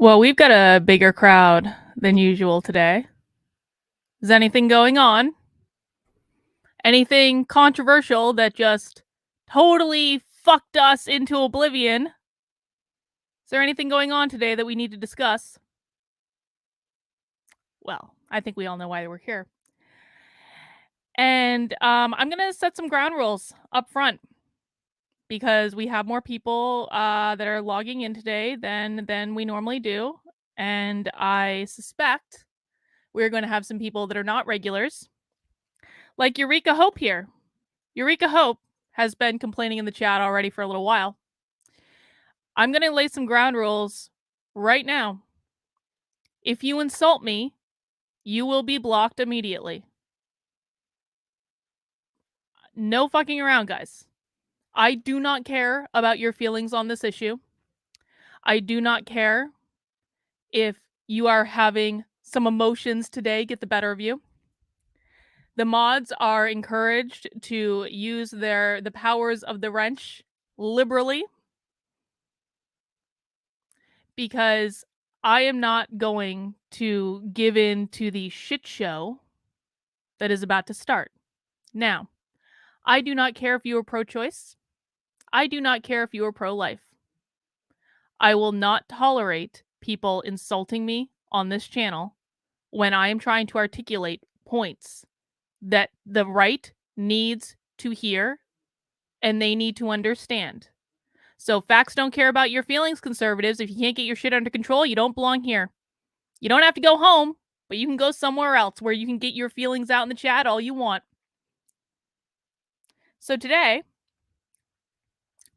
Well, we've got a bigger crowd than usual today. Is anything going on? Anything controversial that just totally fucked us into oblivion? Is there anything going on today that we need to discuss? Well, I think we all know why we're here. And I'm going to set some ground rules up front because we have more people that are logging in today than we normally do. And I suspect we're going to have some people that are not regulars. Like Eureka Hope here. Eureka Hope has been complaining in the chat already for a little while. I'm going to lay some ground rules right now. If you insult me, you will be blocked immediately. No fucking around, guys. I do not care about your feelings on this issue. I do not care if you are having some emotions today get the better of you. The mods are encouraged to use the powers of the wrench liberally, because I am not going to give in to the shit show that is about to start. Now, I do not care if you are pro-choice. I do not care if you are pro-life. I will not tolerate people insulting me on this channel when I am trying to articulate points that the right needs to hear and they need to understand. So facts don't care about your feelings, conservatives. If you can't get your shit under control, you don't belong here. You don't have to go home, but you can go somewhere else where you can get your feelings out in the chat all you want. So today,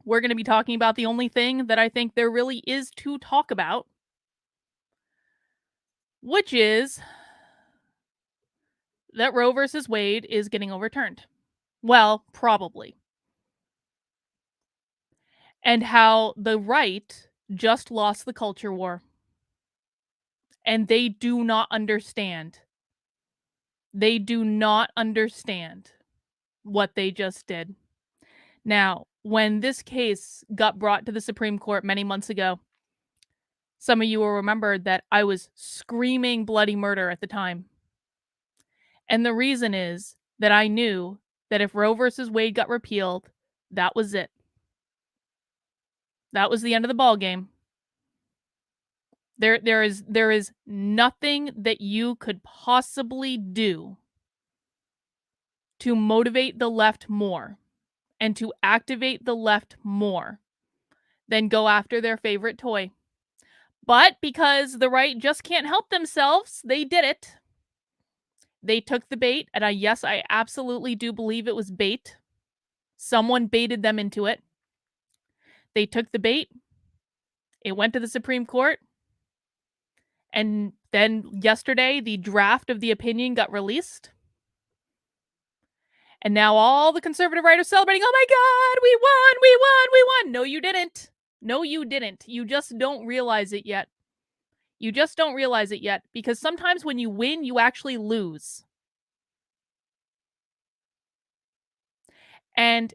we're going to be talking about the only thing that I think there really is to talk about, which is that Roe versus Wade is getting overturned. Well, probably. And how the right just lost the culture war. And they do not understand. They do not understand what they just did. Now, when this case got brought to the Supreme Court many months ago, some of you will remember that I was screaming bloody murder at the time. And the reason is that I knew that if Roe versus Wade got repealed, that was it. That was the end of the ball game. There is nothing that you could possibly do to motivate the left more and to activate the left more than go after their favorite toy. But because the right just can't help themselves, they did it. They took the bait, and yes, I absolutely do believe it was bait. Someone baited them into it. They took the bait. It went to the Supreme Court. And then yesterday, the draft of the opinion got released. And now all the conservative writers celebrating, oh my God, we won, we won, we won. No, you didn't. No, you didn't. You just don't realize it yet. You just don't realize it yet, because sometimes when you win, you actually lose. And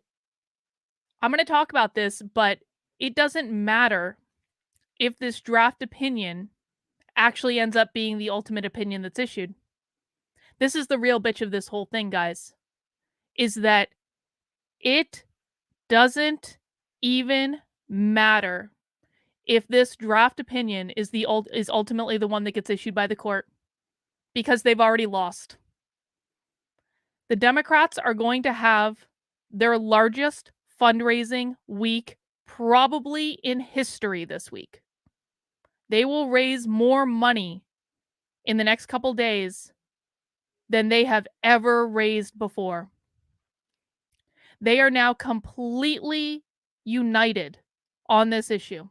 I'm going to talk about this, but it doesn't matter if this draft opinion actually ends up being the ultimate opinion that's issued. This is the real bitch of this whole thing, guys, is that it doesn't even matter if this draft opinion is ultimately the one that gets issued by the court, because they've already lost. The Democrats are going to have their largest fundraising week probably in history this week. They will raise more money in the next couple days than they have ever raised before. They are now completely united on this issue.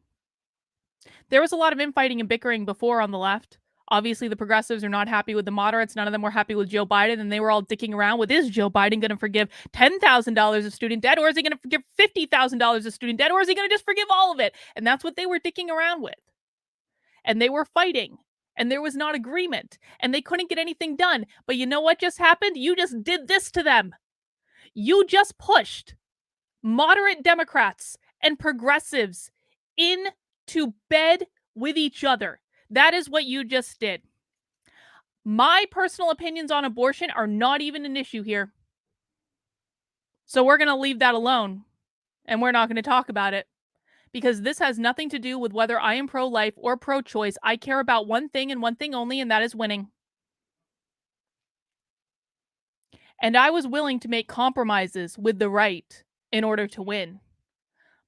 There was a lot of infighting and bickering before on the left. Obviously, the progressives are not happy with the moderates. None of them were happy with Joe Biden, and they were all dicking around with, is Joe Biden going to forgive $10,000 of student debt, or is he going to forgive $50,000 of student debt, or is he going to just forgive all of it? And that's what they were dicking around with. And they were fighting, and there was not agreement, and they couldn't get anything done. But you know what just happened? You just did this to them. You just pushed moderate Democrats and progressives into bed with each other. That is what you just did. My personal opinions on abortion are not even an issue here. So we're going to leave that alone, and we're not going to talk about it, because this has nothing to do with whether I am pro-life or pro-choice. I care about one thing and one thing only, and that is winning. And I was willing to make compromises with the right in order to win.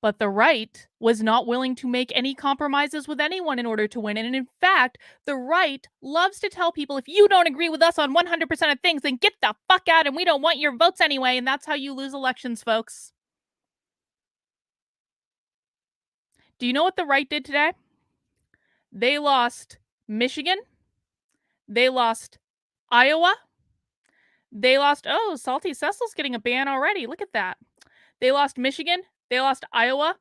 But the right was not willing to make any compromises with anyone in order to win. And in fact, the right loves to tell people, if you don't agree with us on 100% of things, then get the fuck out and we don't want your votes anyway. And that's how you lose elections, folks. Do you know what the right did today? They lost Michigan. They lost Iowa. They lost, oh, Salty Cecil's getting a ban already. Look at that. They lost Michigan. They lost Iowa.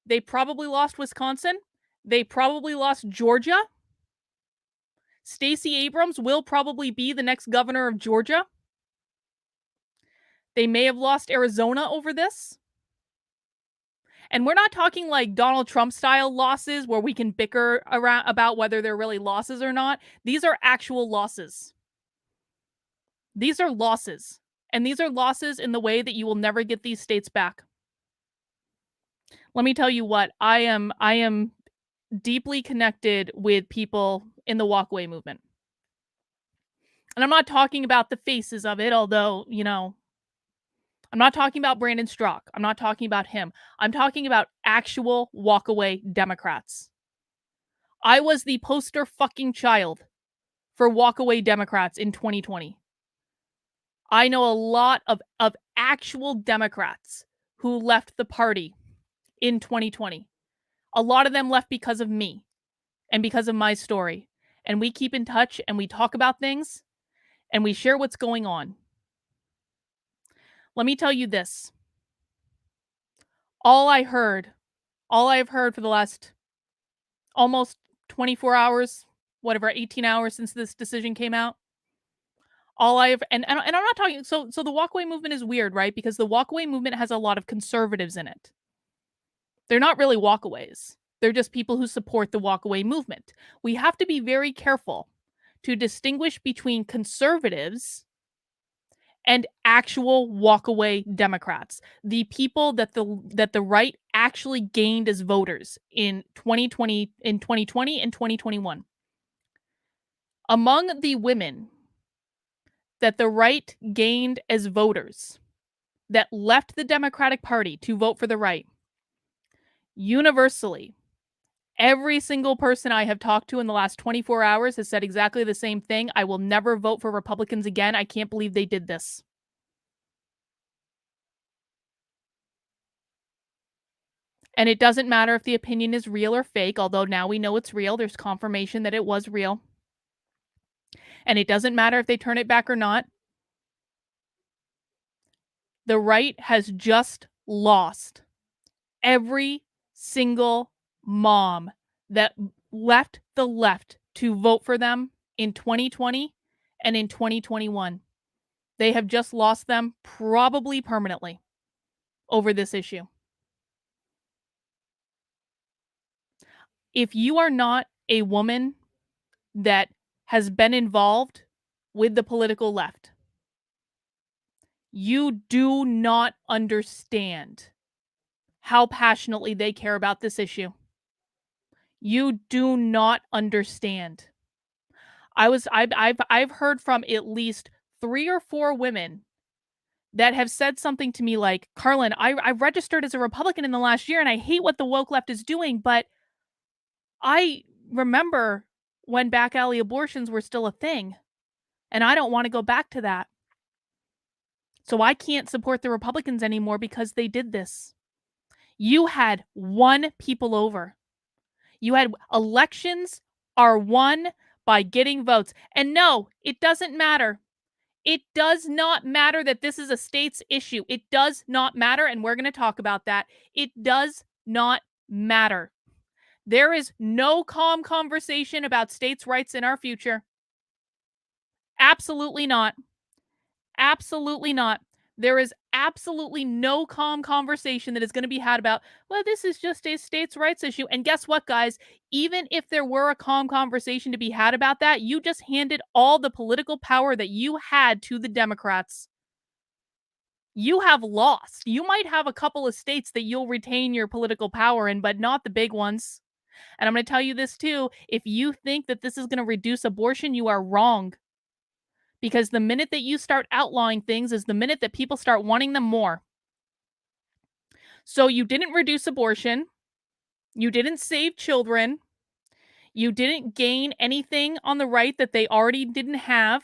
They probably lost Wisconsin. They probably lost Georgia. Stacey Abrams will probably be the next governor of Georgia. They may have lost Arizona over this. And we're not talking like Donald Trump style losses where we can bicker around about whether they're really losses or not. These are actual losses. These are losses. And these are losses in the way that you will never get these states back. Let me tell you what, I am deeply connected with people in the walkaway movement. And I'm not talking about the faces of it, although, you know, I'm not talking about Brandon Strzok. I'm not talking about him. I'm talking about actual walkaway Democrats. I was the poster fucking child for walkaway Democrats in 2020. I know a lot of actual Democrats who left the party in 2020. A lot of them left because of me and because of my story. And we keep in touch and we talk about things and we share what's going on. Let me tell you this. All I've heard for the last almost 24 hours, whatever, 18 hours since this decision came out. And I'm not talking, so the walkaway movement is weird, right? Because the walkaway movement has a lot of conservatives in it. They're not really walkaways. They're just people who support the walkaway movement. We have to be very careful to distinguish between conservatives and actual walkaway Democrats, the people that the right actually gained as voters in 2020 and 2021. Among the women that the right gained as voters that left the Democratic Party to vote for the right, universally, every single person I have talked to in the last 24 hours has said exactly the same thing. I will never vote for Republicans again. I can't believe they did this. And it doesn't matter if the opinion is real or fake, although now we know it's real. There's confirmation that it was real. And it doesn't matter if they turn it back or not. The right has just lost every single mom that left the left to vote for them in 2020 and in 2021. They have just lost them probably permanently over this issue. If you are not a woman that has been involved with the political left, you do not understand how passionately they care about this issue. You do not understand. I've heard from at least 3 or 4 women that have said something to me like, Carlin, I registered as a Republican in the last year and I hate what the woke left is doing, but I remember when back alley abortions were still a thing, and I don't want to go back to that. So I can't support the Republicans anymore because they did this. You had won people over. You had elections are won by getting votes. And no, it doesn't matter. It does not matter that this is a state's issue. It does not matter, and we're going to talk about that. It does not matter. There is no calm conversation about states' rights in our future. Absolutely not. Absolutely not. There is absolutely no calm conversation that is going to be had about, well, this is just a states' rights issue. And guess what, guys? Even if there were a calm conversation to be had about that, you just handed all the political power that you had to the Democrats. You have lost. You might have a couple of states that you'll retain your political power in, but not the big ones. And I'm going to tell you this too. If you think that this is going to reduce abortion, you are wrong. Because the minute that you start outlawing things is the minute that people start wanting them more. So you didn't reduce abortion. You didn't save children. You didn't gain anything on the right that they already didn't have.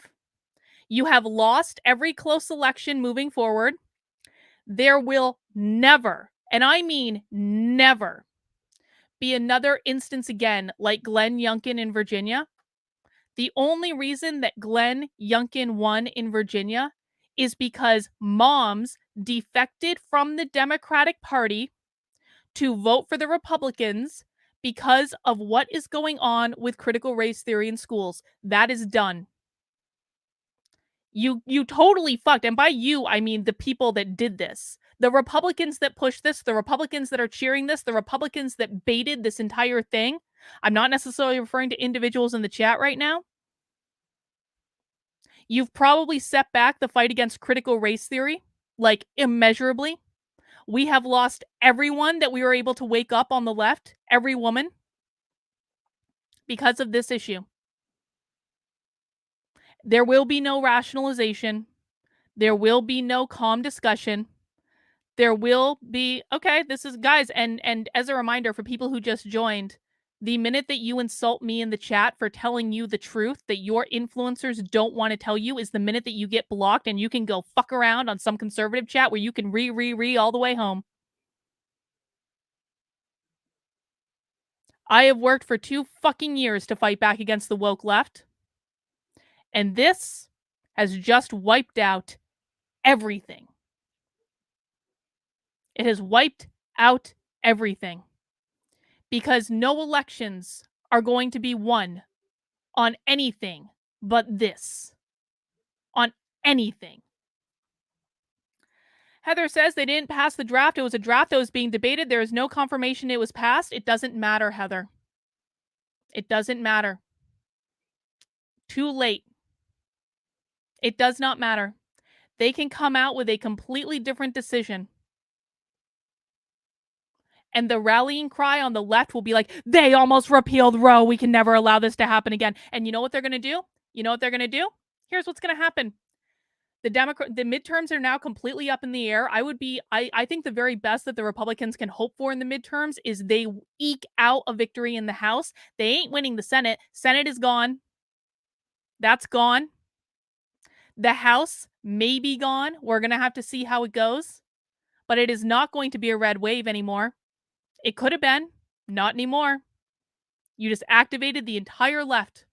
You have lost every close election moving forward. There will never, and I mean never, be another instance again like Glenn Youngkin in Virginia. The only reason that Glenn Youngkin won in Virginia is because moms defected from the Democratic Party to vote for the Republicans because of what is going on with critical race theory in schools. That is done. You totally fucked. And by you, I mean the people that did this. The Republicans that pushed this, the Republicans that are cheering this, the Republicans that baited this entire thing. I'm not necessarily referring to individuals in the chat right now. You've probably set back the fight against critical race theory, like immeasurably. We have lost everyone that we were able to wake up on the left, every woman, because of this issue. There will be no rationalization. There will be no calm discussion. There will be, okay, this is, guys, and as a reminder for people who just joined, the minute that you insult me in the chat for telling you the truth that your influencers don't want to tell you is the minute that you get blocked and you can go fuck around on some conservative chat where you can re all the way home. I have worked for 2 fucking years to fight back against the woke left. And this has just wiped out everything. It has wiped out everything. Because no elections are going to be won on anything but this. On anything. Heather says they didn't pass the draft. It was a draft that was being debated. There is no confirmation it was passed. It doesn't matter, Heather. It doesn't matter. Too late. It does not matter. They can come out with a completely different decision. And the rallying cry on the left will be like, they almost repealed Roe. We can never allow this to happen again. And you know what they're going to do? You know what they're going to do? Here's what's going to happen. The midterms are now completely up in the air. I think the very best that the Republicans can hope for in the midterms is they eke out a victory in the House. They ain't winning the Senate. Senate is gone. That's gone. The House may be gone. We're going to have to see how it goes. But it is not going to be a red wave anymore. It could have been. Not anymore. You just activated the entire left.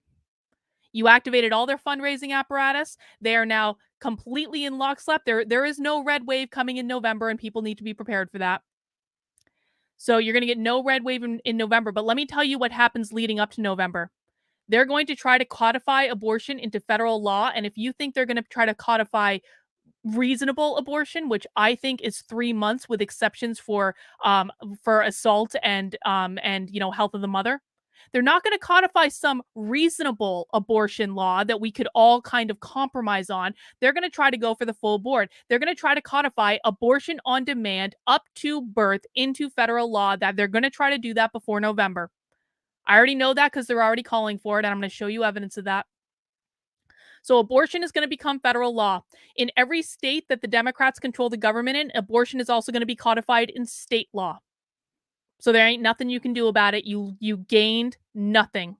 You activated all their fundraising apparatus. They are now completely in lockstep. There is no red wave coming in November, and people need to be prepared for that. So you're going to get no red wave in November. But let me tell you what happens leading up to November. They're going to try to codify abortion into federal law. And if you think they're going to try to codify reasonable abortion, which I think is 3 months with exceptions for assault and health of the mother. They're not going to codify some reasonable abortion law that we could all kind of compromise on. They're going to try to go for the full board. They're going to try to codify abortion on demand up to birth into federal law. That they're going to try to do that before November. I already know that because they're already calling for it, and I'm going to show you evidence of that. So abortion is going to become federal law. In every state that the Democrats control the government in, abortion is also going to be codified in state law. So there ain't nothing you can do about it. You gained nothing.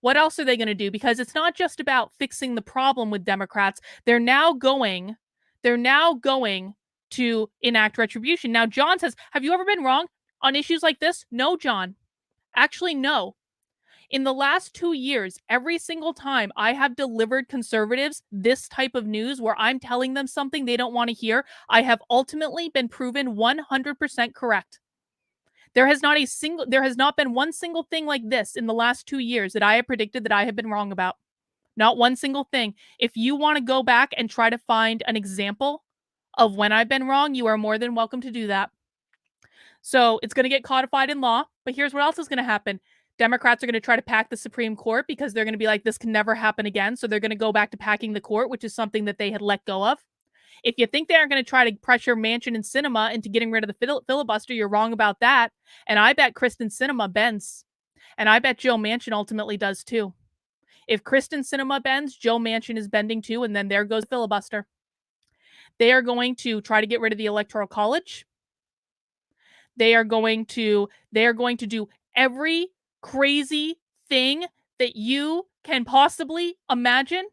What else are they going to do? Because it's not just about fixing the problem with Democrats. They're now going to enact retribution. Now, John says, have you ever been wrong on issues like this? No, John. Actually, no. In the last 2 years, every single time I have delivered conservatives this type of news where I'm telling them something they don't want to hear, I have ultimately been proven 100% correct. There has not been one single thing like this in the last 2 years that I have predicted that I have been wrong about. Not one single thing. If you want to go back and try to find an example of when I've been wrong, you are more than welcome to do that. So it's going to get codified in law. But here's what else is going to happen. Democrats are going to try to pack the Supreme Court because they're going to be like, this can never happen again. So they're going to go back to packing the court, which is something that they had let go of. If you think they aren't going to try to pressure Manchin and Sinema into getting rid of the filibuster, you're wrong about that. And I bet Kristen Sinema bends. And I bet Joe Manchin ultimately does too. If Kristen Sinema bends, Joe Manchin is bending too, and then there goes the filibuster. They are going to try to get rid of the Electoral College. They are going to do every crazy thing that you can possibly imagine,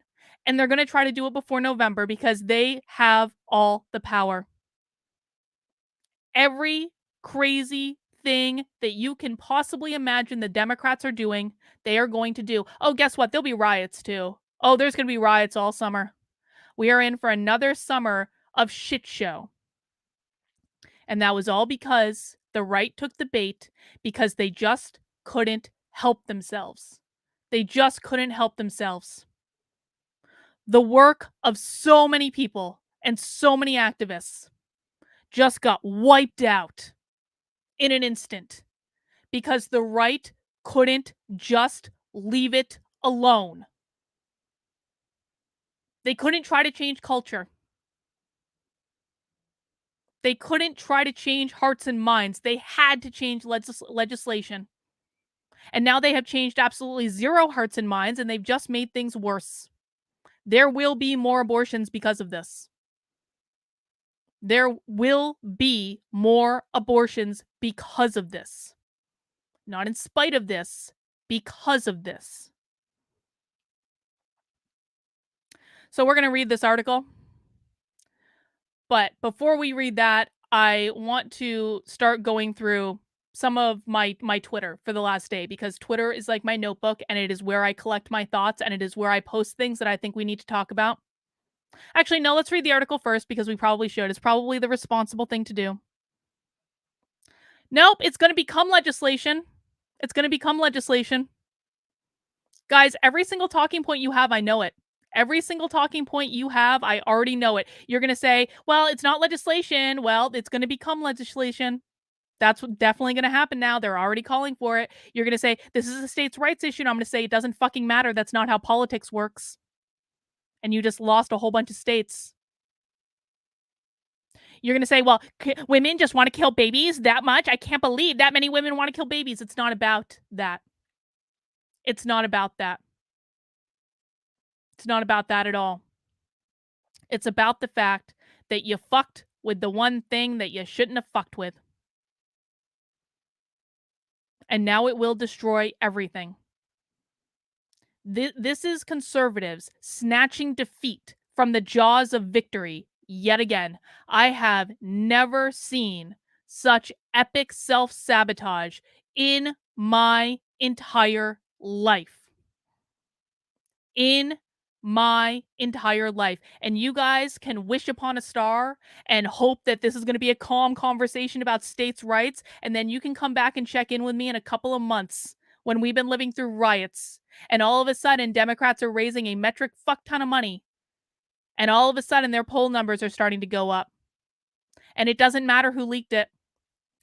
and they're going to try to do it before November because they have all the power. Every crazy thing that you can possibly imagine the Democrats are doing, they are going to do. Oh, guess what? There'll be riots too. Oh, there's going to be riots all summer. We are in for another summer of shit show. And that was all because the right took the bait because they just couldn't help themselves. They just couldn't help themselves. The work of so many people and so many activists just got wiped out in an instant because the right couldn't just leave it alone. They couldn't try to change culture. They couldn't try to change hearts and minds. They had to change legislation. And now they have changed absolutely zero hearts and minds, and they've just made things worse. There will be more abortions because of this. There will be more abortions because of this. Not in spite of this, because of this. So we're going to read this article. But before we read that, I want to start going through some of my Twitter for the last day because Twitter is like my notebook and it is where I collect my thoughts and it is where I post things that I think we need to talk about. Actually, no, let's read the article first because we probably should. It's probably the responsible thing to do. Nope, it's going to become legislation. It's going to become legislation. Guys, every single talking point you have, I know it. Every single talking point you have, I already know it. You're going to say, well, it's not legislation. Well, it's going to become legislation. That's definitely going to happen now. They're already calling for it. You're going to say, this is a states' rights issue. And I'm going to say, it doesn't fucking matter. That's not how politics works. And you just lost a whole bunch of states. You're going to say, well, women just want to kill babies that much? I can't believe that many women want to kill babies. It's not about that. It's not about that. It's not about that at all. It's about the fact that you fucked with the one thing that you shouldn't have fucked with. And now it will destroy everything. This is conservatives snatching defeat from the jaws of victory yet again. I have never seen such epic self-sabotage in my entire life. In my entire life. And you guys can wish upon a star and hope that this is going to be a calm conversation about states' rights. And then you can come back and check in with me in a couple of months when we've been living through riots. And all of a sudden, Democrats are raising a metric fuck ton of money. And all of a sudden, their poll numbers are starting to go up. And it doesn't matter who leaked it.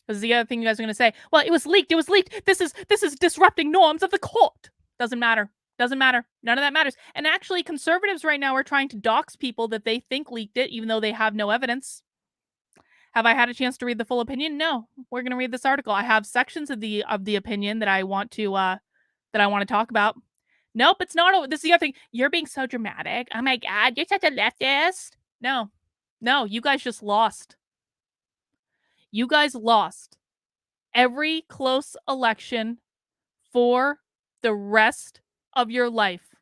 Because the other thing you guys are going to say, well, it was leaked. It was leaked. This is disrupting norms of the court. Doesn't matter. Doesn't matter. None of that matters. And actually, conservatives right now are trying to dox people that they think leaked it, even though they have no evidence. Have I had a chance to read the full opinion? No. We're going to read this article. I have sections of the opinion that I want to talk about. Nope, it's not. This is the other thing. You're being so dramatic. Oh my God, you're such a leftist. No, you guys just lost. You guys lost every close election for the rest of your life.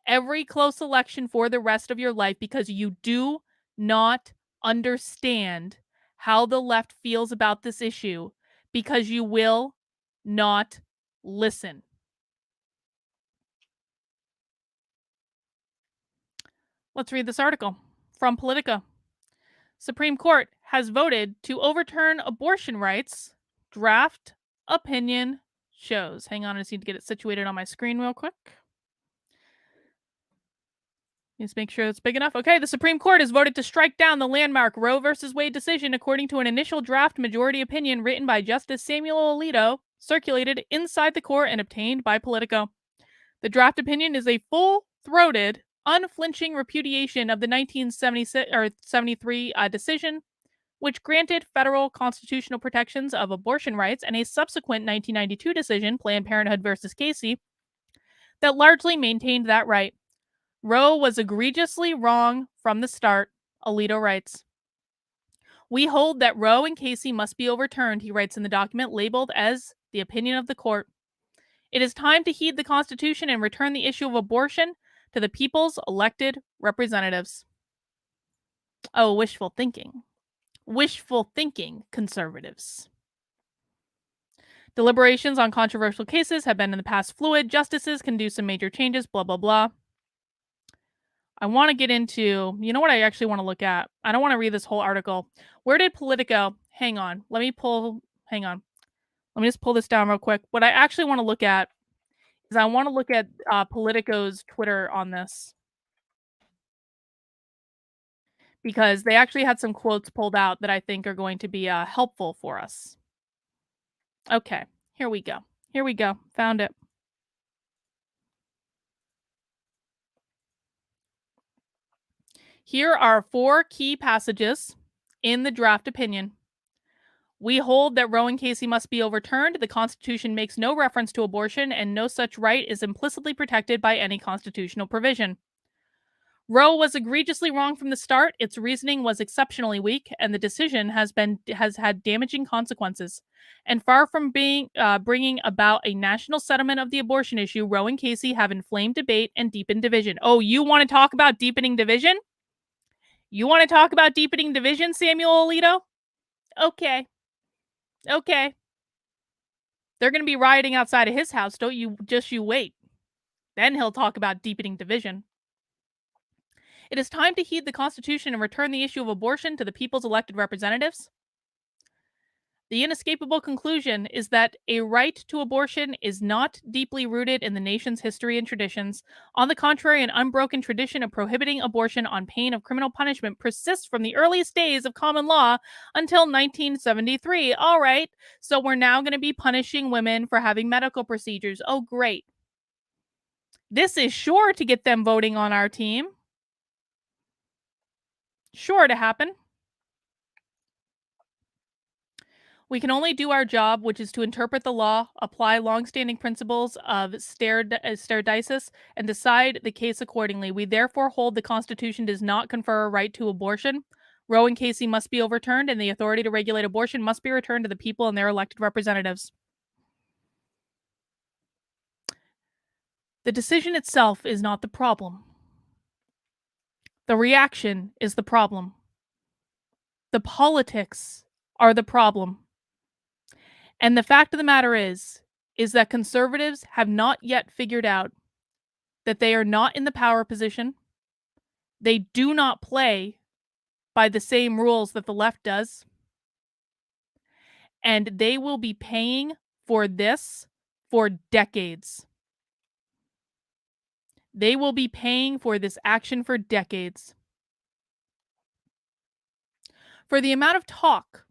Every close election for the rest of your life because you do not understand how the left feels about this issue because you will not listen. Let's read this article from Politica. Supreme Court has voted to overturn abortion rights. Draft opinion shows. Hang on, I just need to get it situated on my screen real quick. Just make sure it's big enough. Okay, the Supreme Court has voted to strike down the landmark Roe versus Wade decision according to an initial draft majority opinion written by Justice Samuel Alito, circulated inside the court and obtained by Politico. The draft opinion is a full-throated, unflinching repudiation of the 1976 or 73 decision, which granted federal constitutional protections of abortion rights, and a subsequent 1992 decision, Planned Parenthood versus Casey, that largely maintained that right. Roe was egregiously wrong from the start, Alito writes. We hold that Roe and Casey must be overturned, he writes in the document labeled as the opinion of the court. It is time to heed the Constitution and return the issue of abortion to the people's elected representatives. Oh, wishful thinking. Wishful thinking, conservatives. Deliberations on controversial cases have been in the past fluid. Justices can do some major changes, blah, blah, blah. I want to get into, you know what I actually want to look at? I don't want to read this whole article. Where did Politico, hang on. Let me just pull this down real quick. What I actually want to look at is I want to look at Politico's Twitter on this. Because they actually had some quotes pulled out that I think are going to be helpful for us. Okay, here we go. Here we go. Found it. Here are 4 key passages in the draft opinion. We hold that Roe and Casey must be overturned. The Constitution makes no reference to abortion, and no such right is implicitly protected by any constitutional provision. Roe was egregiously wrong from the start. Its reasoning was exceptionally weak, and the decision has had damaging consequences. And far from bringing about a national settlement of the abortion issue, Roe and Casey have inflamed debate and deepened division. Oh, you want to talk about deepening division? You want to talk about deepening division, Samuel Alito? Okay. Okay. They're going to be rioting outside of his house. You wait. Then he'll talk about deepening division. It is time to heed the Constitution and return the issue of abortion to the people's elected representatives. The inescapable conclusion is that a right to abortion is not deeply rooted in the nation's history and traditions. On the contrary, an unbroken tradition of prohibiting abortion on pain of criminal punishment persists from the earliest days of common law until 1973. All right, so we're now going to be punishing women for having medical procedures. Oh, great. This is sure to get them voting on our team. Sure to happen. We can only do our job, which is to interpret the law, apply longstanding principles of stare decisis, and decide the case accordingly. We therefore hold the Constitution does not confer a right to abortion. Roe and Casey must be overturned, and the authority to regulate abortion must be returned to the people and their elected representatives. The decision itself is not the problem. The reaction is the problem. The politics are the problem. And the fact of the matter is that conservatives have not yet figured out that they are not in the power position. They do not play by the same rules that the left does. And they will be paying for this for decades. They will be paying for this action for decades. For the amount of talk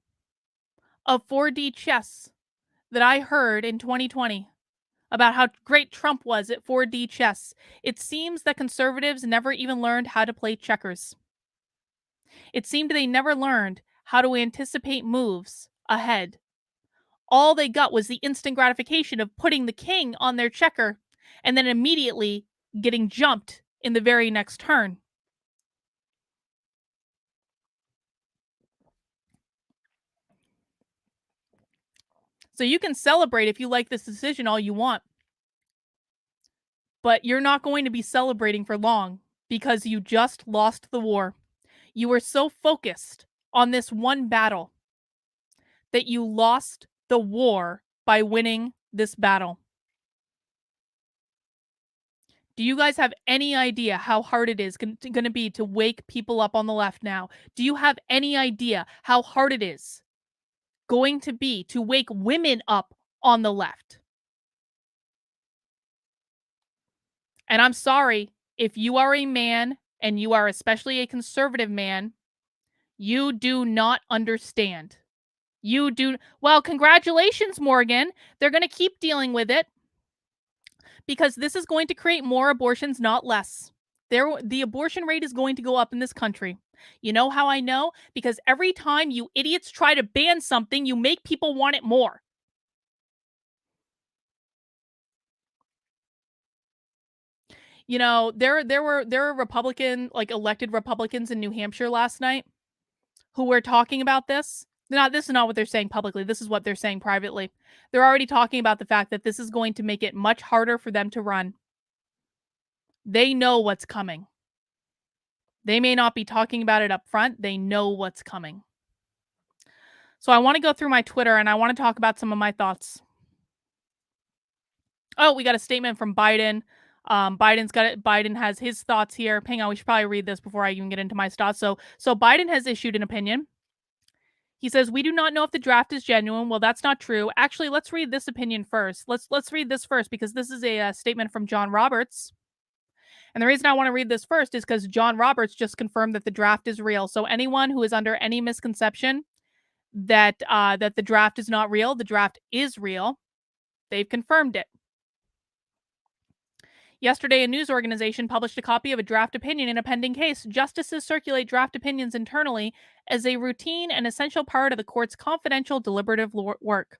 of 4D chess that I heard in 2020 about how great Trump was at 4D chess, it seems that conservatives never even learned how to play checkers. It seemed they never learned how to anticipate moves ahead. All they got was the instant gratification of putting the king on their checker and then immediately getting jumped in the very next turn. So you can celebrate if you like this decision all you want. But you're not going to be celebrating for long because you just lost the war. You were so focused on this one battle that you lost the war by winning this battle. Do you guys have any idea how hard it is going to be to wake people up on the left now? Do you have any idea how hard it is going to be to wake women up on the left? And I'm sorry, if you are a man and you are especially a conservative man, you do not understand. You do. Well, congratulations, Morgan. They're going to keep dealing with it because this is going to create more abortions, not less. The abortion rate is going to go up in this country. You know how I know? Because every time you idiots try to ban something, you make people want it more. You know, there were Republican, like elected Republicans in New Hampshire last night who were talking about this. This is not what they're saying publicly. This is what they're saying privately. They're already talking about the fact that this is going to make it much harder for them to run. They know what's coming. They may not be talking about it up front. They know what's coming. So I want to go through my Twitter and I want to talk about some of my thoughts. Oh, we got a statement from Biden. Biden's got it. Biden has his thoughts here. Hang on, we should probably read this before I even get into my thoughts. So Biden has issued an opinion. He says, "We do not know if the draft is genuine." Well, that's not true. Actually, let's read this opinion first. Let's read this first because this is a statement from John Roberts. And the reason I want to read this first is because John Roberts just confirmed that the draft is real. So anyone who is under any misconception that that the draft is not real, the draft is real. They've confirmed it. Yesterday, a news organization published a copy of a draft opinion in a pending case. Justices circulate draft opinions internally as a routine and essential part of the court's confidential deliberative work.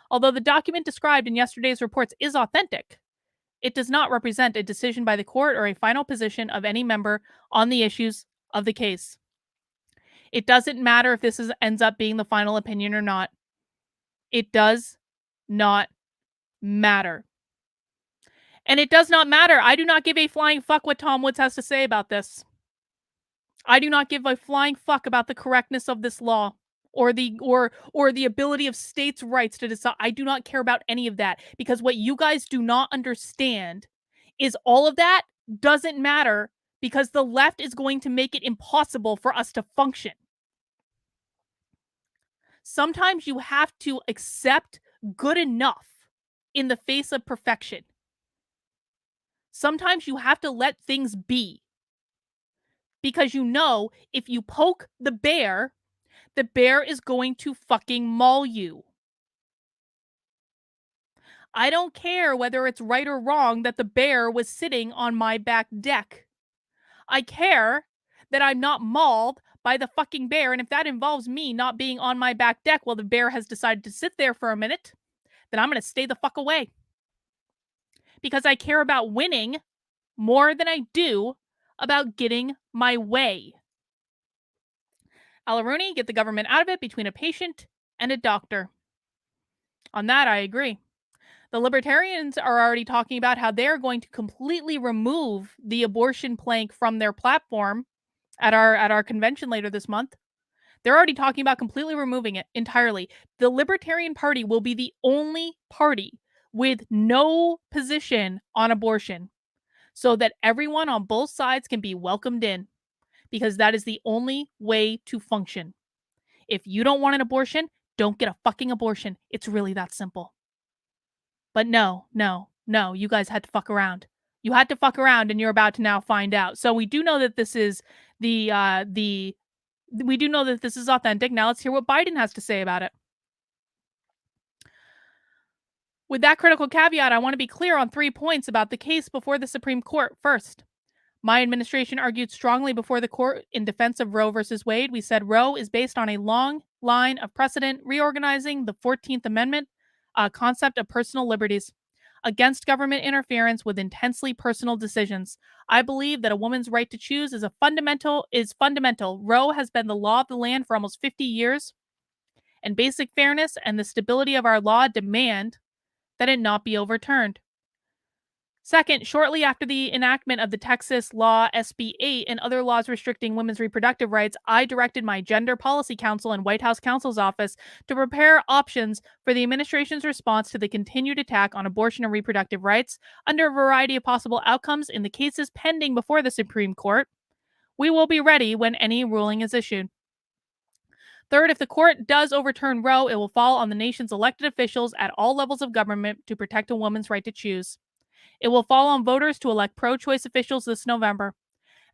Although the document described in yesterday's reports is authentic, it does not represent a decision by the court or a final position of any member on the issues of the case. It doesn't matter if this ends up being the final opinion or not. It does not matter. And it does not matter. I do not give a flying fuck what Tom Woods has to say about this. I do not give a flying fuck about the correctness of this law or the ability of states' rights to decide. I do not care about any of that because what you guys do not understand is all of that doesn't matter because the left is going to make it impossible for us to function. Sometimes you have to accept good enough in the face of perfection. Sometimes you have to let things be. Because you know, if you poke the bear is going to fucking maul you. I don't care whether it's right or wrong that the bear was sitting on my back deck. I care that I'm not mauled by the fucking bear, and if that involves me not being on my back deck while the bear has decided to sit there for a minute, then I'm going to stay the fuck away. Because I care about winning more than I do about getting my way. Alaruni, get the government out of it between a patient and a doctor. On that, I agree. The libertarians are already talking about how they're going to completely remove the abortion plank from their platform at our convention later this month. They're already talking about completely removing it entirely. The Libertarian Party will be the only party with no position on abortion so that everyone on both sides can be welcomed in, because that is the only way to function. If you don't want an abortion, don't get a fucking abortion. It's really that simple. But no, you guys had to fuck around. You had to fuck around and you're about to now find out. So we do know that this is we do know that this is authentic. Now let's hear what Biden has to say about it. With that critical caveat, I want to be clear on 3 points about the case before the Supreme Court. First, my administration argued strongly before the court in defense of Roe versus Wade. We said Roe is based on a long line of precedent reorganizing the 14th Amendment concept of personal liberties against government interference with intensely personal decisions. I believe that a woman's right to choose is fundamental. Roe has been the law of the land for almost 50 years, and basic fairness and the stability of our law demand that it not be overturned. Second, shortly after the enactment of the Texas Law SB 8 and other laws restricting women's reproductive rights, I directed my Gender Policy Council and White House Counsel's Office to prepare options for the administration's response to the continued attack on abortion and reproductive rights under a variety of possible outcomes in the cases pending before the Supreme Court. We will be ready when any ruling is issued. Third, if the court does overturn Roe, it will fall on the nation's elected officials at all levels of government to protect a woman's right to choose. It will fall on voters to elect pro-choice officials this November.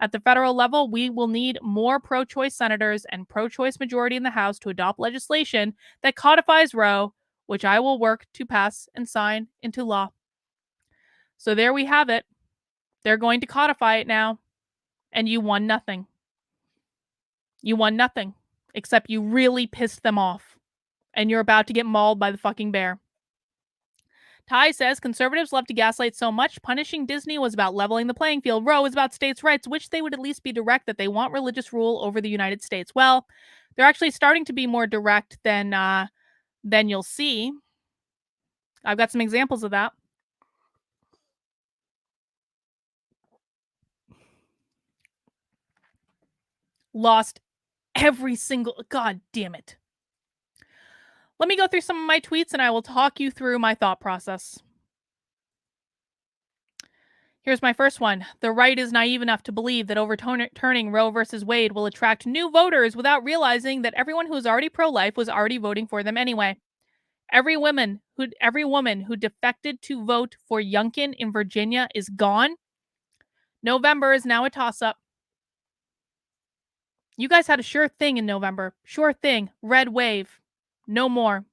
At the federal level, we will need more pro-choice senators and pro-choice majority in the House to adopt legislation that codifies Roe, which I will work to pass and sign into law. So there we have it. They're going to codify it now, and you won nothing. You won nothing, except you really pissed them off, and you're about to get mauled by the fucking bear. Ty says, conservatives love to gaslight so much. Punishing Disney was about leveling the playing field. Roe is about states' rights, which they would at least be direct that they want religious rule over the United States. Well, they're actually starting to be more direct than you'll see. I've got some examples of that. Lost every single... God damn it. Let me go through some of my tweets and I will talk you through my thought process. Here's my first one. The right is naive enough to believe that overturning Roe versus Wade will attract new voters without realizing that everyone who is already pro-life was already voting for them anyway. Every woman who defected to vote for Youngkin in Virginia is gone. November is now a toss-up. You guys had a sure thing in November. Sure thing. Red wave. No more.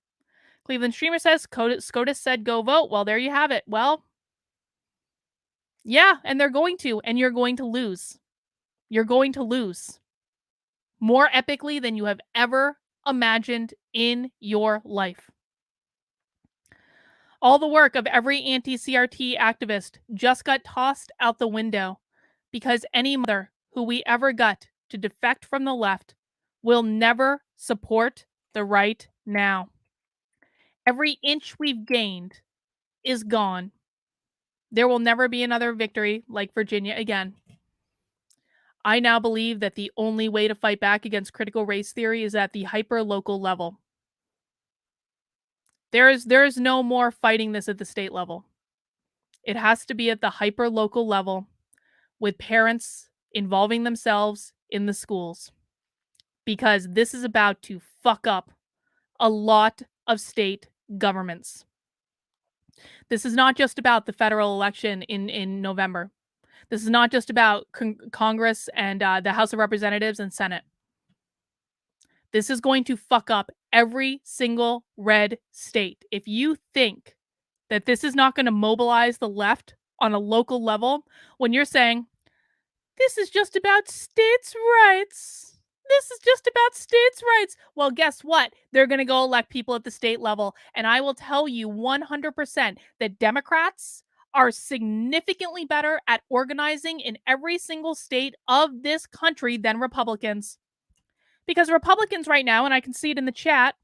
Cleveland Streamer says, SCOTUS said go vote. Well, there you have it. Well, yeah, and they're going to, and you're going to lose. You're going to lose. More epically than you have ever imagined in your life. All the work of every anti-CRT activist just got tossed out the window because any mother who we ever got to defect from the left will never support the right now. Every inch we've gained is gone. There will never be another victory like Virginia again. I now believe that the only way to fight back against critical race theory is at the hyper-local level. There is no more fighting this at the state level. It has to be at the hyper-local level with parents involving themselves in the schools. Because this is about to fuck up a lot of state governments. This is not just about the federal election in November. This is not just about Congress and the House of Representatives and Senate. This is going to fuck up every single red state. If you think that this is not going to mobilize the left on a local level, when you're saying, this is just about states' rights. This is just about states' rights. Well, guess what? They're going to go elect people at the state level. And I will tell you 100% that Democrats are significantly better at organizing in every single state of this country than Republicans. Because Republicans right now, and I can see it in the chat,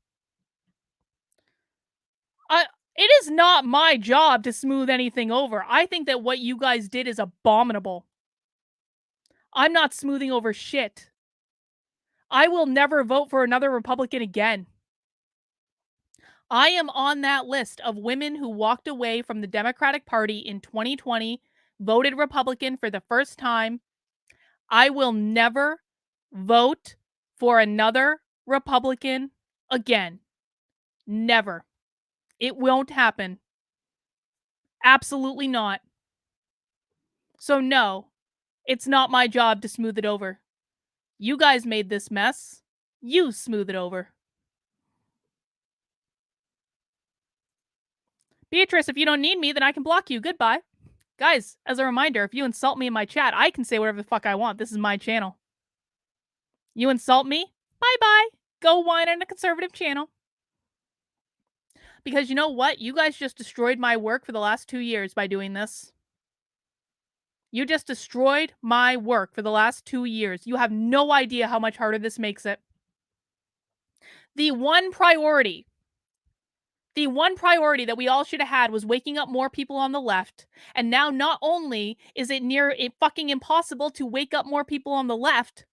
it is not my job to smooth anything over. I think that what you guys did is abominable. I'm not smoothing over shit. I will never vote for another Republican again. I am on that list of women who walked away from the Democratic Party in 2020, voted Republican for the first time. I will never vote for another Republican again. Never. It won't happen. Absolutely not. So no, it's not my job to smooth it over. You guys made this mess. You smooth it over. Beatrice, if you don't need me, then I can block you. Goodbye. Guys, as a reminder, if you insult me in my chat, I can say whatever the fuck I want. This is my channel. You insult me? Bye-bye. Go whine on a conservative channel. Because you know what? You guys just destroyed my work for the last 2 years by doing this. You just destroyed my work for the last 2 years. You have no idea how much harder this makes it. The one priority that we all should have had was waking up more people on the left. And now not only is it fucking impossible to wake up more people on the left,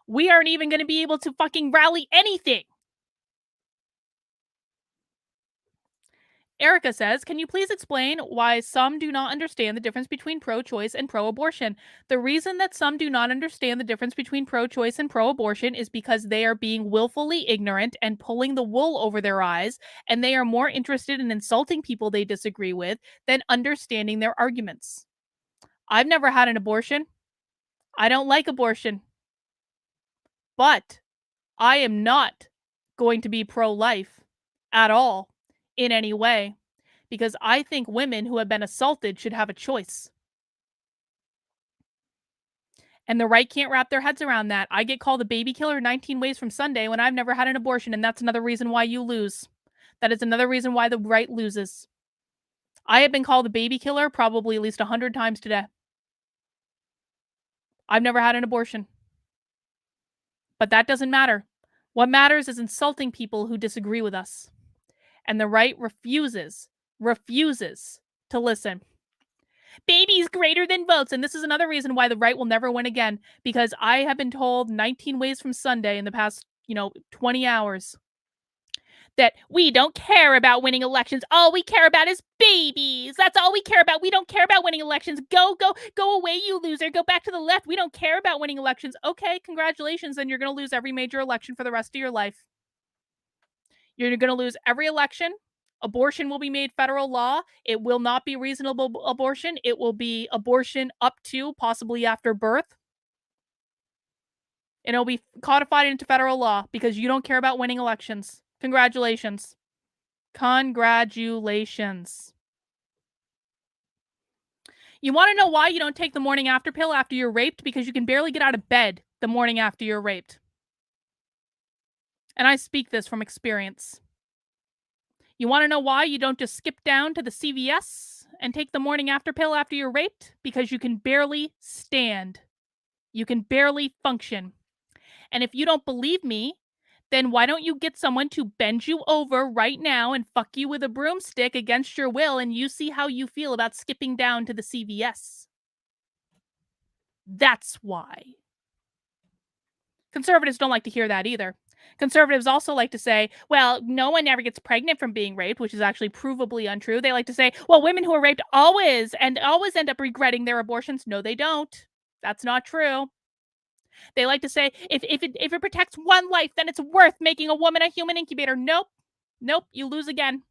we aren't even going to be able to fucking rally anything. Erica says, can you please explain why some do not understand the difference between pro-choice and pro-abortion? The reason that some do not understand the difference between pro-choice and pro-abortion is because they are being willfully ignorant and pulling the wool over their eyes, and they are more interested in insulting people they disagree with than understanding their arguments. I've never had an abortion. I don't like abortion, but I am not going to be pro-life at all in any way because I think women who have been assaulted should have a choice. And the right can't wrap their heads around that. I get called a baby killer 19 ways from Sunday when I've never had an abortion, and that's another reason why you lose. That is another reason why the right loses. I have been called a baby killer probably at least 100 times today. I've never had an abortion. But that doesn't matter. What matters is insulting people who disagree with us. And the right refuses to listen. Babies greater than votes. And this is another reason why the right will never win again, because I have been told 19 ways from Sunday in the past, 20 hours that we don't care about winning elections. All we care about is babies. That's all we care about. We don't care about winning elections. Go away, you loser. Go back to the left. We don't care about winning elections. Okay, congratulations. Then you're going to lose every major election for the rest of your life. You're going to lose every election. Abortion will be made federal law. It will not be reasonable abortion. It will be abortion up to possibly after birth. And it'll be codified into federal law because you don't care about winning elections. Congratulations. Congratulations. You want to know why you don't take the morning after pill after you're raped? Because you can barely get out of bed the morning after you're raped. And I speak this from experience. You want to know why you don't just skip down to the CVS and take the morning after pill after you're raped? Because you can barely stand. You can barely function. And if you don't believe me, then why don't you get someone to bend you over right now and fuck you with a broomstick against your will, and you see how you feel about skipping down to the CVS? That's why. Conservatives don't like to hear that either. Conservatives also like to say, well, no one ever gets pregnant from being raped, which is actually provably untrue. They like to say, well, women who are raped always end up regretting their abortions. No, they don't. That's not true. They like to say, if it protects one life, then it's worth making a woman a human incubator. Nope. You lose again.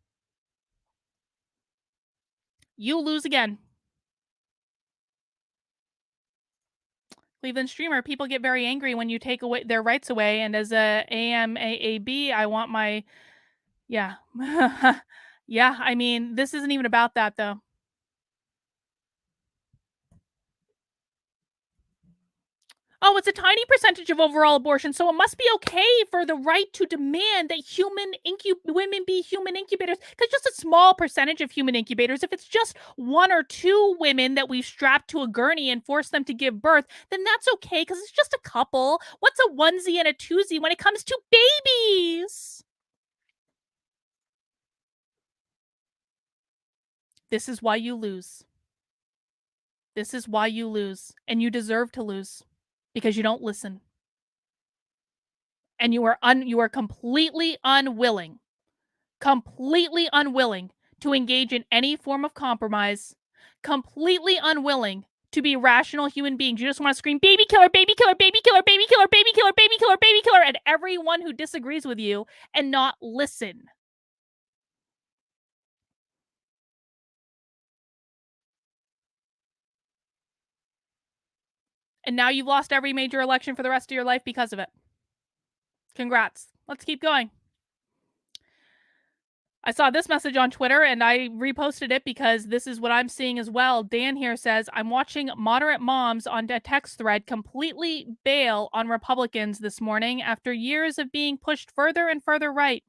Cleveland Streamer, people get very angry when you take away their rights away. And as a AMAAB, I want my, yeah. Yeah, I mean, this isn't even about that, though. Oh, it's a tiny percentage of overall abortion, so it must be okay for the right to demand that women be human incubators. Because just a small percentage of human incubators, if it's just one or two women that we've strapped to a gurney and forced them to give birth, then that's okay because it's just a couple. What's a onesie and a twosie when it comes to babies? This is why you lose. This is why you lose, and you deserve to lose. Because you don't listen. And you are completely unwilling to engage in any form of compromise, completely unwilling to be rational human beings. You just want to scream, baby killer, baby killer, baby killer, baby killer, baby killer, baby killer, baby killer, at everyone who disagrees with you and not listen. And now you've lost every major election for the rest of your life because of it. Congrats. Let's keep going. I saw this message on Twitter and I reposted it because this is what I'm seeing as well. Dan here says, I'm watching moderate moms on a text thread completely bail on Republicans this morning after years of being pushed further and further right.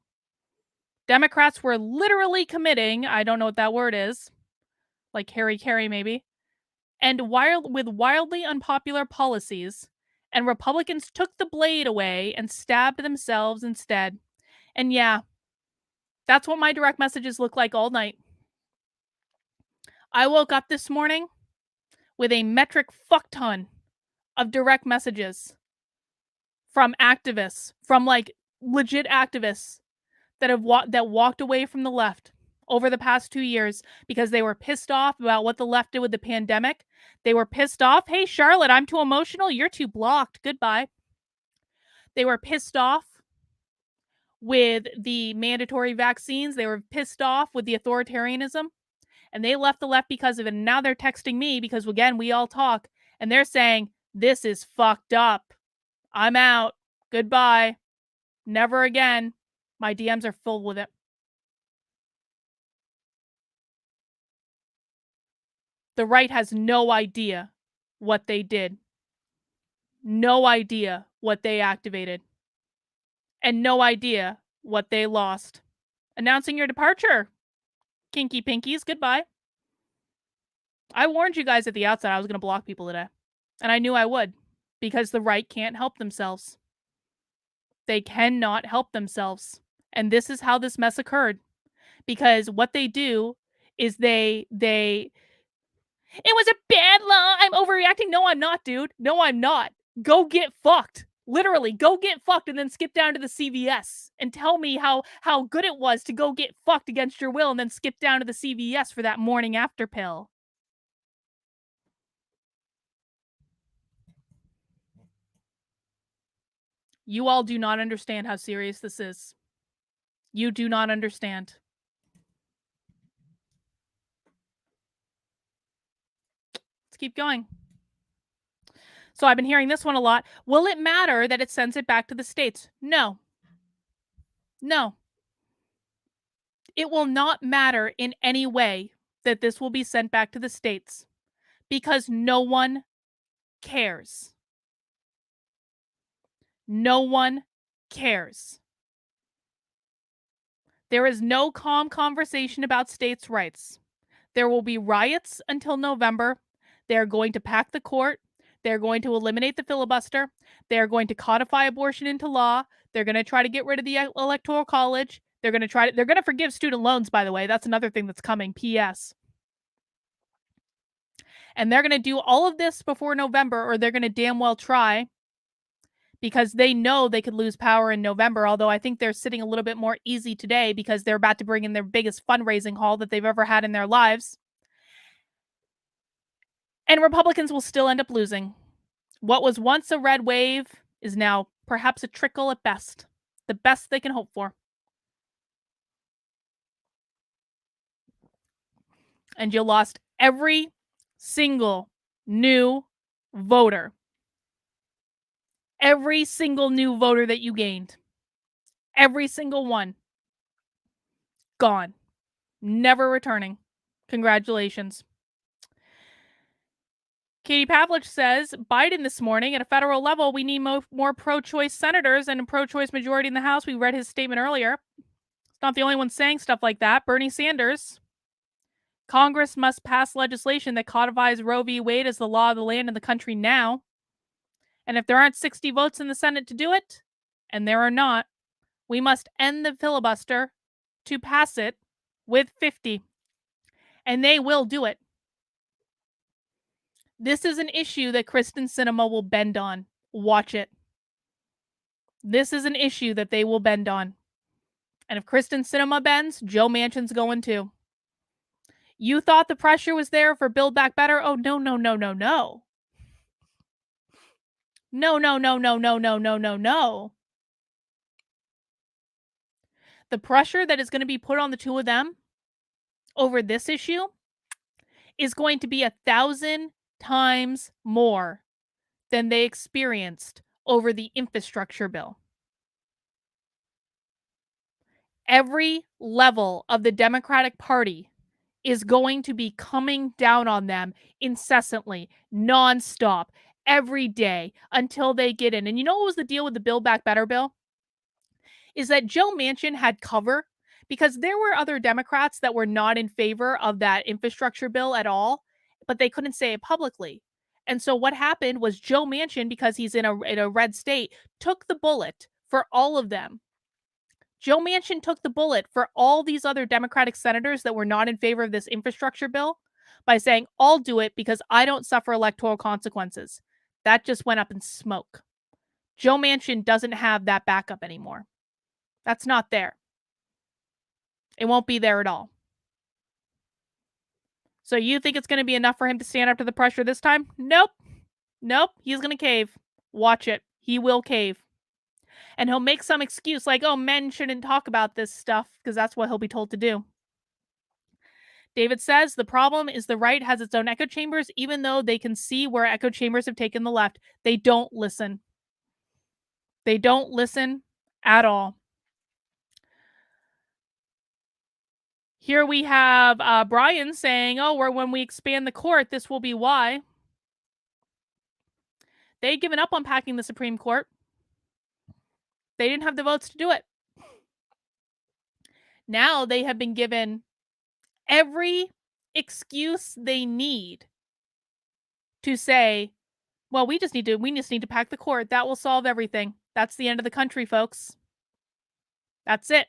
Democrats were literally committing, I don't know what that word is, like Harry Carey maybe, and with wildly unpopular policies, and Republicans took the blade away and stabbed themselves instead. And yeah, that's what my direct messages look like all night. I woke up this morning with a metric fuck ton of direct messages from activists, from like legit activists that walked away from the left over the past 2 years because they were pissed off about what the left did with the pandemic. They were pissed off. Hey, Charlotte, I'm too emotional. You're too blocked. Goodbye. They were pissed off with the mandatory vaccines. They were pissed off with the authoritarianism, and they left the left because of it. And now they're texting me because, again, we all talk, and they're saying, This is fucked up. I'm out. Goodbye. Never again. My DMs are full with it. The right has no idea what they did. No idea what they activated. And no idea what they lost. Announcing your departure, kinky pinkies. Goodbye. I warned you guys at the outset I was going to block people today. And I knew I would. Because the right can't help themselves. They cannot help themselves. And this is how this mess occurred. Because what they do is they it was a bad law. I'm overreacting. No, I'm not, dude. No, I'm not. Go get fucked. Literally, go get fucked and then skip down to the CVS and tell me how good it was to go get fucked against your will and then skip down to the CVS for that morning after pill. You all do not understand how serious this is. You do not understand. Let's keep going. So I've been hearing this one a lot. Will it matter that it sends it back to the states? No. No. It will not matter in any way that this will be sent back to the states because no one cares. No one cares. There is no calm conversation about states' rights. There will be riots until November. They're going to pack the court. They're going to eliminate the filibuster. They're going to codify abortion into law. They're going to try to get rid of the Electoral College. They're going to forgive student loans, by the way. That's another thing that's coming. P.S. And they're going to do all of this before November, or they're going to damn well try, because they know they could lose power in November, although I think they're sitting a little bit more easy today because they're about to bring in their biggest fundraising haul that they've ever had in their lives. And Republicans will still end up losing. What was once a red wave is now perhaps a trickle at best. The best they can hope for. And you lost every single new voter. Every single new voter that you gained. Every single one. Gone. Never returning. Congratulations. Katie Pavlich says, Biden this morning, at a federal level, we need more pro-choice senators and a pro-choice majority in the House. We read his statement earlier. It's not the only one saying stuff like that. Bernie Sanders. Congress must pass legislation that codifies Roe v. Wade as the law of the land in the country now. And if there aren't 60 votes in the Senate to do it, and there are not, we must end the filibuster to pass it with 50. And they will do it. This is an issue that Kyrsten Sinema will bend on. Watch it. This is an issue that they will bend on. And if Kyrsten Sinema bends, Joe Manchin's going too. You thought the pressure was there for Build Back Better? Oh, no, no, no, no, no. No, no, no, no, no, no, no, no, no. The pressure that is going to be put on the two of them over this issue is going to be 1,000 times more than they experienced over the infrastructure bill. Every level of the Democratic Party is going to be coming down on them incessantly, nonstop, every day until they get in. And you know what was the deal with the Build Back Better bill? Is that Joe Manchin had cover because there were other Democrats that were not in favor of that infrastructure bill at all, but they couldn't say it publicly. And so what happened was Joe Manchin, because he's in a red state, took the bullet for all of them. Joe Manchin took the bullet for all these other Democratic senators that were not in favor of this infrastructure bill by saying, I'll do it because I don't suffer electoral consequences. That just went up in smoke. Joe Manchin doesn't have that backup anymore. That's not there. It won't be there at all. So you think it's going to be enough for him to stand up to the pressure this time? Nope. Nope. He's going to cave. Watch it. He will cave. And he'll make some excuse like, oh, men shouldn't talk about this stuff, because that's what he'll be told to do. David says the problem is the right has its own echo chambers, even though they can see where echo chambers have taken the left. They don't listen. They don't listen at all. Here we have Brian saying, oh, when we expand the court, this will be why. They'd given up on packing the Supreme Court. They didn't have the votes to do it. Now they have been given every excuse they need to say, well, we just need to pack the court. That will solve everything. That's the end of the country, folks. That's it.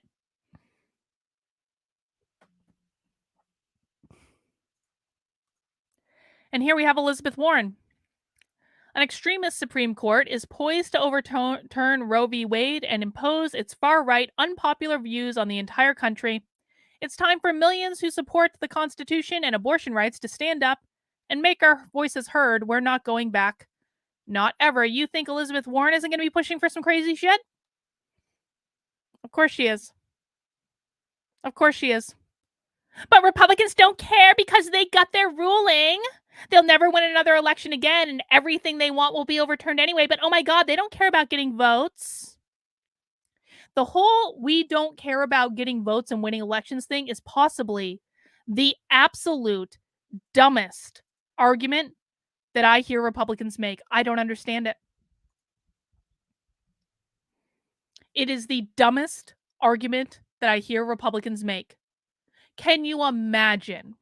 And here we have Elizabeth Warren. An extremist Supreme Court is poised to overturn Roe v. Wade and impose its far-right, unpopular views on the entire country. It's time for millions who support the Constitution and abortion rights to stand up and make our voices heard. We're not going back. Not ever. You think Elizabeth Warren isn't going to be pushing for some crazy shit? Of course she is. Of course she is. But Republicans don't care because they got their ruling. They'll never win another election again, and everything they want will be overturned anyway. But oh my God, they don't care about getting votes. The whole we don't care about getting votes and winning elections thing is possibly the absolute dumbest argument that I hear Republicans make. I don't understand it. It is the dumbest argument that I hear Republicans make. Can you imagine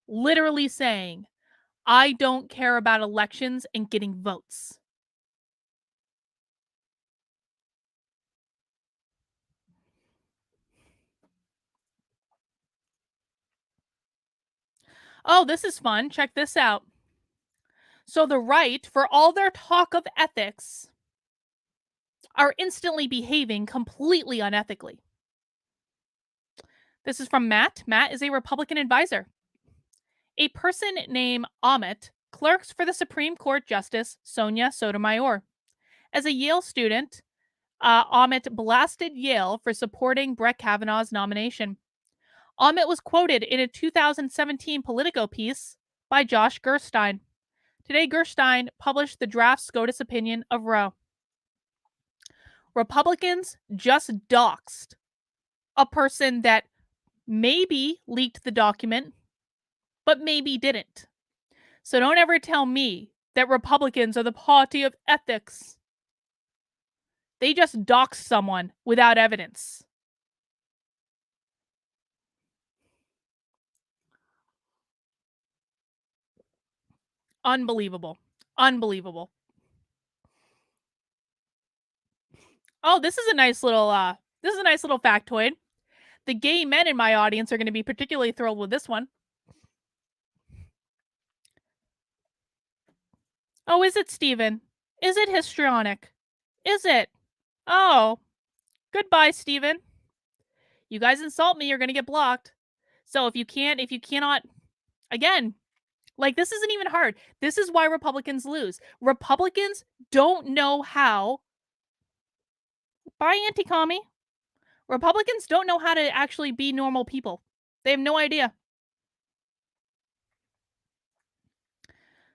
literally saying, I don't care about elections and getting votes? Oh, this is fun. Check this out. So the right, for all their talk of ethics, are instantly behaving completely unethically. This is from Matt. Matt is a Republican advisor. A person named Amit clerks for the Supreme Court Justice Sonia Sotomayor. As a Yale student, Amit blasted Yale for supporting Brett Kavanaugh's nomination. Amit was quoted in a 2017 Politico piece by Josh Gerstein. Today, Gerstein published the draft SCOTUS opinion of Roe. Republicans just doxed a person that maybe leaked the document, but maybe didn't. So don't ever tell me that Republicans are the party of ethics. They just doxed someone without evidence. Unbelievable. Unbelievable. Oh, this is a nice little factoid. The gay men in my audience are going to be particularly thrilled with this one. Oh, is it, Stephen? Is it histrionic? Is it? Oh, goodbye, Stephen. You guys insult me, you're going to get blocked. So if you cannot, again, like, this isn't even hard. This is why Republicans lose. Republicans don't know how. Bye, anti-commie. Republicans don't know how to actually be normal people. They have no idea.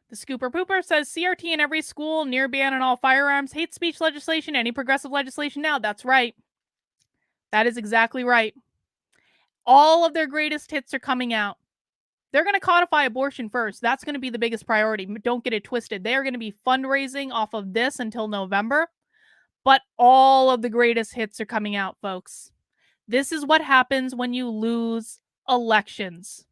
The Scooper Pooper says CRT in every school, near ban on all firearms, hate speech legislation, any progressive legislation now. That's right. That is exactly right. All of their greatest hits are coming out. They're going to codify abortion first. That's going to be the biggest priority. Don't get it twisted. They are going to be fundraising off of this until November. But all of the greatest hits are coming out, folks. This is what happens when you lose elections.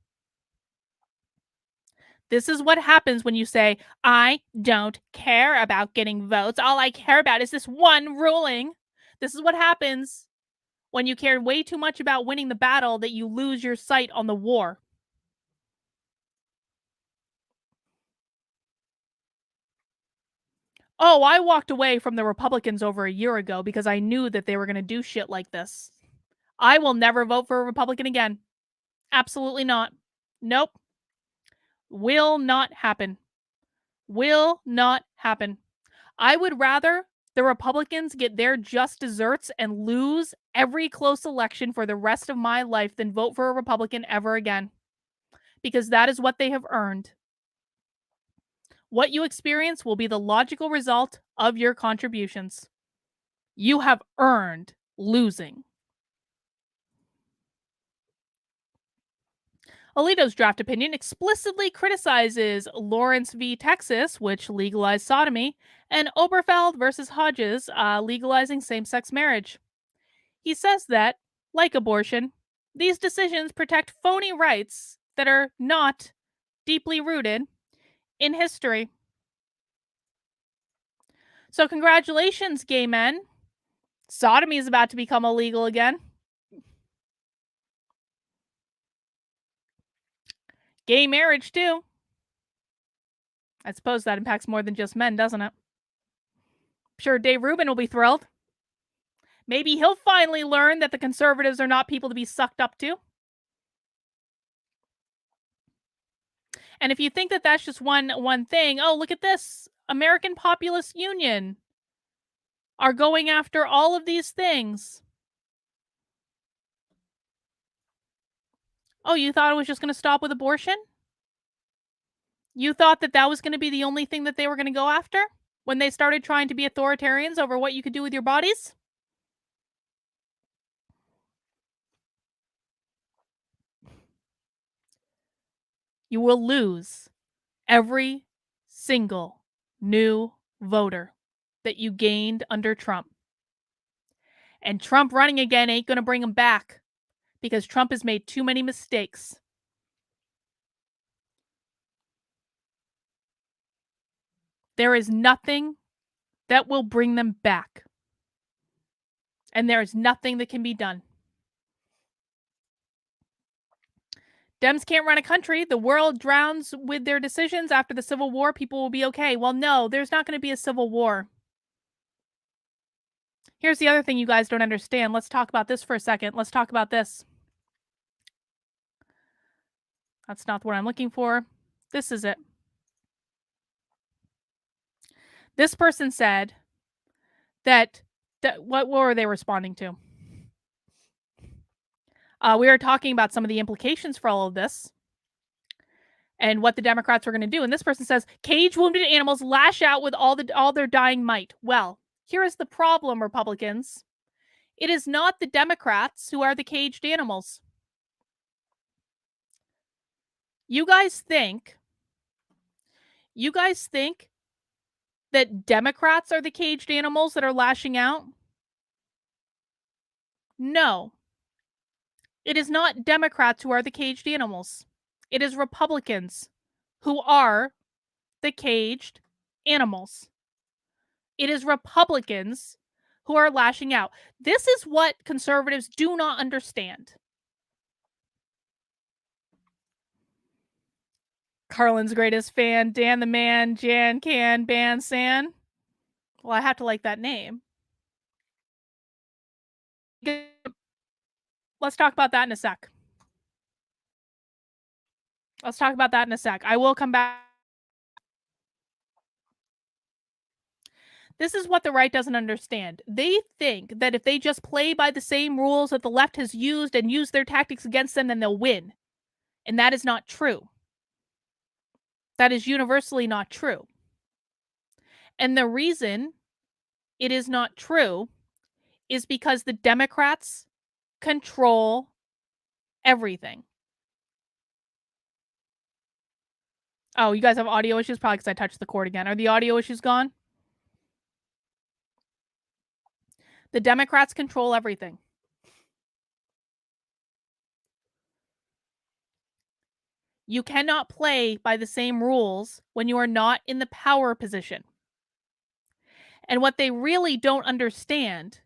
This is what happens when you say, I don't care about getting votes. All I care about is this one ruling. This is what happens when you care way too much about winning the battle that you lose your sight on the war. Oh, I walked away from the Republicans over a year ago because I knew that they were going to do shit like this. I will never vote for a Republican again. Absolutely not. Nope. Will not happen. Will not happen. I would rather The Republicans get their just desserts and lose every close election for the rest of my life, then vote for a Republican ever again. Because that is what they have earned. What you experience will be the logical result of your contributions. You have earned losing. Alito's draft opinion explicitly criticizes Lawrence v. Texas, which legalized sodomy, and Oberfeld versus Hodges, legalizing same-sex marriage. He says that, like abortion, these decisions protect phony rights that are not deeply rooted in history. So congratulations, gay men. Sodomy is about to become illegal again. Gay marriage, too. I suppose that impacts more than just men, doesn't it? Sure, Dave Rubin will be thrilled. Maybe he'll finally learn that the conservatives are not people to be sucked up to. And if you think that that's just one thing, oh, look at this. American Populist Union are going after all of these things. Oh, you thought it was just going to stop with abortion? You thought that that was going to be the only thing that they were going to go after when they started trying to be authoritarians over what you could do with your bodies? You will lose every single new voter that you gained under Trump. And Trump running again ain't going to bring them back because Trump has made too many mistakes. There is nothing that will bring them back. And there is nothing that can be done. Dems can't run a country. The world drowns with their decisions. After the Civil War, people will be okay. Well, no, there's not going to be a civil war. Here's the other thing you guys don't understand. Let's talk about this for a second. Let's talk about this. That's not what I'm looking for. This is it. This person said that what were they responding to? We are talking about some of the implications for all of this and what the Democrats were going to do. And this person says, cage wounded animals lash out with all their dying might. Well, here is the problem, Republicans. It is not the Democrats who are the caged animals. You guys think that Democrats are the caged animals that are lashing out? No. It is not Democrats who are the caged animals. It is Republicans who are the caged animals. It is Republicans who are lashing out. This is what conservatives do not understand. Carlin's greatest fan, Dan the Man, Jan Can, Ban San. Well, I have to like that name. Let's talk about that in a sec. I will come back. This is what the right doesn't understand. They think that if they just play by the same rules that the left has used and use their tactics against them, then they'll win. And that is not true. That is universally not true. And the reason it is not true is because the Democrats control everything. Oh, you guys have audio issues? Probably because I touched the cord again. Are the audio issues gone? The Democrats control everything. You cannot play by the same rules when you are not in the power position. And what they really don't understand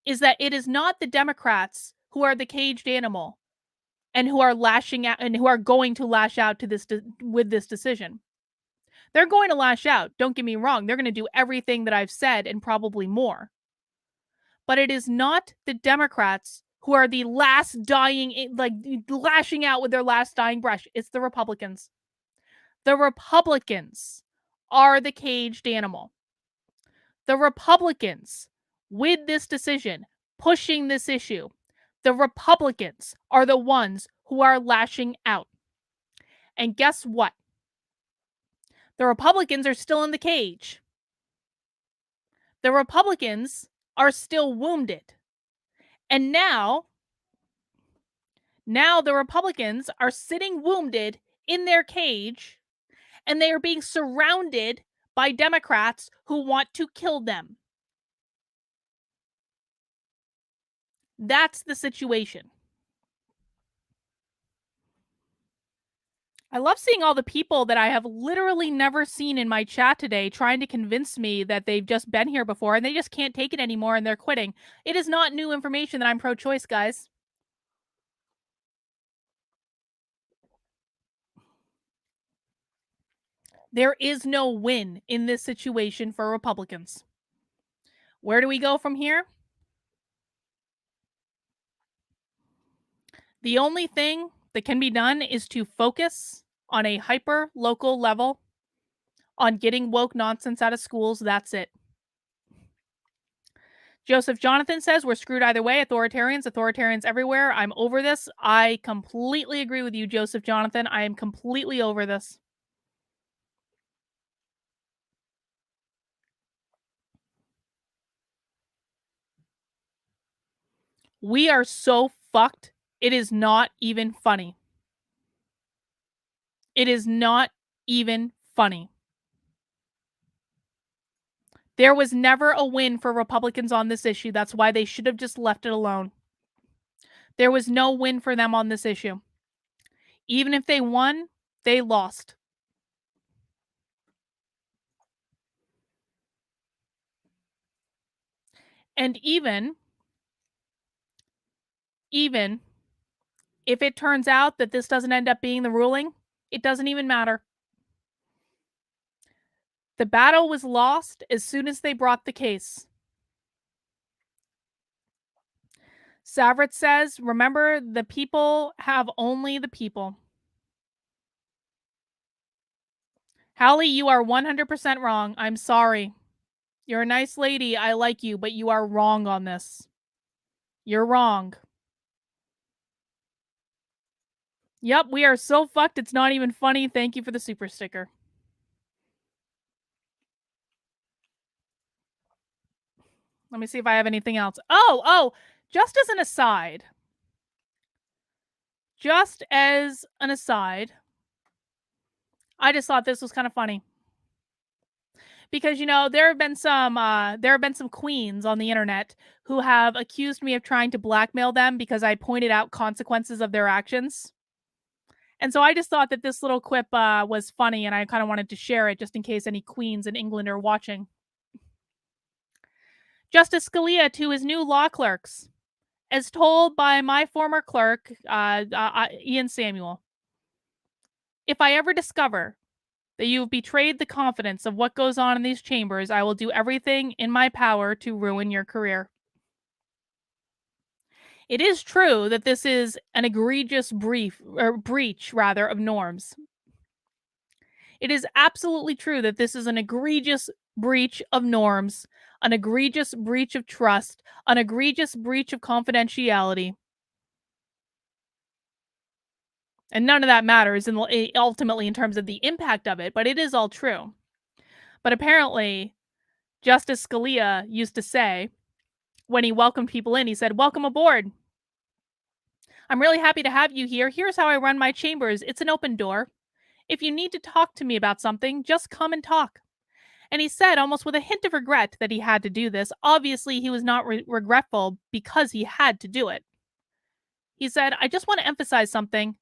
is that it is not the Democrats who are the caged animal and who are lashing out and who are going to lash out to this with this decision. They're going to lash out. Don't get me wrong. They're going to do everything that I've said and probably more. But it is not the Democrats who are the last dying, like lashing out with their last dying breath. It's the Republicans. The Republicans are the caged animal. The Republicans, with this decision, pushing this issue, the Republicans are the ones who are lashing out. And guess what? The Republicans are still in the cage. The Republicans are still wounded. And now the Republicans are sitting wounded in their cage, and they are being surrounded by Democrats who want to kill them. That's the situation. I love seeing all the people that I have literally never seen in my chat today trying to convince me that they've just been here before and they just can't take it anymore and they're quitting. It is not new information that I'm pro-choice, guys. There is no win in this situation for Republicans. Where do we go from here? The only thing that can be done is to focus on a hyper local level on getting woke nonsense out of schools. That's it. Joseph Jonathan says we're screwed either way. Authoritarians everywhere. I'm over this. I completely agree with you, Joseph Jonathan. I am completely over this. We are so fucked. It is not even funny. It is not even funny. There was never a win for Republicans on this issue. That's why they should have just left it alone. There was no win for them on this issue. Even if they won, they lost. And even if it turns out that this doesn't end up being the ruling, it doesn't even matter. The battle was lost as soon as they brought the case. Savrit says, remember, the people have only the people. Hallie, you are 100% wrong. I'm sorry. You're a nice lady. I like you, but you are wrong on this. You're wrong. Yep, we are so fucked. It's not even funny. Thank you for the super sticker. Let me see if I have anything else. Oh, just as an aside. I just thought this was kind of funny. Because, you know, there have been some queens on the internet who have accused me of trying to blackmail them because I pointed out consequences of their actions. And so I just thought that this little quip was funny, and I kind of wanted to share it just in case any queens in England are watching. Justice Scalia to his new law clerks, as told by my former clerk, Ian Samuel. If I ever discover that you have betrayed the confidence of what goes on in these chambers, I will do everything in my power to ruin your career. It is true that this is an egregious breach of norms. It is absolutely true that this is an egregious breach of norms, an egregious breach of trust, an egregious breach of confidentiality. And none of that matters ultimately in terms of the impact of it, but it is all true. But apparently, Justice Scalia used to say, when he welcomed people in, he said, "Welcome aboard. I'm really happy to have you here. Here's how I run my chambers. It's an open door. If you need to talk to me about something, just come and talk." And he said, almost with a hint of regret, that he had to do this. Obviously, he was not regretful because he had to do it. He said, "I just want to emphasize something,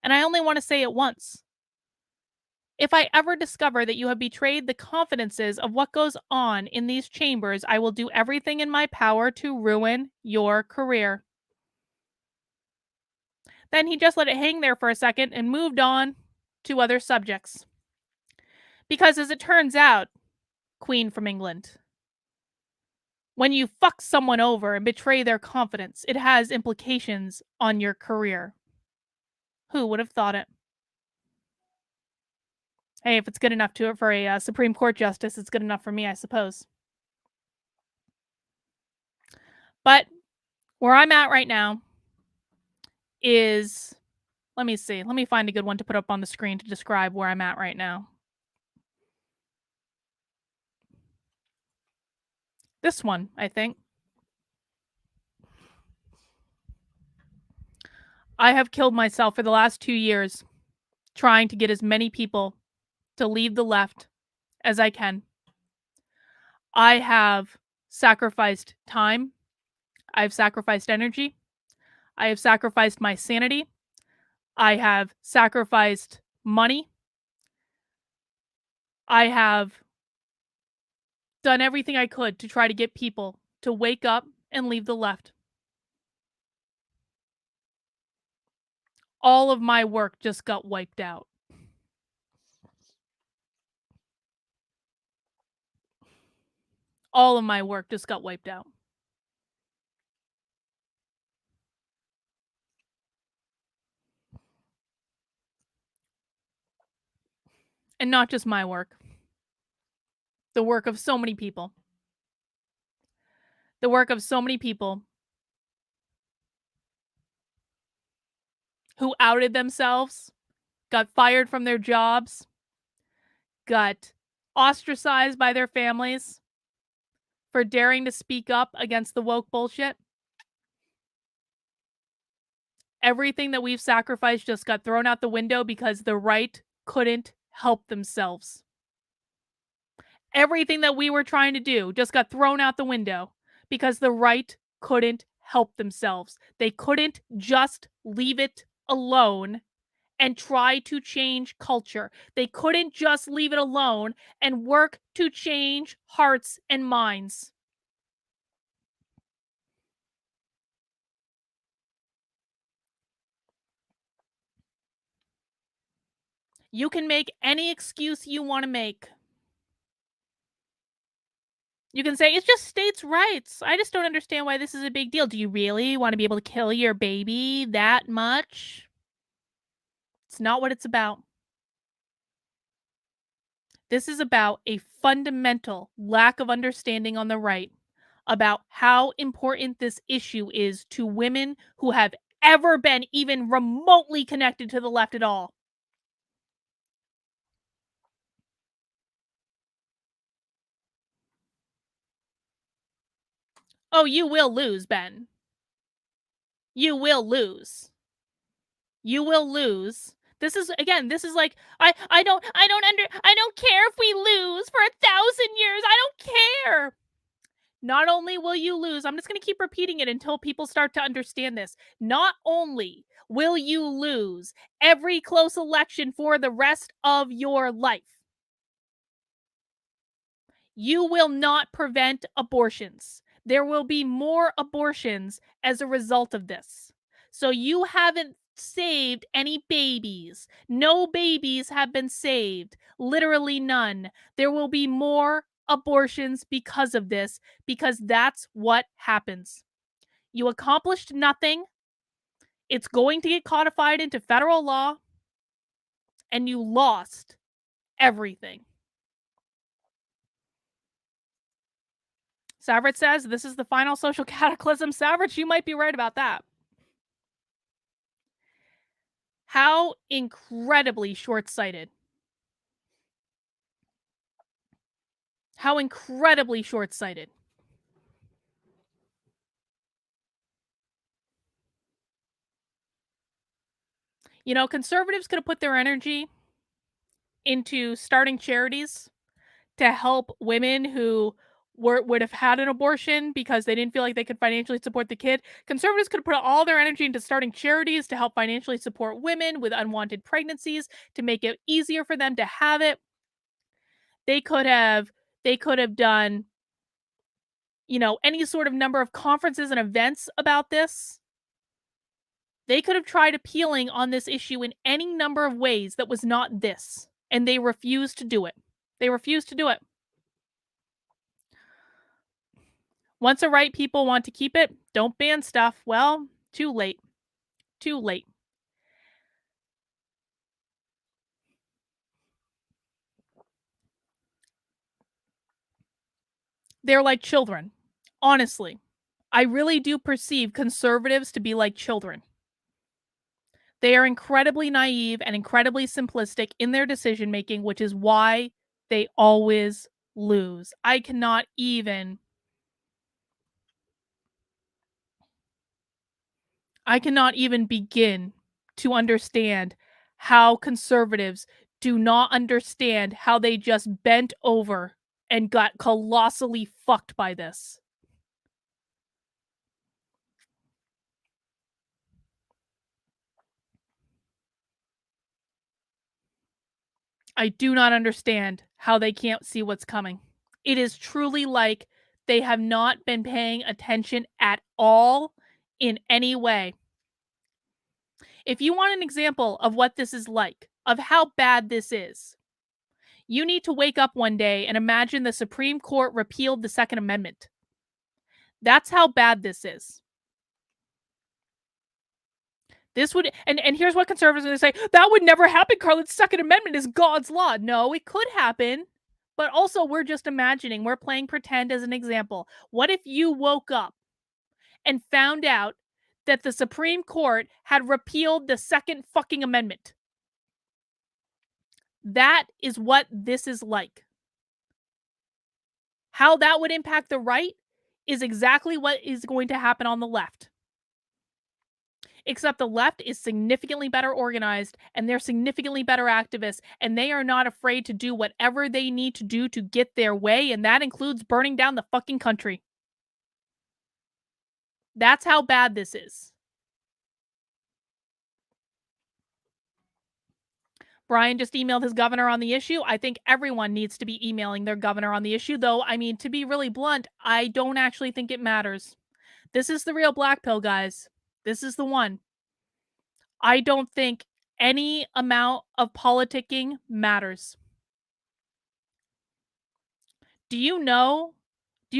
and I only want to say it once. If I ever discover that you have betrayed the confidences of what goes on in these chambers, I will do everything in my power to ruin your career." Then he just let it hang there for a second and moved on to other subjects. Because as it turns out, Queen from England, when you fuck someone over and betray their confidence, it has implications on your career. Who would have thought it? Hey, if it's good enough for a Supreme Court justice, it's good enough for me, I suppose. But where I'm at right now is, let me see. Let me find a good one to put up on the screen to describe where I'm at right now. This one, I think. I have killed myself for the last 2 years trying to get as many people to leave the left as I can. I have sacrificed time. I've sacrificed energy. I have sacrificed my sanity. I have sacrificed money. I have done everything I could to try to get people to wake up and leave the left. All of my work just got wiped out. All of my work just got wiped out. And not just my work, the work of so many people. The work of so many people who outed themselves, got fired from their jobs, got ostracized by their families for daring to speak up against the woke bullshit. Everything that we've sacrificed just got thrown out the window because the right couldn't help themselves. Everything that we were trying to do just got thrown out the window because the right couldn't help themselves. They couldn't just leave it alone and try to change culture. They couldn't just leave it alone and work to change hearts and minds. You can make any excuse you want to make. You can say, it's just states' rights. I just don't understand why this is a big deal. Do you really want to be able to kill your baby that much? It's not what it's about. This is about a fundamental lack of understanding on the right about how important this issue is to women who have ever been even remotely connected to the left at all. Oh, you will lose, Ben. You will lose. You will lose. This is, again, this is like, I don't care if we lose for 1,000 years. I don't care. Not only will you lose, I'm just going to keep repeating it until people start to understand this. Not only will you lose every close election for the rest of your life, you will not prevent abortions. There will be more abortions as a result of this. So you haven't saved any babies. No babies have been saved. Literally none. There will be more abortions because of this, because that's what happens. You accomplished nothing. It's going to get codified into federal law, and you lost everything. Savrit says this is the final social cataclysm. Savrit, you might be right about that. How incredibly short-sighted. How incredibly short-sighted. You know, conservatives could have put their energy into starting charities to help women who would have had an abortion because they didn't feel like they could financially support the kid. Conservatives could have put all their energy into starting charities to help financially support women with unwanted pregnancies, to make it easier for them to have it. They could have done, you know, any sort of number of conferences and events about this. They could have tried appealing on this issue in any number of ways that was not this, and they refused to do it. They refused to do it. Once the right people want to keep it, don't ban stuff. Well, too late. Too late. They're like children. Honestly, I really do perceive conservatives to be like children. They are incredibly naive and incredibly simplistic in their decision making, which is why they always lose. I cannot even begin to understand how conservatives do not understand how they just bent over and got colossally fucked by this. I do not understand how they can't see what's coming. It is truly like they have not been paying attention at all in any way. If you want an example of what this is like, of how bad this is, you need to wake up one day and imagine the Supreme Court repealed the Second Amendment. That's how bad this is. This would, and here's what conservatives are going to say: that would never happen, Carl. The Second Amendment is God's law. No, it could happen, but also we're just imagining. We're playing pretend as an example. What if you woke up and found out that the Supreme Court had repealed the Second fucking Amendment? That is what this is like. How that would impact the right is exactly what is going to happen on the left. Except the left is significantly better organized and they're significantly better activists, and they are not afraid to do whatever they need to do to get their way, and that includes burning down the fucking country. That's how bad this is. Brian just emailed his governor on the issue. I think everyone needs to be emailing their governor on the issue, though, I mean, to be really blunt, I don't actually think it matters. This is the real black pill, guys. This is the one. I don't think any amount of politicking matters. Do you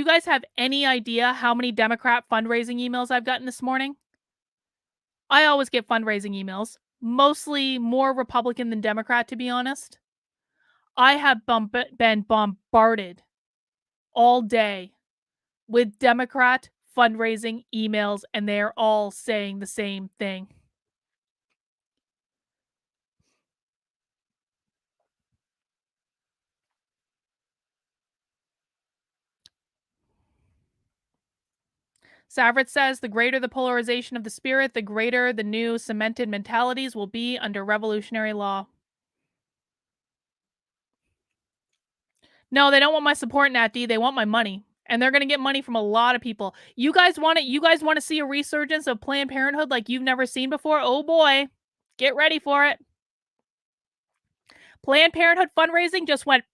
guys have any idea how many Democrat fundraising emails I've gotten this morning? I always get fundraising emails, mostly more Republican than Democrat, to be honest. I have been bombarded all day with Democrat fundraising emails, and they're all saying the same thing. Savrit says the greater the polarization of the spirit, the greater the new cemented mentalities will be under revolutionary law. No, they don't want my support, Nat D. They want my money. And they're going to get money from a lot of people. You guys want it? You guys want to see a resurgence of Planned Parenthood like you've never seen before? Oh boy. Get ready for it. Planned Parenthood fundraising just went.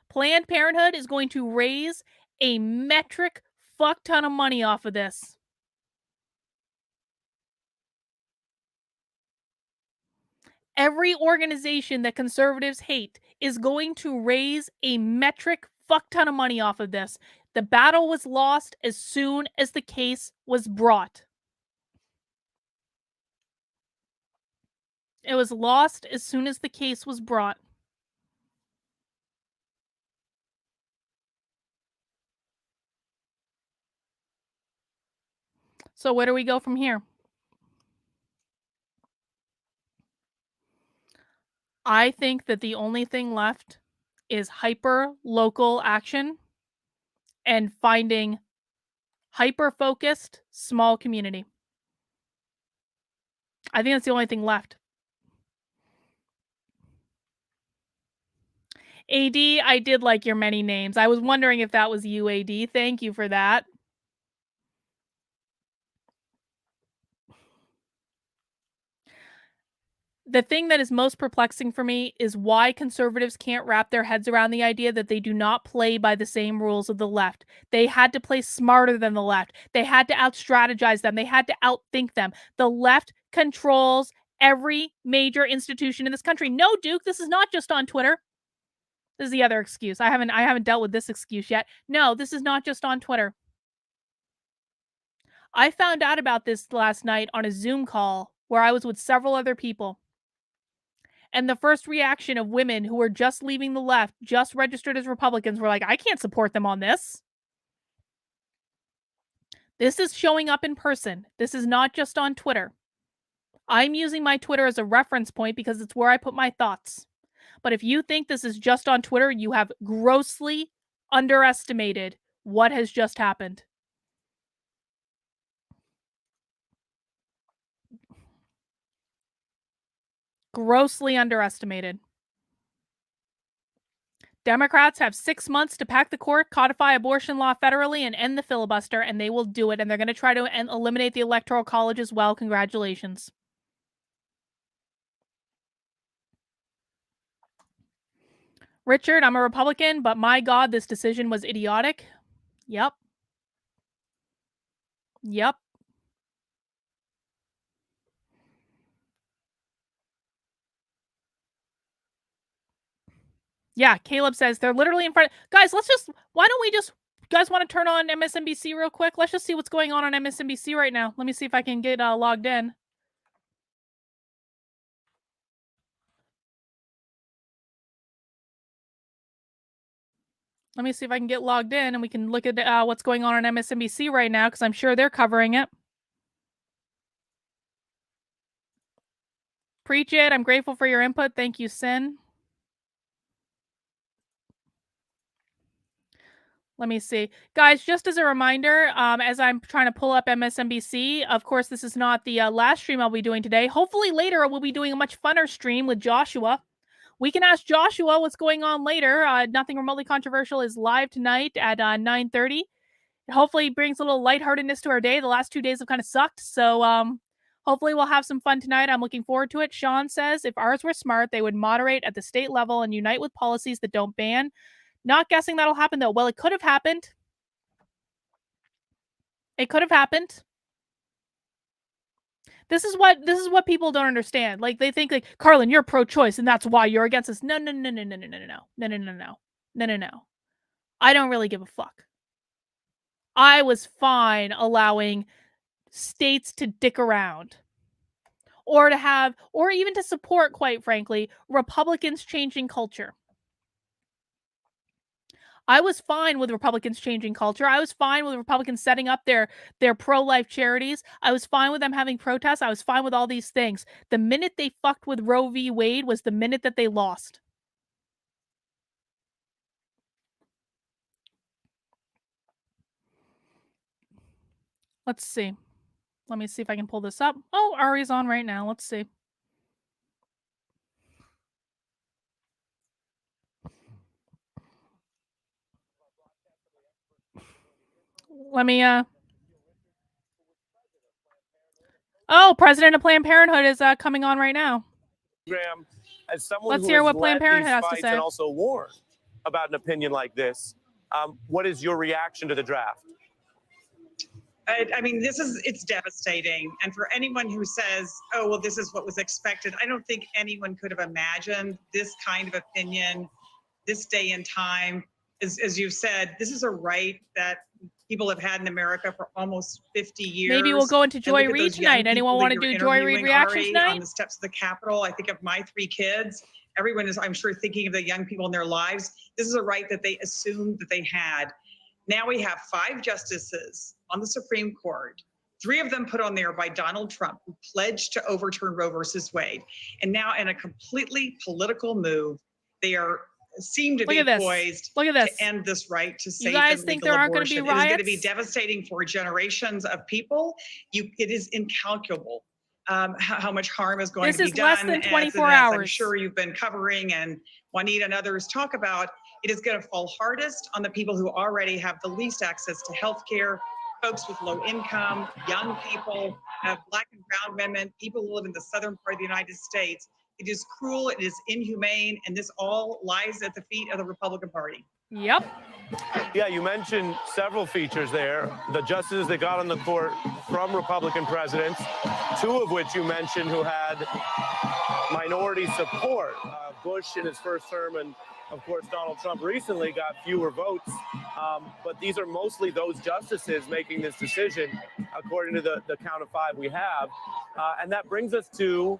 Planned Parenthood is going to raise a metric fuck ton of money off of this. Every organization that conservatives hate is going to raise a metric fuck ton of money off of this. The battle was lost as soon as the case was brought. It was lost as soon as the case was brought. So where do we go from here? I think that the only thing left is hyper local action and finding hyper focused small community. I think that's the only thing left. AD, I did like your many names. I was wondering if that was you, AD. Thank you for that. The thing that is most perplexing for me is why conservatives can't wrap their heads around the idea that they do not play by the same rules of the left. They had to play smarter than the left. They had to out-strategize them. They had to outthink them. The left controls every major institution in this country. No, Duke, this is not just on Twitter. This is the other excuse. I haven't dealt with this excuse yet. No, this is not just on Twitter. I found out about this last night on a Zoom call where I was with several other people. And the first reaction of women who were just leaving the left, just registered as Republicans, were like, I can't support them on this. This is showing up in person. This is not just on Twitter. I'm using my Twitter as a reference point because it's where I put my thoughts. But if you think this is just on Twitter, you have grossly underestimated what has just happened. Grossly underestimated. Democrats have 6 months to pack the court, codify abortion law federally, and end the filibuster, and they will do it. And they're going to try to eliminate the Electoral College as well. Congratulations. Richard, I'm a Republican, but my God, this decision was idiotic. Yep. Yep. Yeah, Caleb says they're literally in front. Guys, why don't we just, guys want to turn on MSNBC real quick? Let's just see what's going on MSNBC right now. Let me see if I can get logged in. Let me see if I can get logged in and we can look at what's going on MSNBC right now because I'm sure they're covering it. Preach it. I'm grateful for your input. Thank you, Sin. Let me see. Guys, just as a reminder, as I'm trying to pull up MSNBC, of course, this is not the last stream I'll be doing today. Hopefully later we'll be doing a much funner stream with Joshua. We can ask Joshua what's going on later. Nothing Remotely Controversial is live tonight at 9:30. It hopefully brings a little lightheartedness to our day. The last 2 days have kind of sucked. So hopefully we'll have some fun tonight. I'm looking forward to it. Sean says, if ours were smart, they would moderate at the state level and unite with policies that don't ban. Not guessing that'll happen, though. Well, it could have happened. It could have happened. This is what people don't understand. Like, they think, like, Carlin, you're pro-choice, and that's why you're against this. No. I don't really give a fuck. I was fine allowing states to dick around. Or to have, or even to support, quite frankly, Republicans changing culture. I was fine with Republicans changing culture. I was fine with Republicans setting up their pro-life charities. I was fine with them having protests. I was fine with all these things. The minute they fucked with Roe v. Wade was the minute that they lost. Let's see. Let me see if I can pull this up. Oh, Ari's on right now. Let's see. Let me, Oh, President of Planned Parenthood is coming on right now. As someone Let's who hear has what Planned led Parenthood these has to fights say. and also warned about an opinion like this, what is your reaction to the draft? I mean, it's devastating. And for anyone who says, oh, well, this is what was expected, I don't think anyone could have imagined this kind of opinion, this day and time. As you said, this is a right that people have had in America for almost 50 years. Maybe we'll go into Joy Reid tonight. Anyone want to do Joy Reid reaction tonight? On the steps of the Capitol, I think of my 3 kids. Everyone is, I'm sure, thinking of the young people in their lives. This is a right that they assumed that they had. Now we have 5 justices on the Supreme Court, 3 of them put on there by Donald Trump, who pledged to overturn Roe versus Wade. And now, in a completely political move, they seem to be poised to end this right to safe and legal abortion. It is going to be devastating for generations of people. It is incalculable how much harm is going to be done. This is less than 24 hours. I'm sure you've been covering, and Juanita and others talk about. It is going to fall hardest on the people who already have the least access to health care, folks with low income, young people, Black and brown women, people who live in the southern part of the United States. It is cruel, it is inhumane, and this all lies at the feet of the Republican Party. Yep. Yeah, you mentioned several features there. The justices that got on the court from Republican presidents, 2 of which you mentioned who had minority support. Bush in his first term, and of course Donald Trump recently got fewer votes. But these are mostly those justices making this decision, according to the count of 5 we have. And that brings us to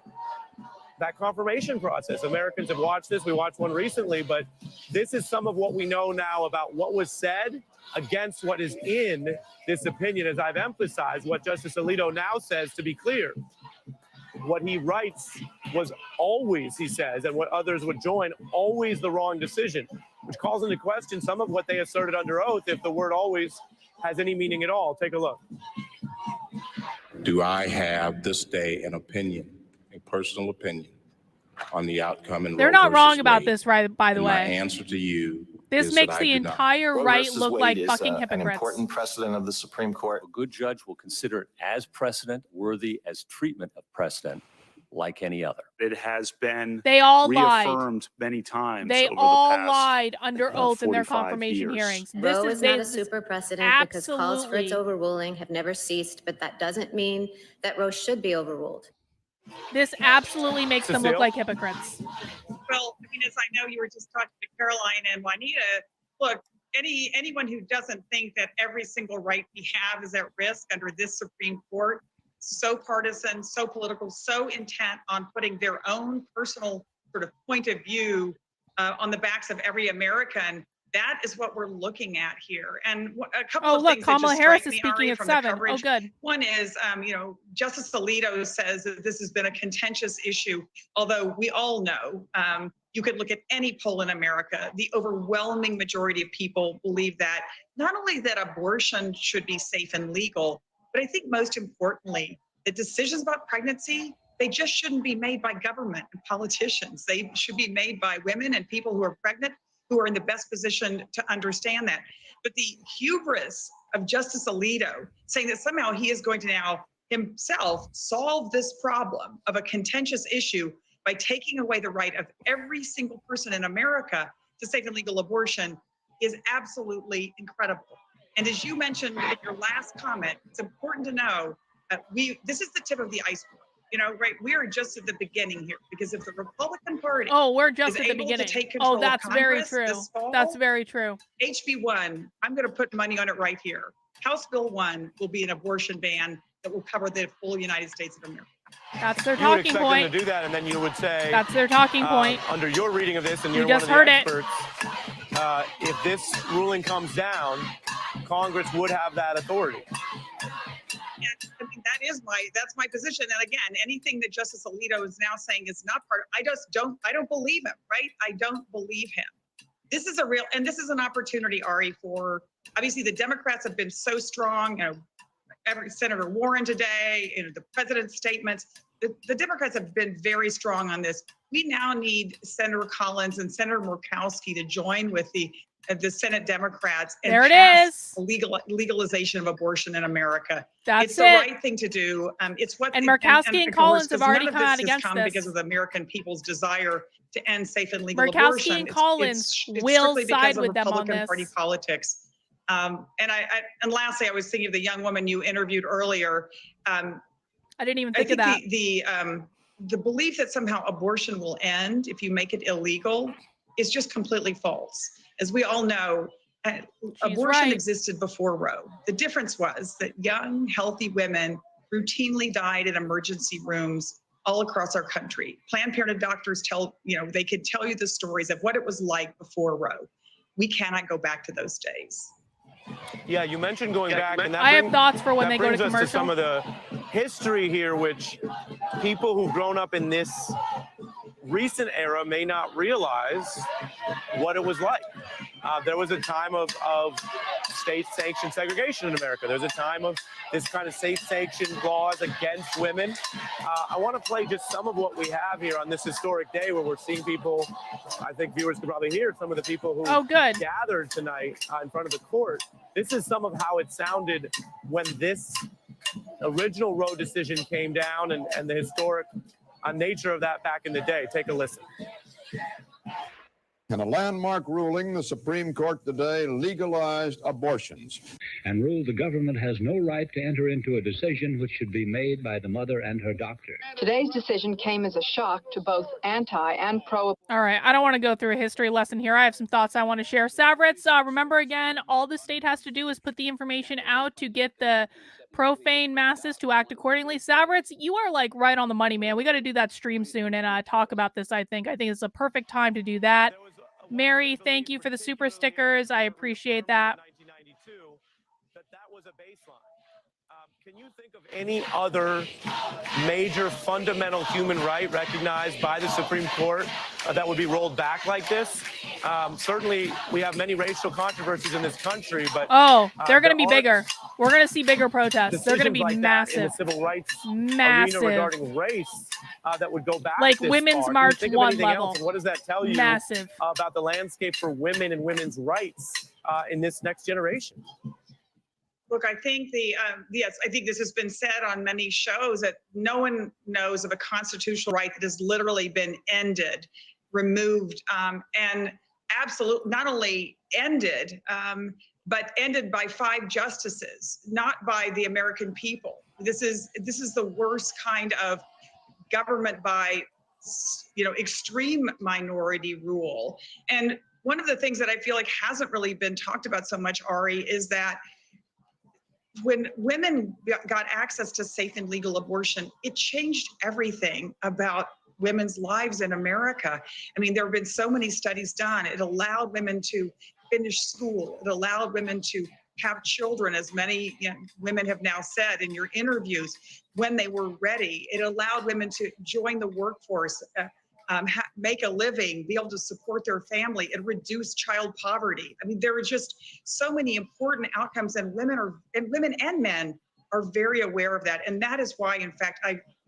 that confirmation process. Americans have watched this. We watched one recently, but this is some of what we know now about what was said against what is in this opinion. As I've emphasized, what Justice Alito now says, to be clear, what he writes was always, he says, and what others would join, always the wrong decision, which calls into question some of what they asserted under oath, if the word always has any meaning at all. Take a look. Do I have this day an opinion, a personal opinion on the outcome? And They're not wrong about this, right? By the way, my answer to you, this makes the entire right look like fucking An hypocrites. important precedent of the Supreme Court. A good judge will consider it as precedent, worthy as treatment of precedent, like any other. It has been They all lied. reaffirmed many times. They over all the past, lied under oath in their 45 confirmation years. hearings. Roe is not a this super precedent because calls for its overruling have never ceased, but that doesn't mean that Roe should be overruled. This absolutely makes them look Cecile? like hypocrites. Well, I mean, as I know you were just talking to Caroline and Juanita, look, anyone who doesn't think that every single right we have is at risk under this Supreme Court, so partisan, so political, so intent on putting their own personal sort of point of view on the backs of every American, that is what we're looking at here. And a couple of things Kamala that just Harris strike is me, speaking Ari, at from the 7. Oh, coverage. good. One is, Justice Alito says that this has been a contentious issue, although we all know you could look at any poll in America. The overwhelming majority of people believe that not only that abortion should be safe and legal, but I think most importantly, the decisions about pregnancy, they just shouldn't be made by government and politicians. They should be made by women and people who are pregnant, who are in the best position to understand that. But the hubris of Justice Alito saying that somehow he is going to now himself solve this problem of a contentious issue by taking away the right of every single person in America to safe and legal abortion is absolutely incredible. And as you mentioned in your last comment, it's important to know that this is the tip of the iceberg. Right? We are just at the beginning here, because if the Republican Party we're just at the beginning. That's very true. That's very true. HB1, I'm going to put money on it right here. House Bill 1 will be an abortion ban that will cover the full United States of America. That's their You would talking expect point. them to do that, and then you would say That's their talking point. Under your reading of this, and You you're one just of the heard it. experts, if this ruling comes down, Congress would have that authority. And I mean, that's my position. And again, anything that Justice Alito is now saying is not part of, I don't believe him, right? I don't believe him. This is this is an opportunity, Ari, for, obviously the Democrats have been so strong, Senator Warren today, the president's statements, the Democrats have been very strong on this. We now need Senator Collins and Senator Murkowski to join with the Senate Democrats and pass legalization of abortion in America. It's the right thing to do. It's what Murkowski and Collins have already come out against this because of the American people's desire to end safe and legal abortion. Murkowski and Collins will side with them on this. Party politics. And lastly, I was thinking of the young woman you interviewed earlier. I didn't even think of that. The belief that somehow abortion will end if you make it illegal is just completely false. As we all know, abortion existed before Roe. The difference was that young, healthy women routinely died in emergency rooms all across our country. Planned Parenthood doctors they could tell you the stories of what it was like before Roe. We cannot go back to those days. Yeah, you mentioned going back, and I have thoughts for when they go to commercial. That brings us to some of the history here, which people who've grown up in this recent era may not realize what it was like. There was a time of state-sanctioned segregation in America. There's a time of this kind of state-sanctioned laws against women. I want to play just some of what we have here on this historic day where we're seeing people. I think viewers can probably hear some of the people who gathered tonight in front of the court. This is some of how it sounded when this original Roe decision came down and the historic nature of that back in the day. Take a listen. In a landmark ruling, the Supreme Court today legalized abortions and ruled the government has no right to enter into a decision which should be made by the mother and her doctor. Today's decision came as a shock to both anti and pro. All right, I don't want to go through a history lesson here. I have some thoughts I want to share. Savrits, remember again, all the state has to do is put the information out to get the profane masses to act accordingly. Savrits, you are like right on the money, man. We got to do that stream soon and talk about this. I think it's a perfect time to do that. Mary, thank you for the super stickers. I appreciate that. 1992, that was a baseline. Can you think of any other major fundamental human right recognized by the Supreme Court that would be rolled back like this? Certainly, we have many racial controversies in this country, but they're going to be bigger. We're going to see bigger protests. They're going to be like massive. in the civil rights massive arena regarding race that would go back like this Women's far. March Can you think of 1 anything level. else? And what does that tell you Massive. About the landscape for women and women's rights in this next generation? Look, I think yes, I think this has been said on many shows that no one knows of a constitutional right that has literally been ended, removed, and absolutely not only ended, but ended by 5 justices, not by the American people. This is the worst kind of government by, extreme minority rule. And one of the things that I feel like hasn't really been talked about so much, Ari, is that when women got access to safe and legal abortion, it changed everything about women's lives in America. I mean, there have been so many studies done. It allowed women to finish school. It allowed women to have children, as many women have now said in your interviews, when they were ready. It allowed women to join the workforce, make a living, be able to support their family, and reduce child poverty. I mean, there are just so many important outcomes, and women and men are very aware of that. And that is why, in fact,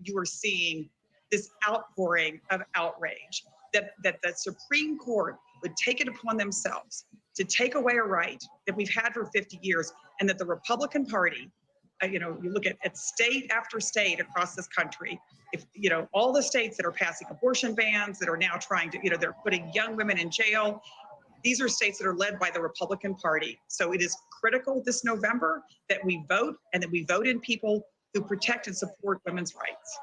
you are seeing this outpouring of outrage that the Supreme Court would take it upon themselves to take away a right that we've had for 50 years, and that the Republican Party, you look at state after state across this country, if all the states that are passing abortion bans, that are now trying to, they're putting young women in jail. These are states that are led by the Republican Party. So it is critical this November that we vote, and that we vote in people who protect and support women's rights.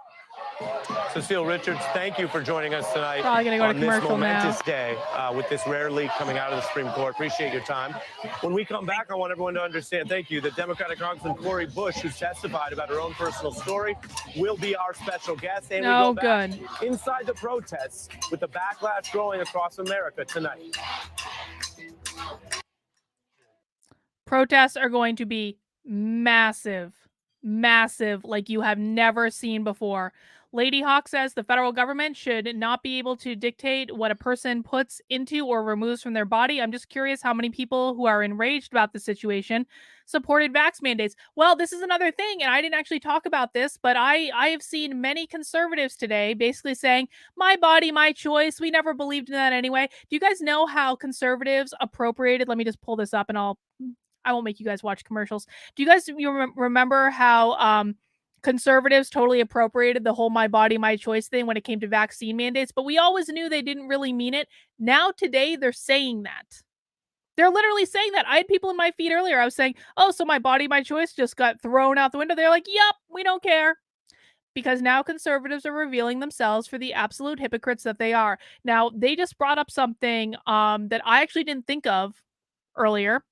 Cecile Richards, thank you for joining us tonight Probably gonna go to on this commercial momentous now. day with this rare leak coming out of the Supreme Court. Appreciate your time. When we come back, I want everyone to understand, thank you, that Democratic Congressman Cori Bush, who testified about her own personal story, will be our special guest. And we go back inside the protests with the backlash growing across America tonight. Protests are going to be massive, massive, like you have never seen before. Lady Hawk says the federal government should not be able to dictate what a person puts into or removes from their body. I'm just curious how many people who are enraged about the situation supported vax mandates. Well, this is another thing, and I didn't actually talk about this, but I have seen many conservatives today basically saying, my body, my choice. We never believed in that anyway. Do you guys know how conservatives appropriated? Let me just pull this up and I won't make you guys watch commercials. Do you guys remember how conservatives totally appropriated the whole my body, my choice thing when it came to vaccine mandates? But we always knew they didn't really mean it. Now today they're saying that. They're literally saying that. I had people in my feed earlier. I was saying, oh, so my body, my choice just got thrown out the window. They're like, yep, we don't care. Because now conservatives are revealing themselves for the absolute hypocrites that they are. Now, they just brought up something that I actually didn't think of earlier.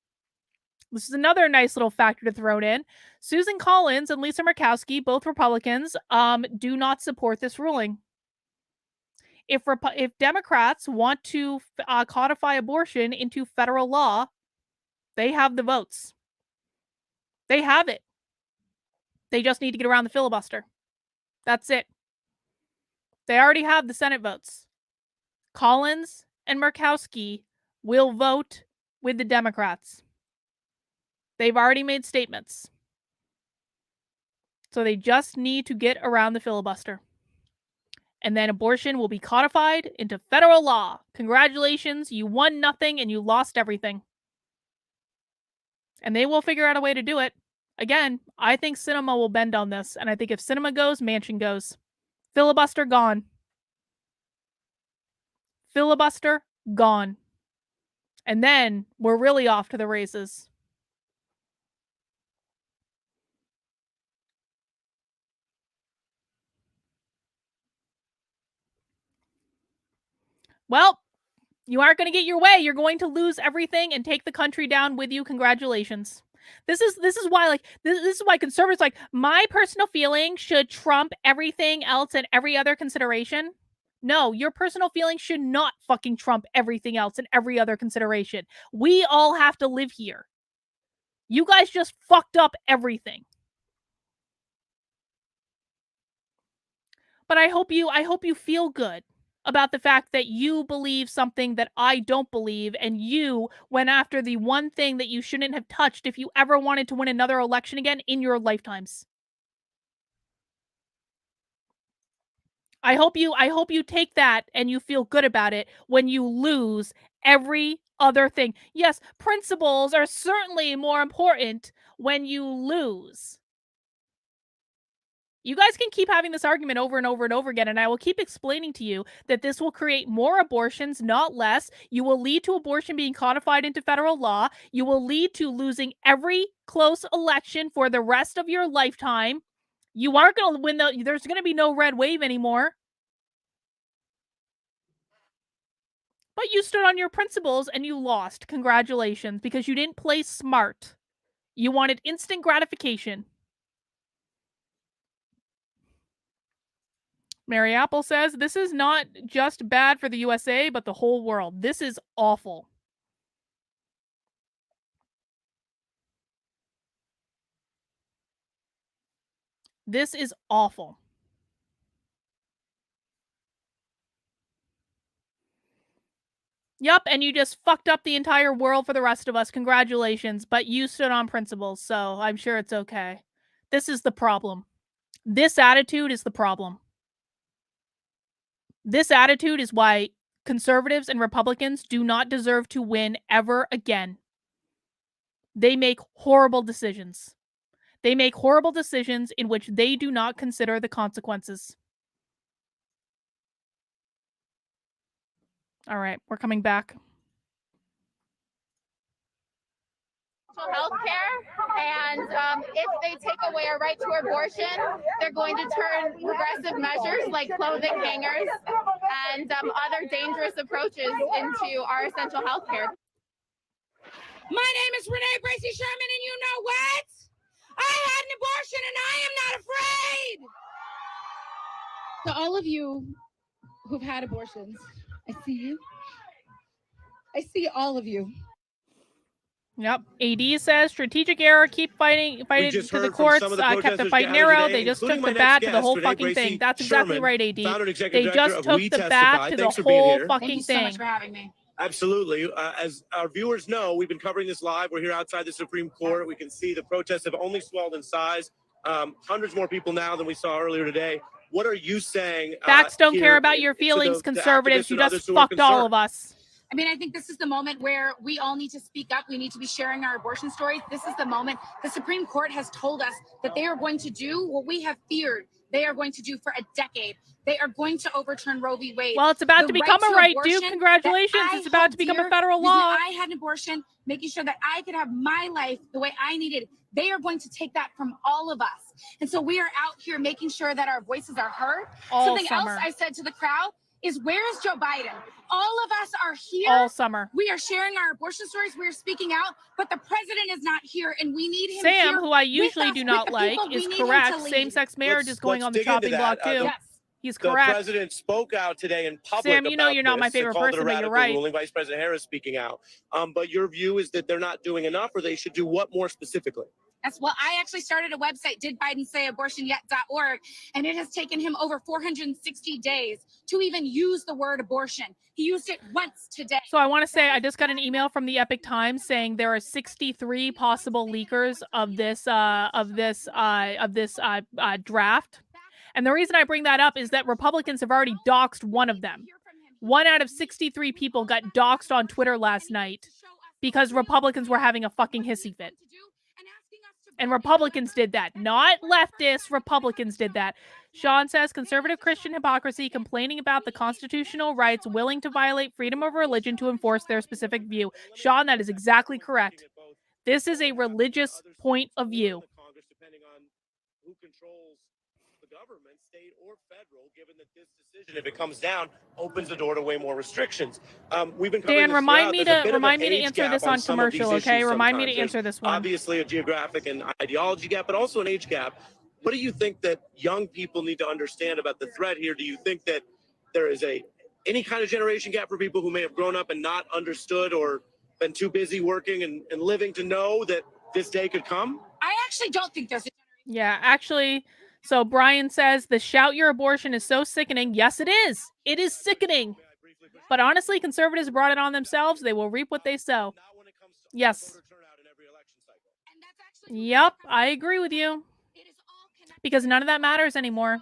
This is another nice little factor to throw in. Susan Collins and Lisa Murkowski, both Republicans, do not support this ruling. If Democrats want to codify abortion into federal law, they have the votes. They have it. They just need to get around the filibuster. That's it. They already have the Senate votes. Collins and Murkowski will vote with the Democrats. They've already made statements. So they just need to get around the filibuster. And then abortion will be codified into federal law. Congratulations, you won nothing and you lost everything. And they will figure out a way to do it. Again, I think Sinema will bend on this. And I think if Sinema goes, Manchin goes. Filibuster gone. Filibuster gone. And then we're really off to the races. Well, you aren't going to get your way. You're going to lose everything and take the country down with you. Congratulations. This is why, like, this is why conservatives, like, my personal feeling should trump everything else and every other consideration. No, your personal feelings should not fucking trump everything else and every other consideration. We all have to live here. You guys just fucked up everything. But I hope you feel good about the fact that you believe something that I don't believe, and you went after the one thing that you shouldn't have touched if you ever wanted to win another election again in your lifetimes. I hope you take that and you feel good about it when you lose every other thing. Yes, principles are certainly more important when you lose. You guys can keep having this argument over and over and over again, and I will keep explaining to you that this will create more abortions, not less. You will lead to abortion being codified into federal law. You will lead to losing every close election for the rest of your lifetime. You aren't going to win. There's going to be no red wave anymore. But you stood on your principles and you lost. Congratulations, because you didn't play smart. You wanted instant gratification. Mary Apple says, this is not just bad for the USA, but the whole world. This is awful. This is awful. Yup, and you just fucked up the entire world for the rest of us. Congratulations, but you stood on principles, so I'm sure it's okay. This is the problem. This attitude is the problem. This attitude is why conservatives and Republicans do not deserve to win ever again. They make horrible decisions. They make horrible decisions in which they do not consider the consequences. All right, we're coming back. Health care, and if they take away our right to abortion, they're going to turn progressive measures like clothing hangers and other dangerous approaches into our essential health care. My name is Renee Bracy Sherman, and you know what? I had an abortion, and I am not afraid. To all of you who've had abortions, I see you. I see all of you. Yep. AD says strategic error. Keep fighting to the courts. Kept the fight narrow. They just took the bat to the whole fucking thing. That's exactly right, AD. They just took the bat to the whole fucking thing. Thank you so much for having me. Absolutely. As our viewers know, we've been covering this live. We're here outside the Supreme Court. We can see the protests have only swelled in size. Hundreds more people now than we saw earlier today. What are you saying? Facts don't care about your feelings, conservatives. You just fucked all of us. I mean, I think this is the moment where we all need to speak up. We need to be sharing our abortion stories. This is the moment. The Supreme Court has told us that they are going to do what we have feared they are going to do for a decade. They are going to overturn Roe v. Wade. Well, it's about to become a right, Duke. Congratulations. It's about to become a federal law. I had an abortion, making sure that I could have my life the way I needed. They are going to take that from all of us. And so we are out here making sure that our voices are heard. Something else I said to the crowd is, where is Joe Biden? All of us are here. All summer. We are sharing our abortion stories. We are speaking out, but the president is not here, and we need him Sam, here who I usually do not like, is correct. Same-sex marriage is going on the chopping block, too. Yes. He's correct. The president spoke out today in public. Sam, you know you're not my favorite person, but you're right. Ruling. Vice President Harris speaking out. But your view is that they're not doing enough, or they should do what more specifically? That's well, I actually started a website, didbidensay.abortionyet.org, and it has taken him over 460 days to even use the word abortion. He used it once today. So I want to say I just got an email from the Epic Times saying there are 63 possible leakers of this draft. And the reason I bring that up is that Republicans have already doxed one of them. 1 out of 63 people got doxed on Twitter last night because Republicans were having a fucking hissy fit. And Republicans did that. Not leftists. Republicans did that. Sean says, conservative Christian hypocrisy, complaining about the constitutional rights, willing to violate freedom of religion to enforce their specific view. Sean, that is exactly correct. This is a religious point of view. government, state or federal, given that this decision, if it comes down, opens the door to way more restrictions. We've been covering Dan, this remind throughout. me There's a to bit of an age answer gap this on some of these commercial, okay? issues Remind me to sometimes. answer There's this one. obviously a geographic and ideology gap, but also an age gap. What do you think that young people need to understand about the threat here? Do you think that there is any kind of generation gap for people who may have grown up and not understood or been too busy working and living to know that this day could come? I actually don't think there's a Yeah, actually, so Brian says the shout your abortion is so sickening. Yes, it is. It is sickening. But honestly, conservatives brought it on themselves. They will reap what they sow. Yes. Yep, I agree with you. Because none of that matters anymore.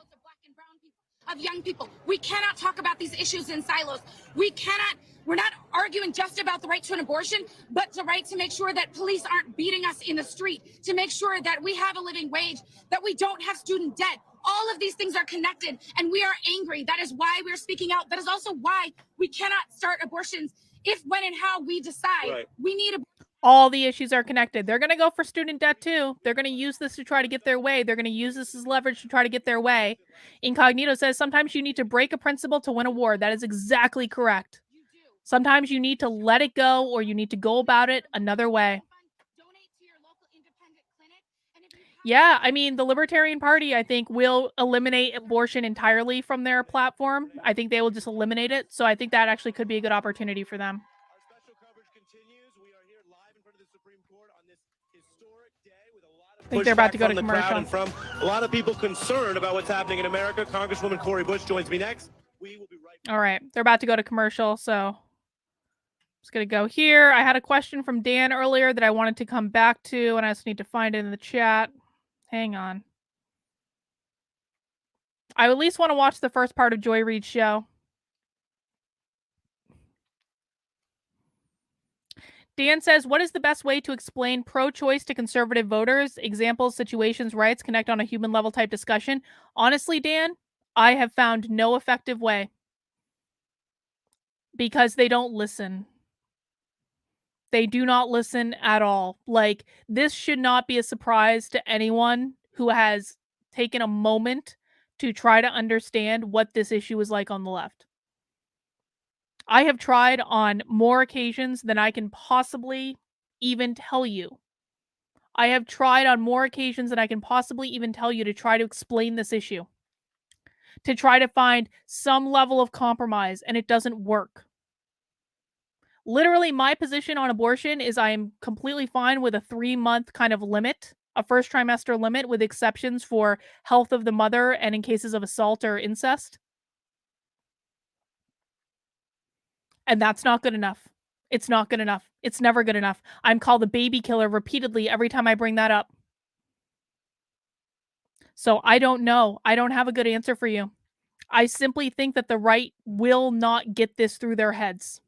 of young people. We cannot talk about these issues in silos. We're not arguing just about the right to an abortion, but the right to make sure that police aren't beating us in the street, to make sure that we have a living wage, that we don't have student debt. All of these things are connected, and we are angry. That is why we're speaking out. That is also why we cannot start abortions if, when, and how we decide. Right. We need all the issues are connected. They're going to go for student debt too. They're going to use this to try to get their way. They're going to use this as leverage to try to get their way. Incognito says sometimes you need to break a principle to win a war. That is exactly correct. Sometimes you need to let it go, or you need to go about it another way. Yeah, I mean, the Libertarian Party, I think, will eliminate abortion entirely from their platform. I think they will just eliminate it. So I think that actually could be a good opportunity for them. I think they're about to go to commercial. And from a lot of people concerned about what's happening in America. Congresswoman Cori Bush joins me next. We will be right back. All right, they're about to go to commercial, so I'm just going to go here. I had a question from Dan earlier that I wanted to come back to, and I just need to find it in the chat. Hang on. I at least want to watch the first part of Joy Reid's show. Dan says, what is the best way to explain pro-choice to conservative voters? Examples, situations, rights, connect on a human level type discussion. Honestly, Dan, I have found no effective way. Because they don't listen. They do not listen at all. Like, this should not be a surprise to anyone who has taken a moment to try to understand what this issue is like on the left. I have tried on more occasions than I can possibly even tell you. I have tried on more occasions than I can possibly even tell you to try to explain this issue. To try to find some level of compromise, and it doesn't work. Literally, my position on abortion is I am completely fine with a 3-month kind of limit, a first trimester limit with exceptions for health of the mother and in cases of assault or incest. And that's not good enough. It's not good enough. It's never good enough. I'm called a baby killer repeatedly every time I bring that up. So I don't know. I don't have a good answer for you. I simply think that the right will not get this through their heads.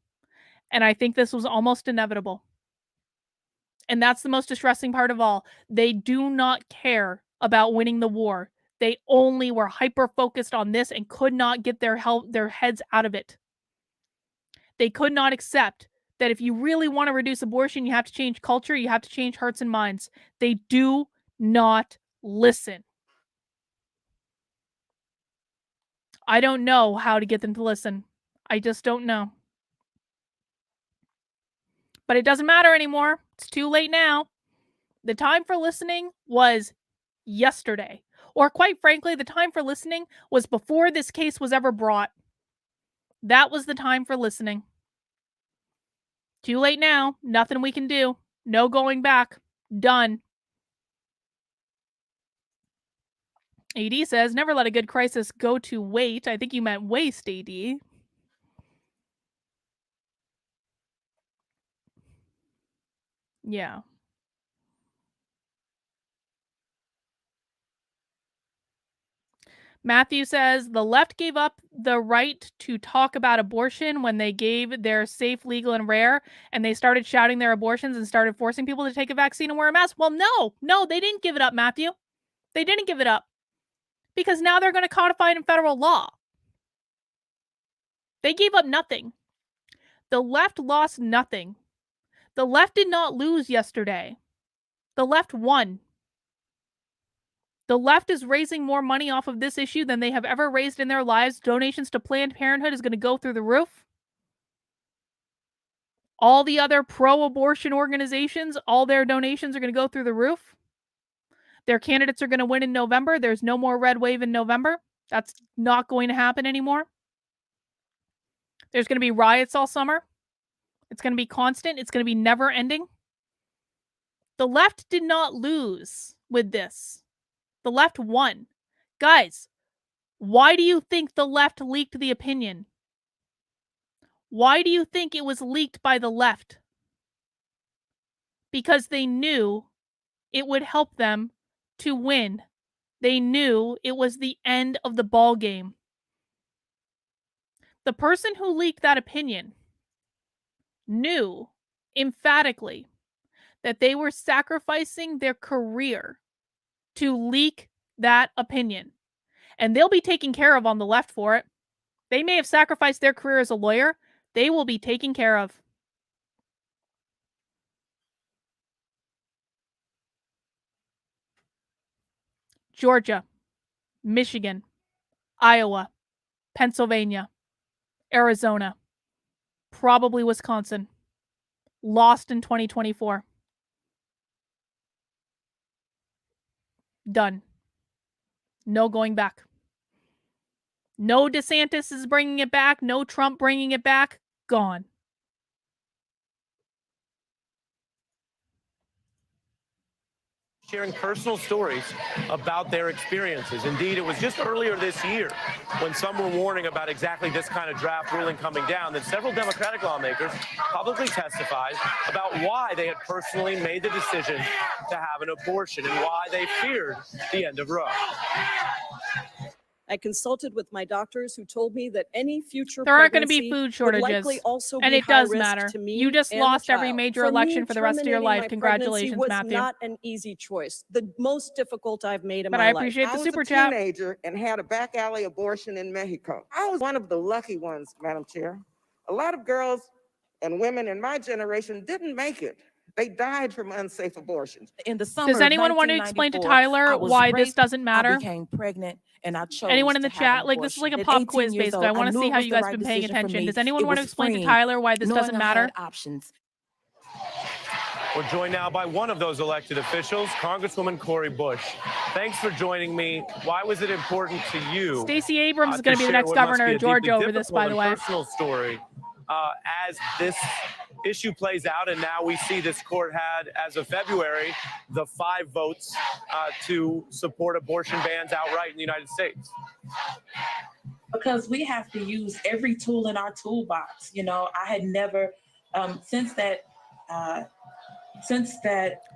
And I think this was almost inevitable. And that's the most distressing part of all. They do not care about winning the war. They only were hyper-focused on this and could not get their heads out of it. They could not accept that if you really want to reduce abortion, you have to change culture, you have to change hearts and minds. They do not listen. I don't know how to get them to listen. I just don't know. But it doesn't matter anymore. It's too late now. The time for listening was yesterday. Or quite frankly, the time for listening was before this case was ever brought. That was the time for listening. Too late now. Nothing we can do. No going back. Done. AD says, never let a good crisis go to wait. I think you meant waste, AD. Yeah. Matthew says, the left gave up the right to talk about abortion when they gave their safe, legal, and rare, and they started shouting their abortions and started forcing people to take a vaccine and wear a mask. Well, no, they didn't give it up, Matthew. They didn't give it up. Because now they're going to codify it in federal law. They gave up nothing. The left lost nothing. The left did not lose yesterday. The left won. The left is raising more money off of this issue than they have ever raised in their lives. Donations to Planned Parenthood is going to go through the roof. All the other pro-abortion organizations, all their donations are going to go through the roof. Their candidates are going to win in November. There's no more red wave in November. That's not going to happen anymore. There's going to be riots all summer. It's going to be constant. It's going to be never ending. The left did not lose with this. The left won. Guys, why do you think the left leaked the opinion? Why do you think it was leaked by the left? Because they knew it would help them to win. They knew it was the end of the ball game. The person who leaked that opinion knew emphatically that they were sacrificing their career to leak that opinion. And they'll be taken care of on the left for it. They may have sacrificed their career as a lawyer. They will be taken care of. Georgia, Michigan, Iowa, Pennsylvania, Arizona, probably Wisconsin. Lost in 2024. Done. No going back. No DeSantis is bringing it back. No Trump bringing it back. Gone. Sharing personal stories about their experiences. Indeed, it was just earlier this year when some were warning about exactly this kind of draft ruling coming down that several Democratic lawmakers publicly testified about why they had personally made the decision to have an abortion and why they feared the end of Roe. I consulted with my doctors who told me that any future there aren't going to be pregnancy food would shortages, likely also and be it does high risk matter. to me You just and the lost every child. major For election me, for the rest of your terminating life. my Congratulations, pregnancy was Matthew. not an easy choice. The most difficult I've made in But my I life. appreciate the I was super a chat. teenager and had a back alley abortion in Mexico. I was one of the lucky ones, Madam Chair. A lot of girls and women in my generation didn't make it. They died from unsafe abortions. In the summer Does anyone want to explain to Tyler why this doesn't matter? I became pregnant and I chose Anyone in the to have chat? an Like, this is like a abortion. pop At 18 quiz, years basically. I old, want to knew see it how was you the guys right been paying decision for attention. me. Does anyone It want to was explain to freeing, Tyler why this knowing doesn't I matter? had options. We're joined now by one of those elected officials, Congresswoman Cori Bush. Thanks for joining me. Why was it important to you? Stacey Abrams is going to be the next governor of Georgia over this, by the way. Personal story. As this issue plays out, and now we see this court had, as of February, the 5 votes to support abortion bans outright in the United States. Because we have to use every tool in our toolbox. You know, I had never, since that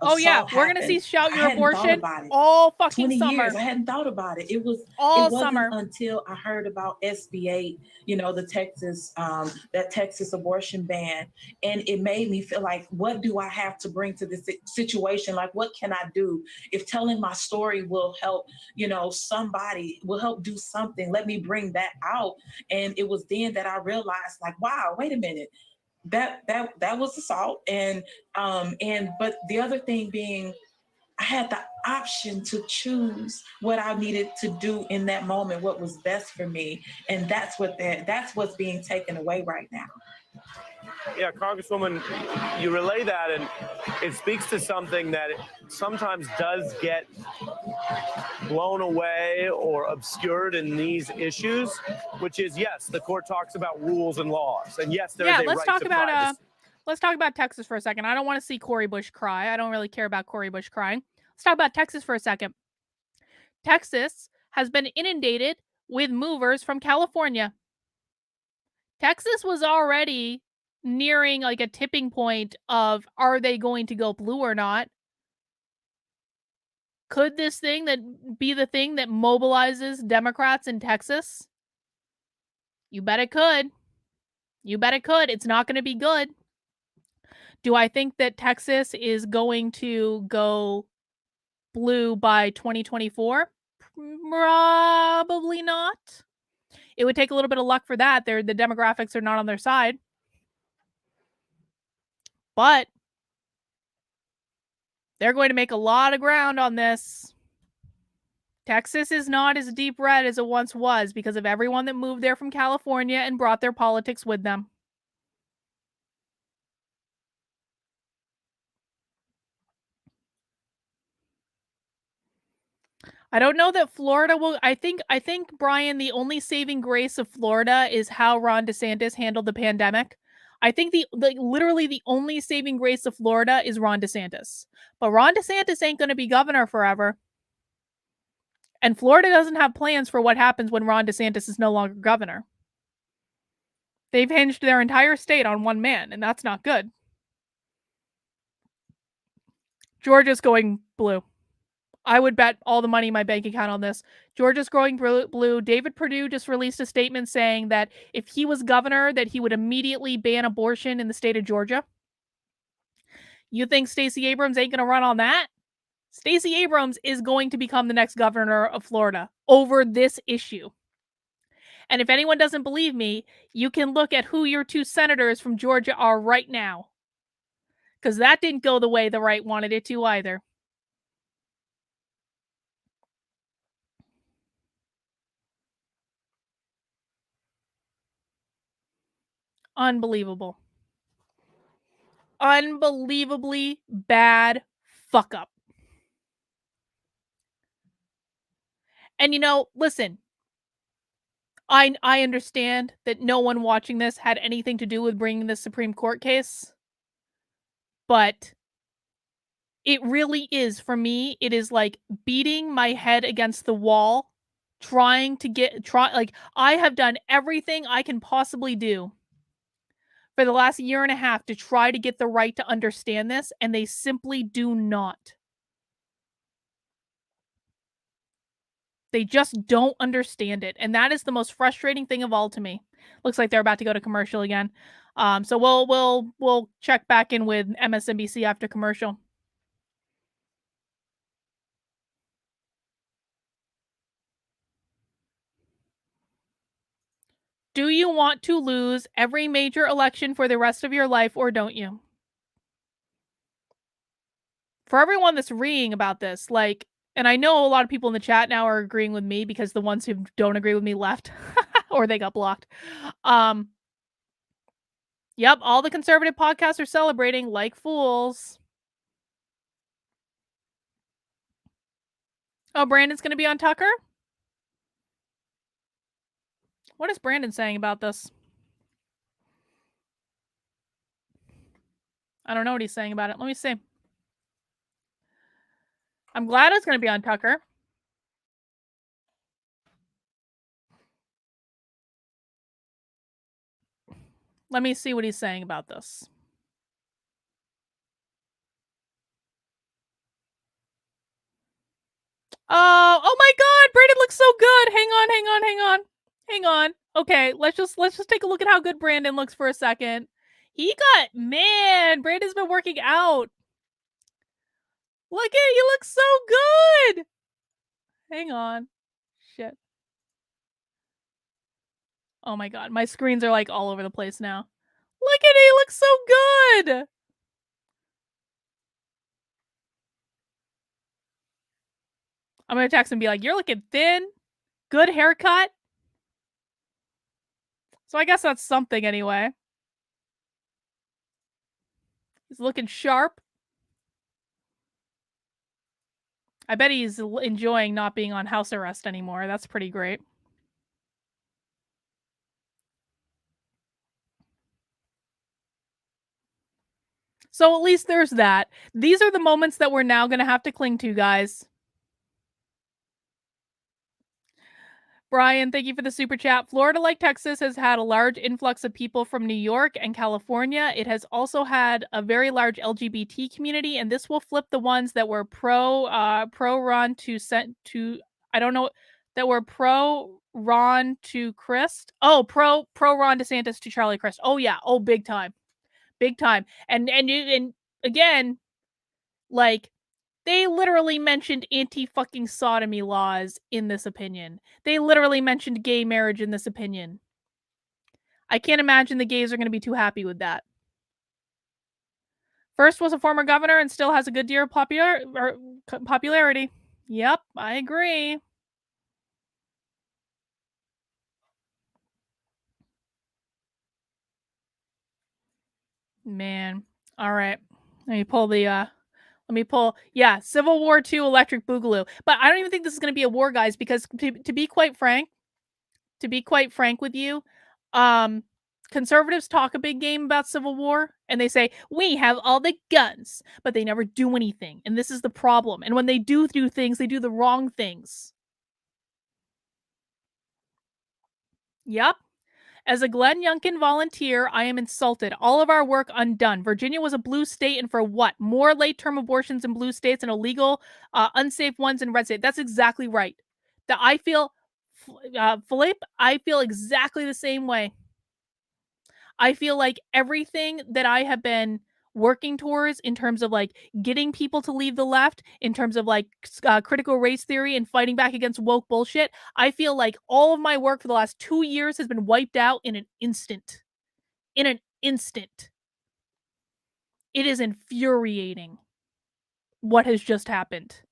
Oh yeah, we're gonna see Shout Your Abortion all fucking 20 summer. years, I hadn't thought about it. It wasn't summer until I heard about SB8, you know, the Texas, that Texas abortion ban, and it made me feel like, what do I have to bring to this situation? Like, what can I do? If telling my story will help, you know, somebody will help do something, let me bring that out. And it was then that I realized, like, wow, wait a minute. That was assault, but the other thing being, I had the option to choose what I needed to do in that moment, what was best for me, and that's what's being taken away right now. Yeah, Congresswoman, you relay that, and it speaks to something that sometimes does get blown away or obscured in these issues, which is, yes, the court talks about rules and laws, and yes, there is a let's right talk to about privacy. let's talk about Texas for a second. I don't want to see Cori Bush cry. I don't really care about Cori Bush crying. Let's talk about Texas for a second. Texas has been inundated with movers from California. Texas was already nearing like a tipping point of, are they going to go blue or not? Could this thing that be the thing that mobilizes Democrats in Texas? You bet it could. You bet it could. It's not going to be good. Do I think that Texas is going to go blue by 2024? Probably not. It would take a little bit of luck for that. The demographics are not on their side. But they're going to make a lot of ground on this. Texas is not as deep red as it once was because of everyone that moved there from California and brought their politics with them. I don't know that Florida will. I think, Brian, the only saving grace of Florida is how Ron DeSantis handled the pandemic. I think literally the only saving grace of Florida is Ron DeSantis. But Ron DeSantis ain't going to be governor forever. And Florida doesn't have plans for what happens when Ron DeSantis is no longer governor. They've hinged their entire state on one man, and that's not good. Georgia's going blue. I would bet all the money in my bank account on this. Georgia's growing blue. David Perdue just released a statement saying that if he was governor, that he would immediately ban abortion in the state of Georgia. You think Stacey Abrams ain't going to run on that? Stacey Abrams is going to become the next governor of Florida over this issue. And if anyone doesn't believe me, you can look at who your two senators from Georgia are right now. Because that didn't go the way the right wanted it to either. Unbelievable. Unbelievably bad fuck up. And listen, I understand that no one watching this had anything to do with bringing this Supreme Court case, but it really is, for me, it is like beating my head against the wall, trying to I have done everything I can possibly do for the last year and a half to try to get the right to understand this, and they simply do not. They just don't understand it, and that is the most frustrating thing of all to me. Looks like they're about to go to commercial again. So we'll check back in with MSNBC after commercial. Do you want to lose every major election for the rest of your life, or don't you? For everyone that's reading about this, and I know a lot of people in the chat now are agreeing with me because the ones who don't agree with me left or they got blocked. Yep, all the conservative podcasts are celebrating like fools. Oh, Brandon's going to be on Tucker? What is Brandon saying about this? I don't know what he's saying about it. Let me see. I'm glad it's going to be on Tucker. Let me see what he's saying about this. Oh my God, Brandon looks so good. Hang on. Okay, let's just take a look at how good Brandon looks for a second. Brandon's been working out. Look at it, he looks so good. Hang on. Shit. Oh my God, my screens are like all over the place now. Look at it, he looks so good. I'm gonna text him and be like, you're looking thin. Good haircut. So I guess that's something anyway. He's looking sharp. I bet he's enjoying not being on house arrest anymore. That's pretty great. So at least there's that. These are the moments that we're now going to have to cling to, guys. Brian, thank you for the super chat. Florida, like Texas, has had a large influx of people from New York and California. It has also had a very large LGBT community, and this will flip the ones that were pro Ron to Crist. Oh, pro Ron DeSantis to Charlie Crist. Oh yeah. Oh, big time. And again, like, they literally mentioned anti-fucking sodomy laws in this opinion. They literally mentioned gay marriage in this opinion. I can't imagine the gays are going to be too happy with that. First was a former governor and still has a good deal of popularity. Yep, I agree. Man. All right. Let me pull yeah, Civil War II electric boogaloo. But I don't even think this is going to be a war, guys, because to be quite frank with you, conservatives talk a big game about civil war and they say we have all the guns, but they never do anything. And this is the problem. And when they do things, they do the wrong things. Yep. As a Glenn Youngkin volunteer, I am insulted. All of our work undone. Virginia was a blue state, and for what? More late-term abortions in blue states and illegal, unsafe ones in red states. That's exactly right. That I feel, Philippe, I feel exactly the same way. I feel like everything that I have been working towards in terms of like getting people to leave the left, in terms of like critical race theory and fighting back against woke bullshit, I feel like all of my work for the last 2 years has been wiped out in an instant. In an instant. It is infuriating what has just happened.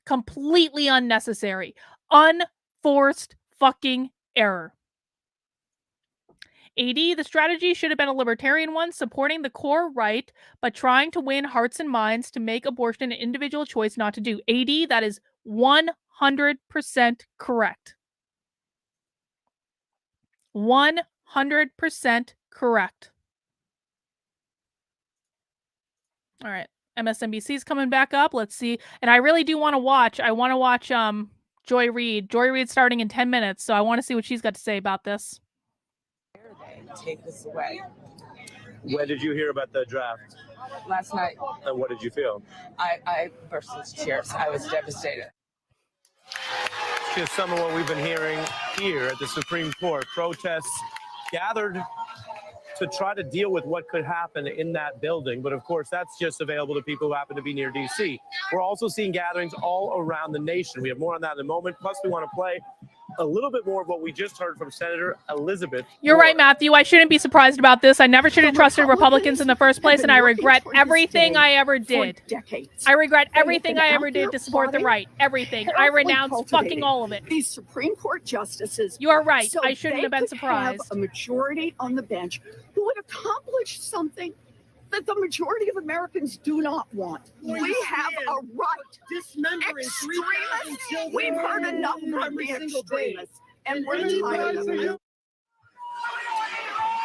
Completely unnecessary. Unforced fucking error. AD, the strategy should have been a libertarian one, supporting the core right, but trying to win hearts and minds to make abortion an individual choice not to do. AD, that is 100% correct. 100% correct. All right. MSNBC's coming back up. Let's see. And I really do want to watch. I want to watch Joy Reid. Joy Reid's starting in 10 minutes, so I want to see what she's got to say about this. Take this away. When did you hear about the draft? Last night, And what did you feel? I burst into tears. I was devastated. Just some of what we've been hearing here at the Supreme Court. Protests gathered to try to deal with what could happen in that building. But of course, that's just available to people who happen to be near DC. We're also seeing gatherings all around the nation. We have more on that in a moment. Plus, we want to play a little bit more of what we just heard from Senator Elizabeth. You're right, Matthew. I shouldn't be surprised about this. I never should have trusted Republicans in the first place, and I regret everything I ever did. I regret everything I ever did to support the right. Everything. I renounce fucking all of it. These Supreme Court justices. You are right. So I shouldn't have been surprised. Have a majority on the bench who would accomplish something that the majority of Americans do not want. We have a right. Dismembering 3,000 children. We've heard enough from the extremists, and we're tired of it.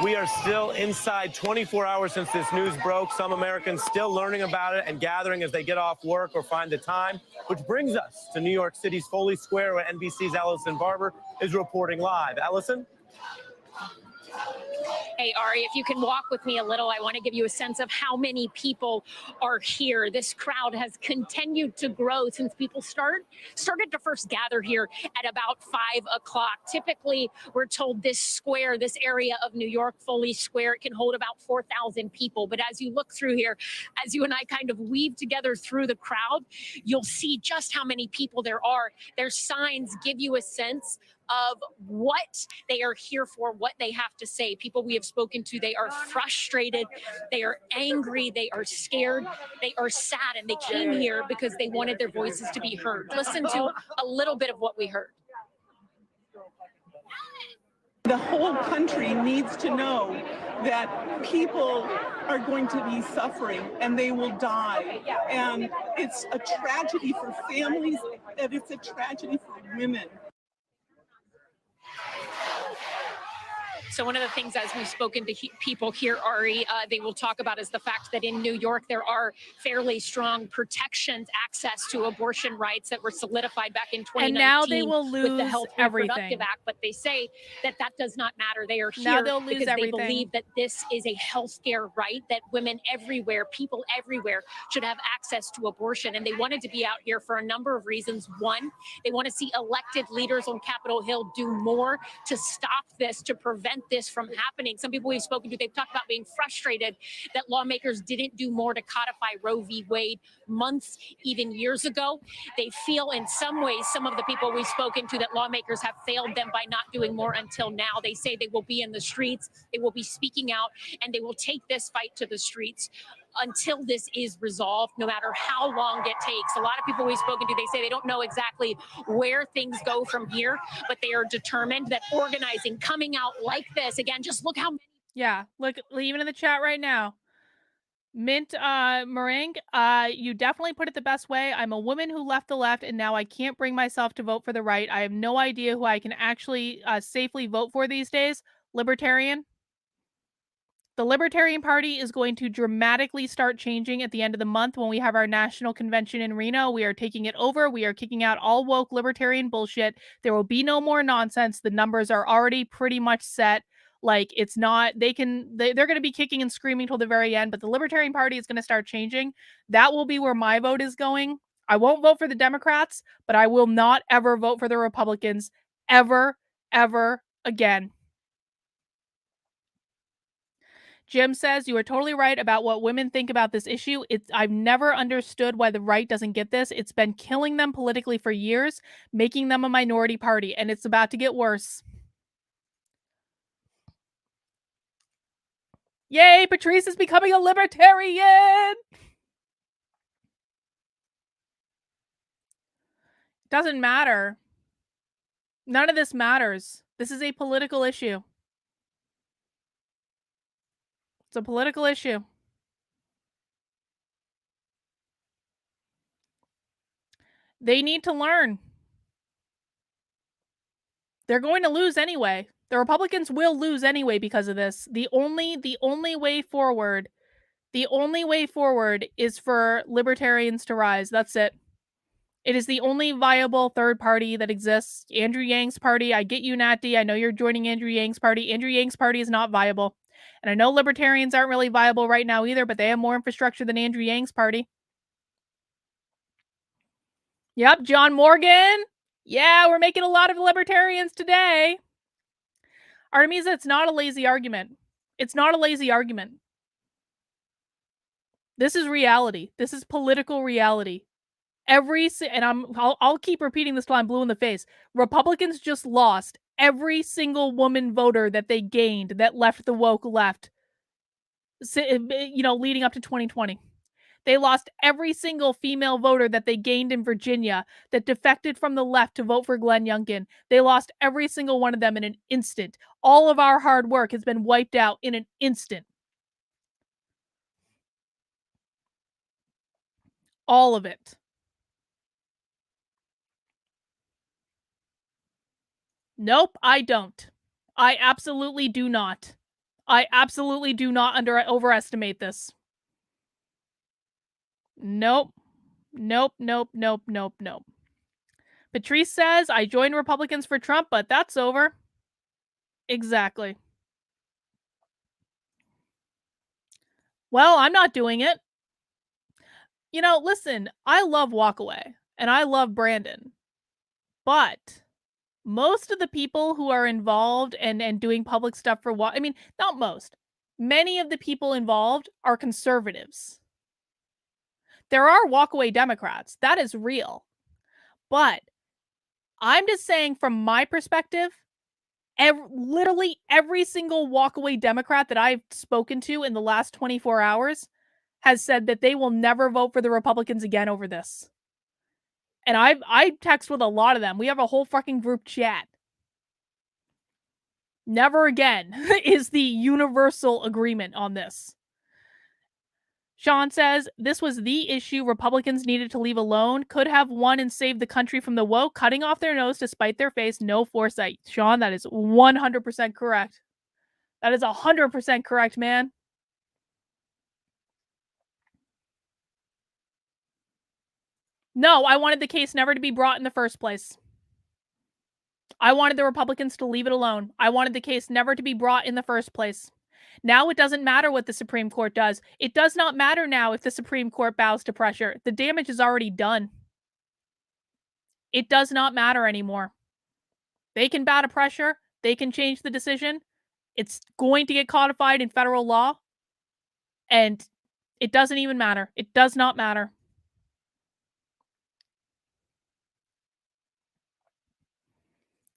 We are still inside 24 hours since this news broke. Some Americans still learning about it and gathering as they get off work or find the time, which brings us to New York City's Foley Square, where NBC's Ellison Barber is reporting live. Ellison? Hey, Ari, if you can walk with me a little, I want to give you a sense of how many people are here. This crowd has continued to grow since people started to first gather here at about 5 o'clock. Typically, we're told this square, this area of New York, Foley Square, it can hold about 4,000 people. But as you look through here, as you and I kind of weave together through the crowd, you'll see just how many people there are. Their signs give you a sense of what they are here for, what they have to say. People we have spoken to, they are frustrated, they are angry, they are scared, they are sad, and they came here because they wanted their voices to be heard. Listen to a little bit of what we heard. The whole country needs to know that people are going to be suffering and they will die. And it's a tragedy for families, and it's a tragedy for women. So one of the things, as we've spoken to people here, Ari, they will talk about is the fact that in New York, there are fairly strong protections, access to abortion rights that were solidified back in 2019 and now they will lose with the Health Reproductive Act. But they say that that does not matter. They are here because they believe that this is a healthcare right, that women everywhere, people everywhere should have access to abortion. And they wanted to be out here for a number of reasons. One, they want to see elected leaders on Capitol Hill do more to stop this, to prevent this from happening. Some people we've spoken to, they've talked about being frustrated that lawmakers didn't do more to codify Roe v. Wade months, even years ago. They feel in some ways, some of the people we've spoken to, that lawmakers have failed them by not doing more until now. They say they will be in the streets, they will be speaking out, and they will take this fight to the streets until this is resolved, no matter how long it takes. A lot of people we've spoken to, they say they don't know exactly where things go from here, but they are determined that organizing, coming out like this, again, just look how many. Yeah, look, even in the chat right now, Mint Meringue, you definitely put it the best way. I'm a woman who left the left, and now I can't bring myself to vote for the right. I have no idea who I can actually safely vote for these days. Libertarian. The Libertarian Party is going to dramatically start changing at the end of the month when we have our national convention in Reno. We are taking it over. We are kicking out all woke libertarian bullshit. There will be no more nonsense. The numbers are already pretty much set. Like, it's not, they're going to be kicking and screaming till the very end, but the Libertarian Party is going to start changing. That will be where my vote is going. I won't vote for the Democrats, but I will not ever vote for the Republicans ever, ever again. Jim says, you are totally right about what women think about this issue. I've never understood why the right doesn't get this. It's been killing them politically for years, making them a minority party, and it's about to get worse. Yay, Patrice is becoming a libertarian! Doesn't matter. None of this matters. This is a political issue. It's a political issue. They need to learn. They're going to lose anyway. The Republicans will lose anyway because of this. The only way forward is for libertarians to rise. That's it. It is the only viable third party that exists. Andrew Yang's party. I get you, Natty. I know you're joining Andrew Yang's party. Andrew Yang's party is not viable. And I know libertarians aren't really viable right now either, but they have more infrastructure than Andrew Yang's party. Yep, John Morgan. Yeah, we're making a lot of libertarians today. Artemisa, it's not a lazy argument. It's not a lazy argument. This is reality. This is political reality. I'll keep repeating this till I'm blue in the face. Republicans just lost every single woman voter that they gained that left the woke left, leading up to 2020. They lost every single female voter that they gained in Virginia that defected from the left to vote for Glenn Youngkin. They lost every single one of them in an instant. All of our hard work has been wiped out in an instant. All of it. Nope, I don't. I absolutely do not. I absolutely do not overestimate this. Nope. Nope, nope, nope, nope, nope. Patrice says, I joined Republicans for Trump, but that's over. Exactly. Well, I'm not doing it. Listen, I love Walkaway, and I love Brandon. But most of the people who are involved and doing public stuff for not most. Many of the people involved are conservatives. There are walkaway Democrats. That is real. But I'm just saying, from my perspective, literally every single walkaway Democrat that I've spoken to in the last 24 hours has said that they will never vote for the Republicans again over this. And I text with a lot of them. We have a whole fucking group chat. Never again is the universal agreement on this. Sean says, this was the issue Republicans needed to leave alone. Could have won and saved the country from the woke, cutting off their nose to spite their face. No foresight. Sean, that is 100% correct. That is 100% correct, man. No, I wanted the case never to be brought in the first place. I wanted the Republicans to leave it alone. I wanted the case never to be brought in the first place. Now it doesn't matter what the Supreme Court does. It does not matter now if the Supreme Court bows to pressure. The damage is already done. It does not matter anymore. They can bow to pressure. They can change the decision. It's going to get codified in federal law. And it doesn't even matter. It does not matter.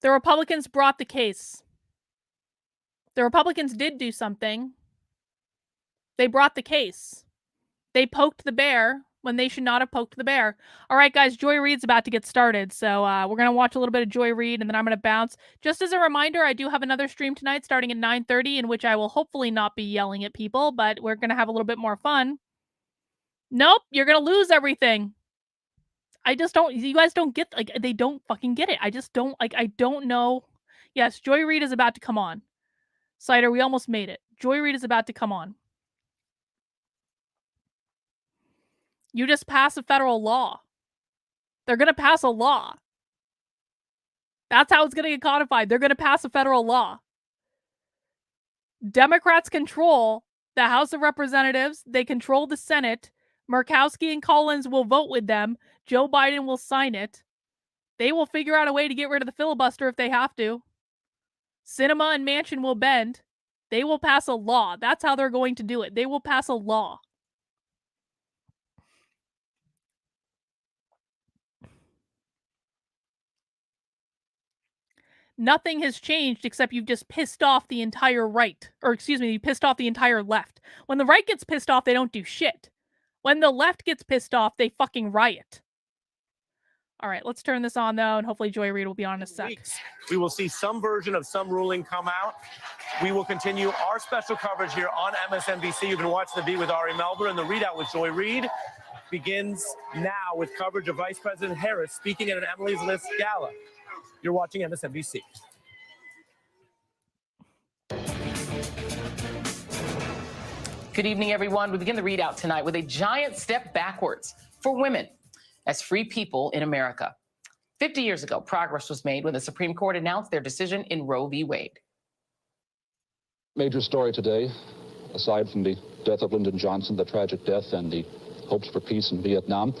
The Republicans brought the case. The Republicans did do something. They brought the case. They poked the bear when they should not have poked the bear. All right, guys, Joy Reid's about to get started. So we're going to watch a little bit of Joy Reid, and then I'm going to bounce. Just as a reminder, I do have another stream tonight starting at 9:30, in which I will hopefully not be yelling at people, but we're going to have a little bit more fun. Nope, you're going to lose everything. I just don't, you guys don't get, like, they don't fucking get it. I just don't, like, I don't know. Yes, Joy Reid is about to come on. Cider, we almost made it. Joy Reid is about to come on. You just pass a federal law. They're going to pass a law. That's how it's going to get codified. They're going to pass a federal law. Democrats control the House of Representatives. They control the Senate. Murkowski and Collins will vote with them. Joe Biden will sign it. They will figure out a way to get rid of the filibuster if they have to. Sinema and Manchin will bend. They will pass a law. That's how they're going to do it. They will pass a law. Nothing has changed except you've just pissed off the entire right. Or excuse me, you pissed off the entire left. When the right gets pissed off, they don't do shit. When the left gets pissed off, they fucking riot. All right, let's turn this on, though, and hopefully Joy Reid will be on in a sec. We will see some version of some ruling come out. We will continue our special coverage here on MSNBC. You've been watching The Beat with Ari Melber, and the readout with Joy Reid begins now with coverage of Vice President Harris speaking at an Emily's List gala. You're watching MSNBC. Good evening, everyone. We begin the readout tonight with a giant step backwards for women as free people in America. 50 years ago, progress was made when the Supreme Court announced their decision in Roe v. Wade. Major story today, aside from the death of Lyndon Johnson, the tragic death, and the hopes for peace in Vietnam,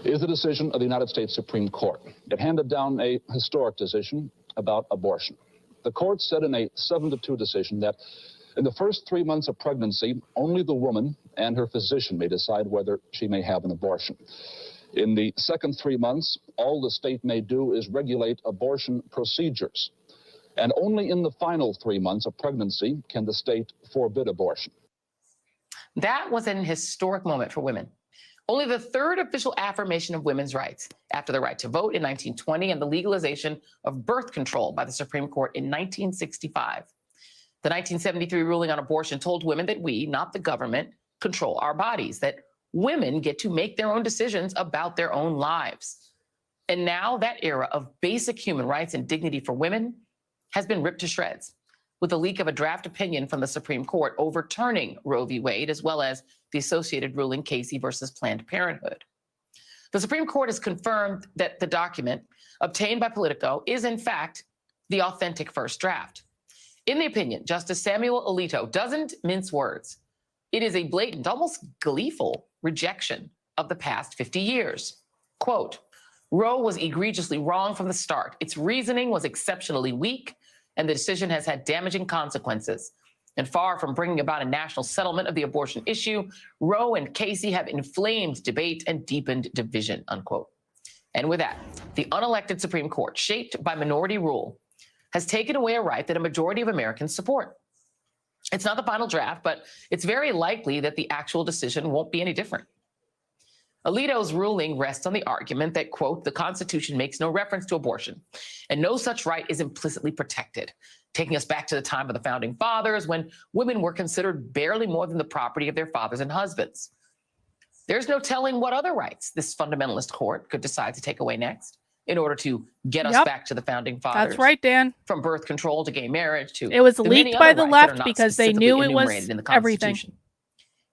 is the decision of the United States Supreme Court. It handed down a historic decision about abortion. The court said in a 7-2 decision that in the first 3 months of pregnancy, only the woman and her physician may decide whether she may have an abortion. In the second 3 months, all the state may do is regulate abortion procedures. And only in the final 3 months of pregnancy can the state forbid abortion. That was an historic moment for women. Only the third official affirmation of women's rights after the right to vote in 1920 and the legalization of birth control by the Supreme Court in 1965. The 1973 ruling on abortion told women that we, not the government, control our bodies, that women get to make their own decisions about their own lives. And now that era of basic human rights and dignity for women has been ripped to shreds with the leak of a draft opinion from the Supreme Court overturning Roe v. Wade, as well as the associated ruling Casey versus Planned Parenthood. The Supreme Court has confirmed that the document obtained by Politico is, in fact, the authentic first draft. In the opinion, Justice Samuel Alito doesn't mince words. It is a blatant, almost gleeful rejection of the past 50 years. Quote, Roe was egregiously wrong from the start. Its reasoning was exceptionally weak, and the decision has had damaging consequences. And far from bringing about a national settlement of the abortion issue, Roe and Casey have inflamed debate and deepened division, unquote. And with that, the unelected Supreme Court, shaped by minority rule, has taken away a right that a majority of Americans support. It's not the final draft, but it's very likely that the actual decision won't be any different. Alito's ruling rests on the argument that, quote, the Constitution makes no reference to abortion, and no such right is implicitly protected, taking us back to the time of the Founding Fathers when women were considered barely more than the property of their fathers and husbands. There's no telling what other rights this fundamentalist court could decide to take away next in order to get us back to the Founding Fathers. That's right, Dan. From birth control to gay marriage to it was leaked by the left because they knew it was everything.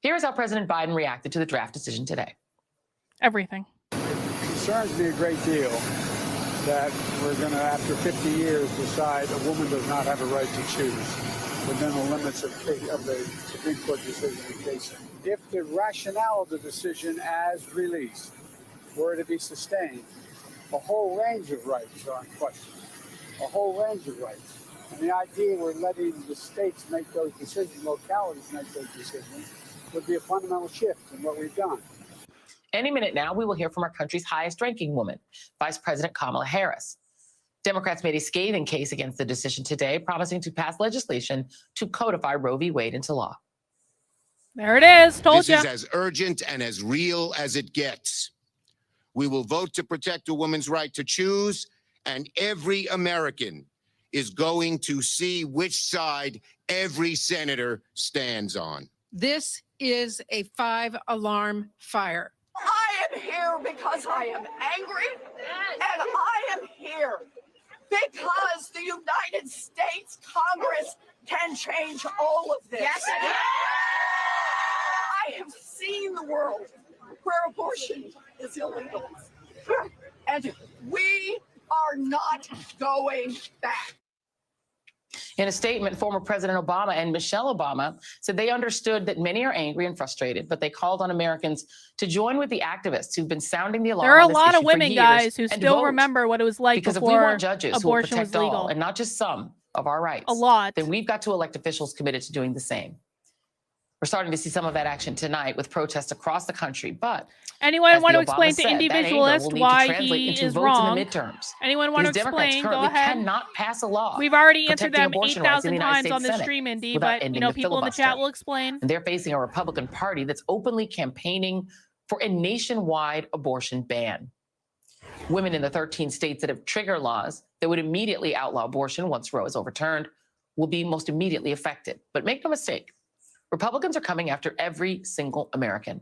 Here's how President Biden reacted to the draft decision today. Everything. It concerns me a great deal that we're going to, after 50 years, decide a woman does not have a right to choose within the limits of the Supreme Court decision in Casey. If the rationale of the decision as released were to be sustained, a whole range of rights are in question. A whole range of rights. And the idea we're letting the states make those decisions, localities make those decisions, would be a fundamental shift in what we've done. Any minute now, we will hear from our country's highest-ranking woman, Vice President Kamala Harris. Democrats made a scathing case against the decision today, promising to pass legislation to codify Roe v. Wade into law. There it is. Told you. This is as urgent and as real as it gets. We will vote to protect a woman's right to choose, and every American is going to see which side every senator stands on. This is a 5-alarm fire. I am here because I am angry, and I am here because the United States Congress can change all of this. Yes, it is. I have seen the world where abortion is illegal, and we are not going back. In a statement, former President Obama and Michelle Obama said they understood that many are angry and frustrated, but they called on Americans to join with the activists who've been sounding the alarm. There are a on this lot of issue for women, years guys, who and still vote. remember what it was like Because if we before want judges who will abortion was protect all legal. and not just some of our rights, A lot. then we've got to elect officials committed to doing the same. We're starting to see some of that action tonight with protests across the country, but anyone as want the to explain Obama to said, that anger Individualist will need to why translate he into is votes wrong? in the midterms. Anyone want to Because Democrats explain? Go currently ahead. cannot pass a law We've already answered protecting them abortion rights in 8,000 the United times States on the Senate stream, Indy, without but ending the people in the filibuster. chat will explain. And they're facing a Republican Party that's openly campaigning for a nationwide abortion ban. Women in the 13 states that have trigger laws that would immediately outlaw abortion once Roe is overturned will be most immediately affected. But make no mistake, Republicans are coming after every single American.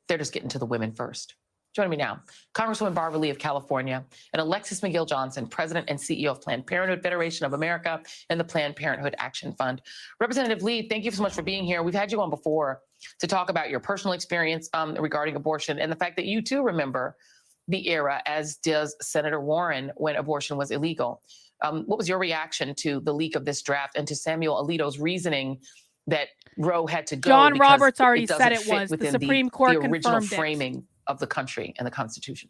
They're just getting to the women first. Joining me now, Congresswoman Barbara Lee of California and Alexis McGill Johnson, President and CEO of Planned Parenthood Federation of America and the Planned Parenthood Action Fund. Representative Lee, thank you so much for being here. We've had you on before to talk about your personal experience regarding abortion and the fact that you too remember the era, as does Senator Warren, when abortion was illegal. What was your reaction to the leak of this draft and to Samuel Alito's reasoning that Roe had to go? John because Roberts already doesn't said it fit was. The within Supreme Court the original confirmed it. framing of the country and the Constitution?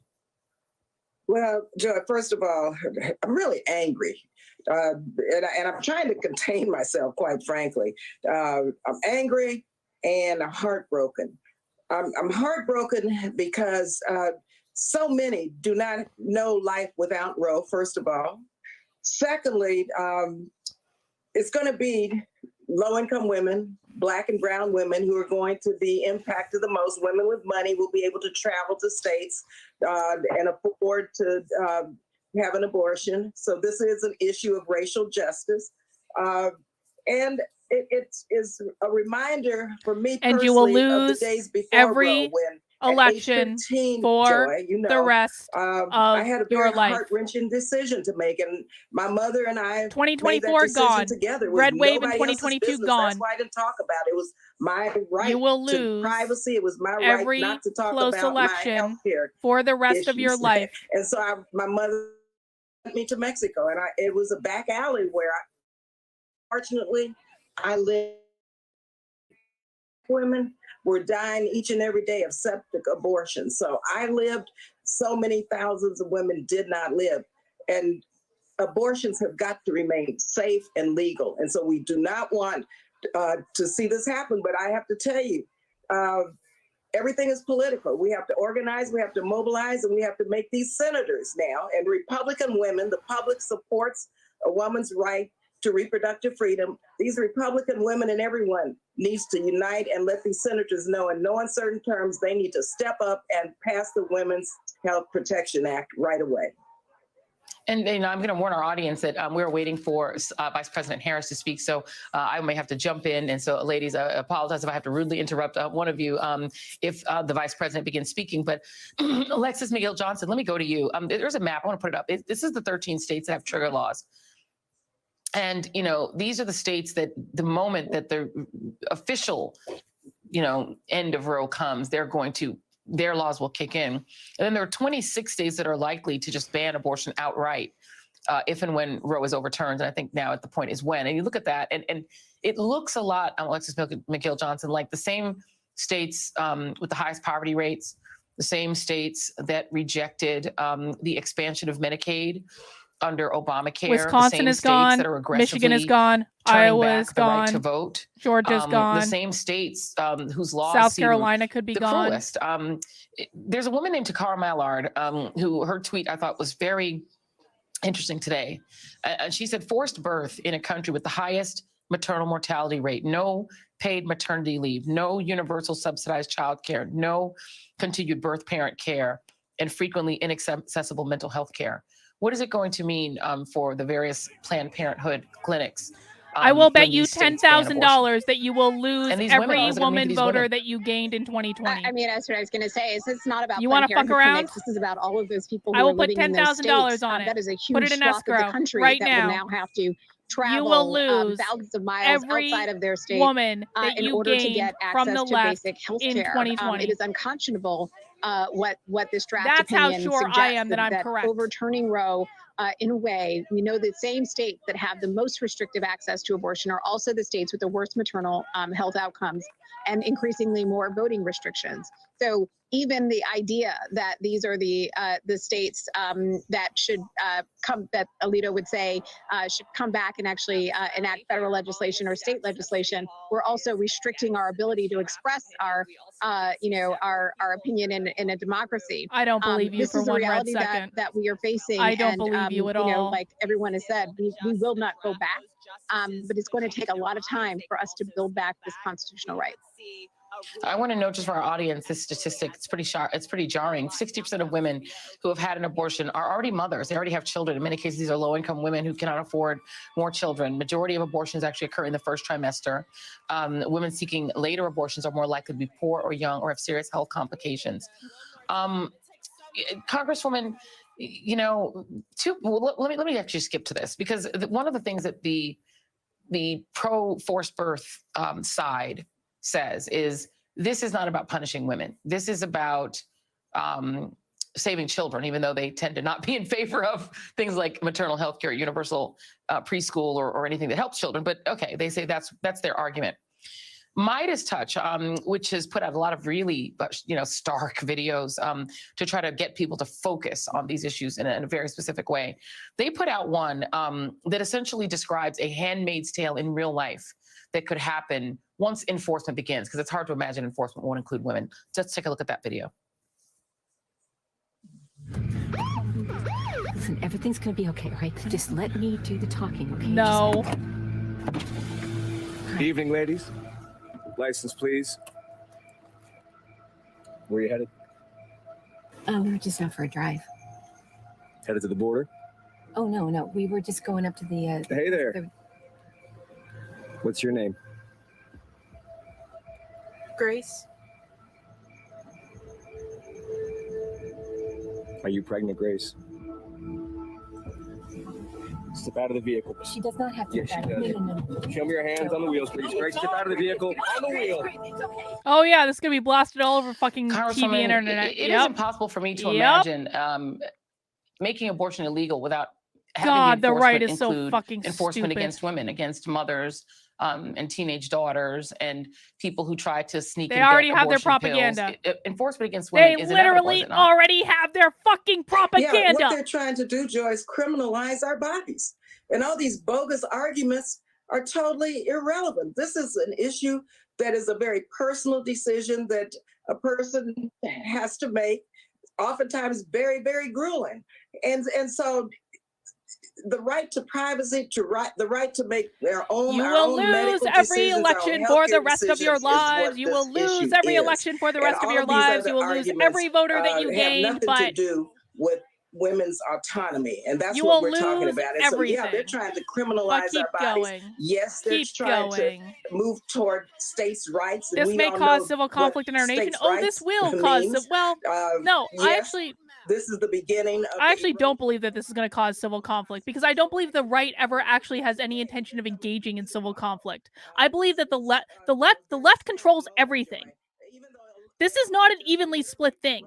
Well, Joe, first of all, I'm really angry. And I'm trying to contain myself, quite frankly. I'm angry and I'm heartbroken. I'm heartbroken because so many do not know life without Roe, first of all. Secondly, it's going to be low-income women, Black and brown women, who are going to be impacted the most. Women with money will be able to travel to states and afford to have an abortion. So this is an issue of racial justice. And it is a reminder for me And you will personally of the lose days before every Roe, when election at age 15, for Joy, you know, the rest I had a your very life. heart-wrenching decision to make, and my mother and I made that 2024 decision gone. together. It was Red wave in nobody else's 2022 business. gone. That's why I didn't talk about it. It was my right You will to lose privacy. It was my every right not to talk close about my election healthcare for the rest of your issues. life. And so my mother sent me to Mexico, and it was a back alley where fortunately I lived. Women were dying each and every day of septic abortion. So I lived, so many thousands of women did not live. And abortions have got to remain safe and legal. And so we do not want to see this happen, but I have to tell you, everything is political. We have to organize, we have to mobilize, and we have to make these senators now. And Republican women, the public supports a woman's right to reproductive freedom. These Republican women and everyone needs to unite and let these senators know in no uncertain terms they need to step up and pass the Women's Health Protection Act right away. And I'm going to warn our audience that we're waiting for Vice President Harris to speak, so I may have to jump in. And so, ladies, I apologize if I have to rudely interrupt one of you if the Vice President begins speaking. But Alexis McGill Johnson, let me go to you. There's a map. I want to put it up. This is the 13 states that have trigger laws. And, you know, these are the states that the moment that the official, you know, end of Roe comes, their laws will kick in. And then there are 26 states that are likely to just ban abortion outright if and when Roe is overturned. And I think now at the point is when. And you look at that, and it looks a lot, Alexis McGill Johnson, like the same states with the highest poverty rates, the same states that rejected the expansion of Medicaid under Obamacare. Wisconsin is gone. Michigan is gone. Iowa is gone. Right to vote. Georgia's gone. The same states whose laws South Carolina could be the gone. Cruelest. There's a woman named Takara Mallard who her tweet I thought was very interesting today. And she said, forced birth in a country with the highest maternal mortality rate, no paid maternity leave, no universal subsidized child care, no continued birth parent care, and frequently inaccessible mental health care. What is it going to mean for the various Planned Parenthood clinics I will bet when you these states ban abortion. $10,000 that you will lose And these women, every what does it mean for woman these voter women? that you gained in 2020. I mean, that's what I was going to say. Is it's not about You Planned want to fuck Parenthood around? clinics. This is about all of those people I who will are put living in those $10,000 states. on it. That is a Put huge it in swath of the escrow country right that now. will now have to travel You will lose thousands of miles every outside of their state woman that in you order to gained get from access the to left basic health in care. 2020. It is unconscionable what this draft That's how opinion sure suggests, I am that I'm that correct. overturning Roe in a way, we know the same states that have the most restrictive access to abortion are also the states with the worst maternal health outcomes and increasingly more voting restrictions. So even the idea that these are the states that should come, that Alito would say should come back and actually enact federal legislation or state legislation, we're also restricting our ability to express our opinion in a democracy. I don't believe you this for is the one red reality second. that we are facing. I don't and, believe you at all. Like everyone has said, we will not go back, but it's going to take a lot of time for us to build back this constitutional right. I want to note just for our audience, this statistic, it's pretty jarring. 60% of women who have had an abortion are already mothers. They already have children. In many cases, these are low-income women who cannot afford more children. Majority of abortions actually occur in the first trimester. Women seeking later abortions are more likely to be poor or young or have serious health complications. Congresswoman, you know, let me actually skip to this, because one of the things that the pro-forced birth side says is this is not about punishing women. This is about saving children, even though they tend to not be in favor of things like maternal health care, universal preschool, or anything that helps children. But okay, they say that's their argument. Midas Touch, which has put out a lot of really, stark videos to try to get people to focus on these issues in a very specific way. They put out one that essentially describes a handmaid's tale in real life that could happen once enforcement begins, because it's hard to imagine enforcement won't include women. Let's take a look at that video. Listen, everything's gonna be okay, right? Just let me do the talking, okay? No. Good evening, ladies. License, please. Where are you headed? We were just out for a drive. Headed to the border? Oh, no. We were just going up to the... Hey there. What's your name? Grace? Are you pregnant, Grace? Step out of the vehicle. She does not have to. Yes, she does. No. Show me your hands on the wheels, please. Grace, step out of the vehicle on the wheel. Oh yeah, this is gonna be blasted all over fucking TV and internet. It is impossible for me to imagine making abortion illegal without having the right is include so fucking enforcement stupid. against women, against mothers, and teenage daughters, and people who try to sneak. They already have their propaganda. Enforcement against women. They is inevitable, literally is it not? already have their fucking propaganda. Yeah, what they're trying to do, Joy, is criminalize our bodies. And all these bogus arguments are totally irrelevant. This is an issue that is a very personal decision that a person has to make, oftentimes very, very grueling. And so the right to privacy, the right to make their own. You will lose every election for the rest of your lives. You will lose every election for the rest of your lives. You will lose every voter that you gained. Have nothing but to do with women's autonomy, and that's you what will we're talking lose about. And everything. so, yeah, they're trying to criminalize our bodies. Going. Yes, they're trying to move toward states' rights. And this may cause civil conflict in our nation. Oh, this will cause. No, yes, this is the beginning. I actually don't believe that this is going to cause civil conflict, because I don't believe the right ever actually has any intention of engaging in civil conflict. I believe that the left controls everything. This is not an evenly split thing.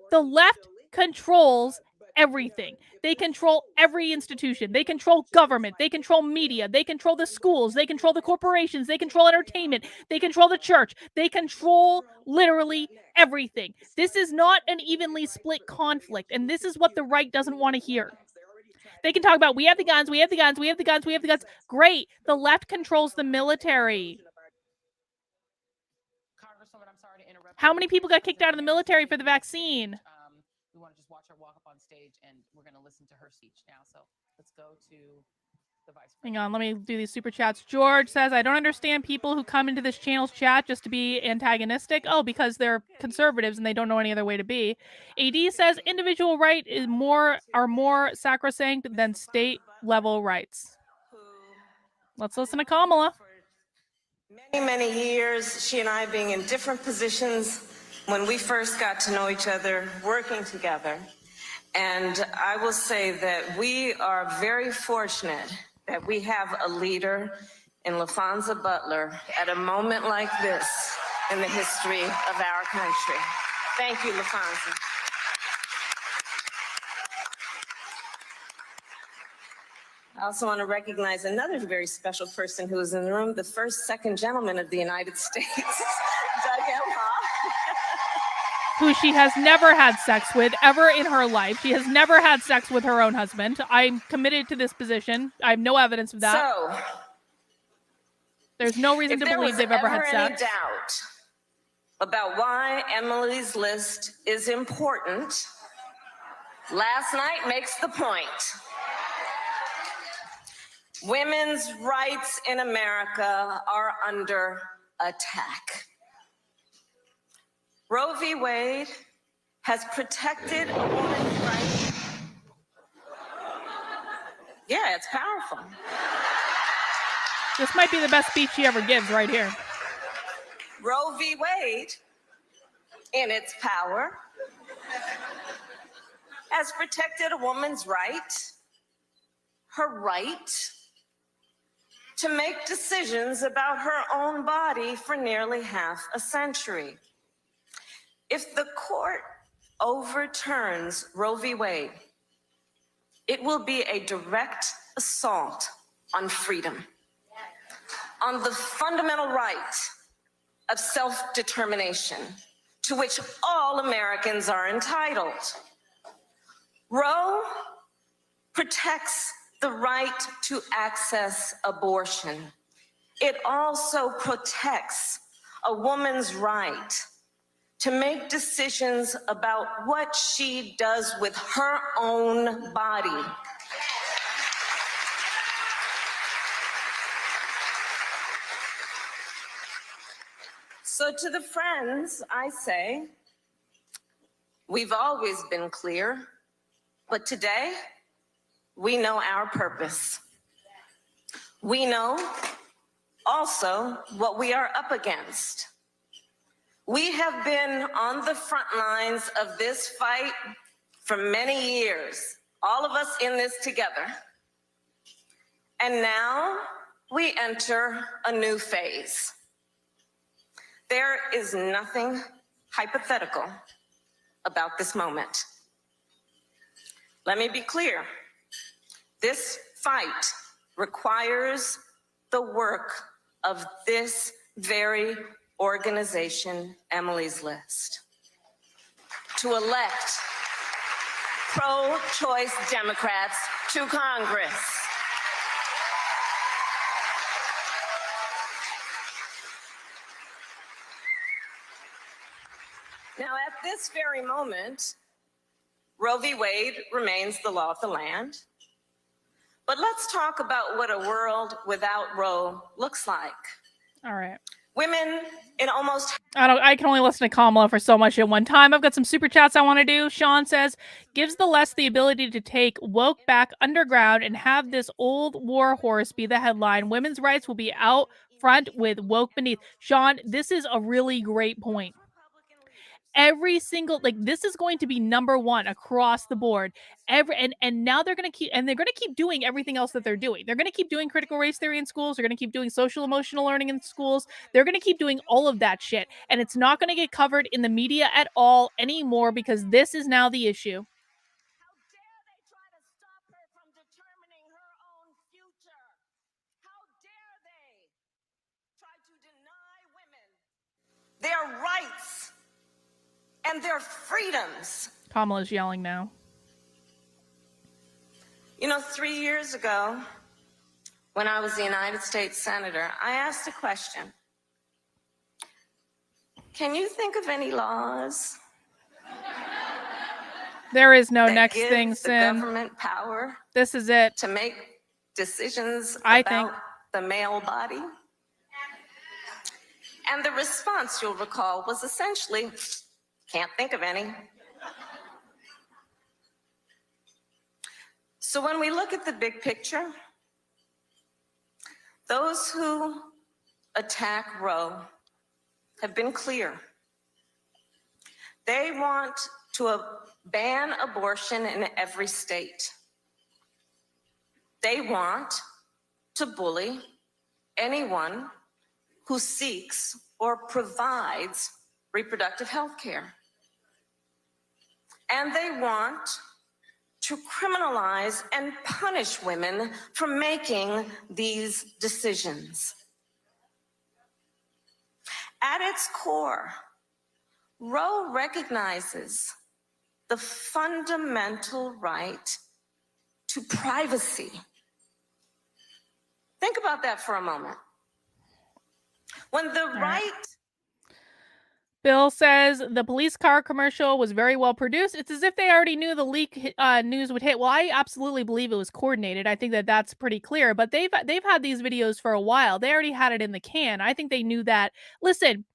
The left controls everything. They control every institution. They control government. They control media. They control the schools. They control the corporations. They control entertainment. They control the church. They control literally everything. This is not an evenly split conflict, and this is what the right doesn't want to hear. They can talk about, we have the guns, we have the guns, we have the guns, we have the guns. Great. The left controls the military. Congresswoman, I'm sorry to interrupt. How many people got kicked out of the military for the vaccine? We want to just watch her walk up on stage, and we're going to listen to her speech now. So let's go to the vice president. Hang on, let me do these super chats. George says, I don't understand people who come into this channel's chat just to be antagonistic. Oh, because they're conservatives and they don't know any other way to be. AD says, individual right are more sacrosanct than state level rights. Let's listen to Kamala. Many years, she and I being in different positions when we first got to know each other, working together. And I will say that we are very fortunate that we have a leader in LaFonza Butler at a moment like this in the history of our country. Thank you, LaFonza. I also want to recognize another very special person who is in the room, the first second gentleman of the United States, Doug Who she has never had sex with ever in her life. She has never had sex with her own husband. I'm committed to this position. I have no evidence of that. So, there's no reason to believe they've ever had sex. If there was ever any sex. doubt about why Emily's list is important, last night makes the point. Women's rights in America are under attack. Roe v. Wade has protected a woman's right. Yeah, it's powerful. This might be the best speech she ever gives right here. Roe v. Wade, in its power, has protected a woman's right, her right to make decisions about her own body for nearly half a century. If the court overturns Roe v. Wade, it will be a direct assault on freedom, on the fundamental right of self-determination to which all Americans are entitled. Roe protects the right to access abortion. It also protects a woman's right to make decisions about what she does with her own body. So to the friends, I say, we've always been clear, but today, we know our purpose. We know also what we are up against. We have been on the front lines of this fight for many years, all of us in this together. And now we enter a new phase. There is nothing hypothetical about this moment. Let me be clear. This fight requires the work of this very organization, Emily's List, to elect pro-choice Democrats to Congress. Now, at this very moment, Roe v. Wade remains the law of the land. But let's talk about what a world without Roe looks like. All right. Women in almost... I can only listen to Kamala for so much at one time. I've got some super chats I want to do. Sean says, gives the left the ability to take woke back underground and have this old war horse be the headline. Women's rights will be out front with woke beneath. Sean, this is a really great point. Every single, like, this is going to be #1 across the board. And now they're going to keep doing everything else that they're doing. They're going to keep doing critical race theory in schools. They're going to keep doing social emotional learning in schools. They're going to keep doing all of that shit. And it's not going to get covered in the media at all anymore because this is now the issue. Their rights and their freedoms. Kamala's yelling now. You know, 3 years ago, when I was the United States Senator, I asked a question. Can you think of any laws? There is no that next give thing, the Sim. government power This is it. to make decisions I about think. the male body? And the response, you'll recall, was essentially, can't think of any. So when we look at the big picture, Those who attack Roe have been clear. They want to ban abortion in every state. They want to bully anyone who seeks or provides reproductive health care. And they want to criminalize and punish women for making these decisions. At its core, Roe recognizes the fundamental right to privacy. Think about that for a moment. When the right... Bill says the police car commercial was very well produced. It's as if they already knew the leak news would hit. Well, I absolutely believe it was coordinated. I think that that's pretty clear. But they've had these videos for a while. They already had it in the can. I think they knew that. Listen,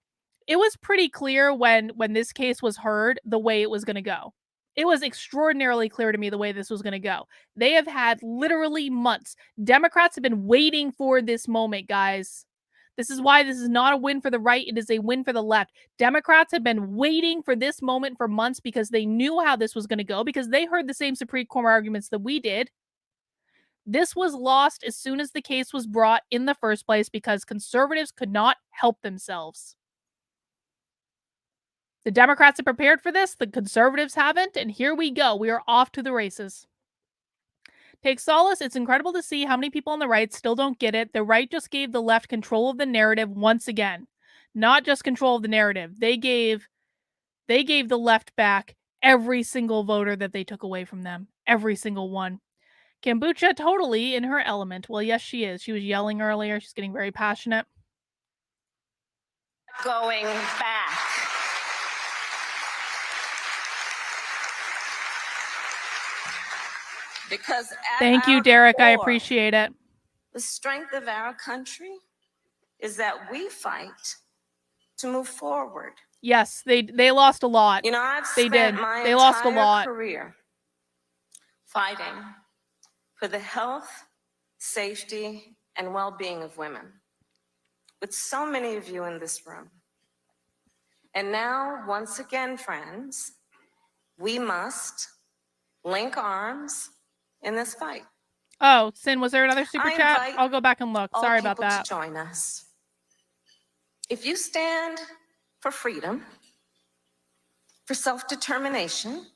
it was pretty clear when this case was heard the way it was going to go. It was extraordinarily clear to me the way this was going to go. They have had literally months. Democrats have been waiting for this moment, guys. This is why this is not a win for the right. It is a win for the left. Democrats have been waiting for this moment for months because they knew how this was going to go, because they heard the same Supreme Court arguments that we did. This was lost as soon as the case was brought in the first place because conservatives could not help themselves. The Democrats have prepared for this. The conservatives haven't. And here we go. We are off to the races. Take solace. It's incredible to see how many people on the right still don't get it. The right just gave the left control of the narrative once again. Not just control of the narrative. They gave the left back every single voter that they took away from them. Every single one. Kombucha totally in her element. Well, yes, she is. She was yelling earlier. She's getting very passionate. Going back. Because thank you, Derek. I appreciate it. The strength of our country is that we fight to move forward. Yes, they lost a lot. You know, I've they spent did. my they lost a lot. career fighting for the health, safety, and well-being of women, with so many of you in this room. And now, once again, friends, we must link arms in this fight. Oh, Sin, was there another super chat? I'll go back and look. Sorry about that. To join us. If you stand for freedom, for self-determination,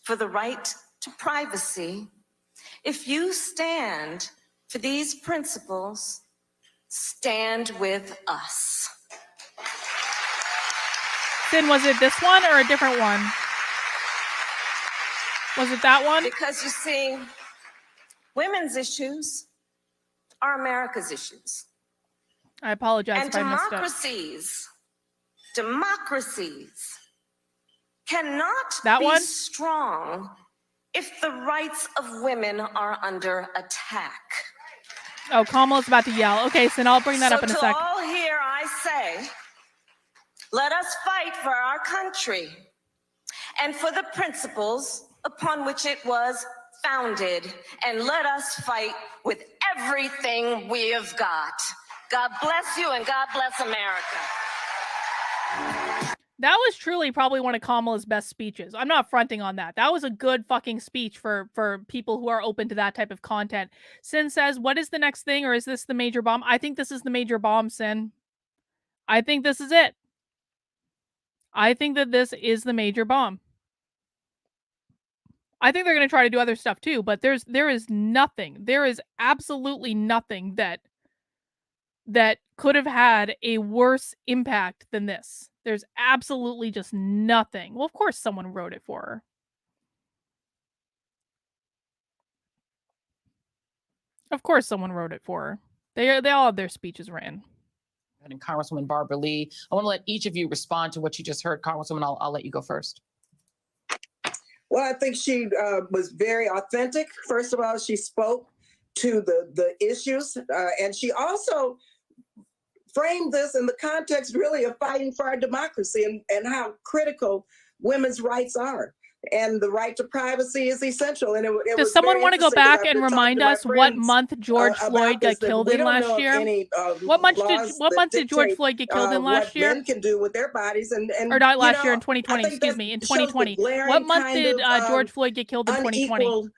for the right to privacy, if you stand for these principles, stand with us. Sin, was it this one or a different one? Was it that one? Because you see, women's issues are America's issues. I apologize if I missed it. Democracies cannot be strong if the rights of women are under attack. Oh, Kamala's about to yell. Okay, Sin, I'll bring that up in a sec. To all here I say, let us fight for our country and for the principles upon which it was founded, and let us fight with everything we have got. God bless you and God bless America. That was truly probably one of Kamala's best speeches. I'm not fronting on that. That was a good fucking speech for people who are open to that type of content. Sin says, what is the next thing, or is this the major bomb? I think this is the major bomb, Sin. I think this is it. I think that this is the major bomb. I think they're going to try to do other stuff too, but there is nothing. There is absolutely nothing that could have had a worse impact than this. There's absolutely just nothing. Well, of course someone wrote it for her. Of course someone wrote it for her. They all have their speeches written. And Congresswoman Barbara Lee, I want to let each of you respond to what you just heard. Congresswoman, I'll let you go first. Well, I think she was very authentic. First of all, she spoke to the issues, and she also framed this in the context really of fighting for our democracy and how critical women's rights are. And the right to privacy is essential. And it Does was someone very want to go interesting 'cause back I've and been talking remind to my us what friends, month George about Floyd this, got that killed we in don't last know of year? any What month laws did George dictate, Floyd get killed in last what year? men can do with their bodies. And Or not you last year, know, in 2020, I think excuse that me, in shows the 2020. What glaring month kind did of George Floyd get killed in 2020? unequal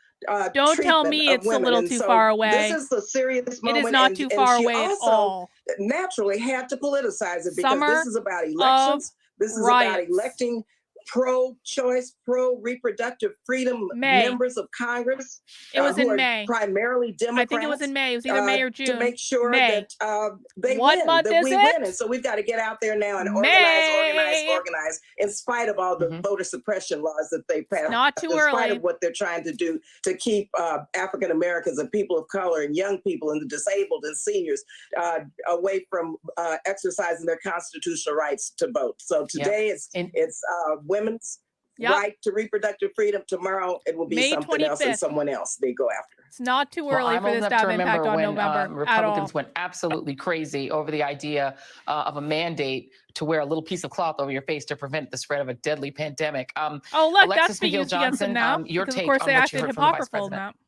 Don't tell treatment me of it's a women. little And too so far this away. is the serious It is moment. not too far she away at also all. naturally had to politicize it because Summer this is about of elections. This is about riots. electing pro-choice, pro-reproductive freedom May. members of Congress It was who in are May. primarily Democrats. I think it was in May. It was either May or to June. make sure May. that they What win, month that is we it? win. And so we've got to get out there now and May. organize, in spite of all the voter suppression laws that they passed. Not too in spite early. of what they're trying to do to keep African Americans and people of color and young people and the disabled and seniors away from exercising their constitutional rights to vote. So today it's women's right to reproductive freedom. Tomorrow it will be May something else 25th. and someone else they go after. It's not too Well, early I'm for old this enough to have to impact remember on when November at all. Republicans went absolutely crazy over the idea of a mandate to wear a little piece of cloth over your face to prevent the spread of a deadly pandemic. Oh, look, Alexis that's being used against them McGill-Johnson, now. your Because, of take course, on they what you acted heard from the Vice hypocritical in President. that.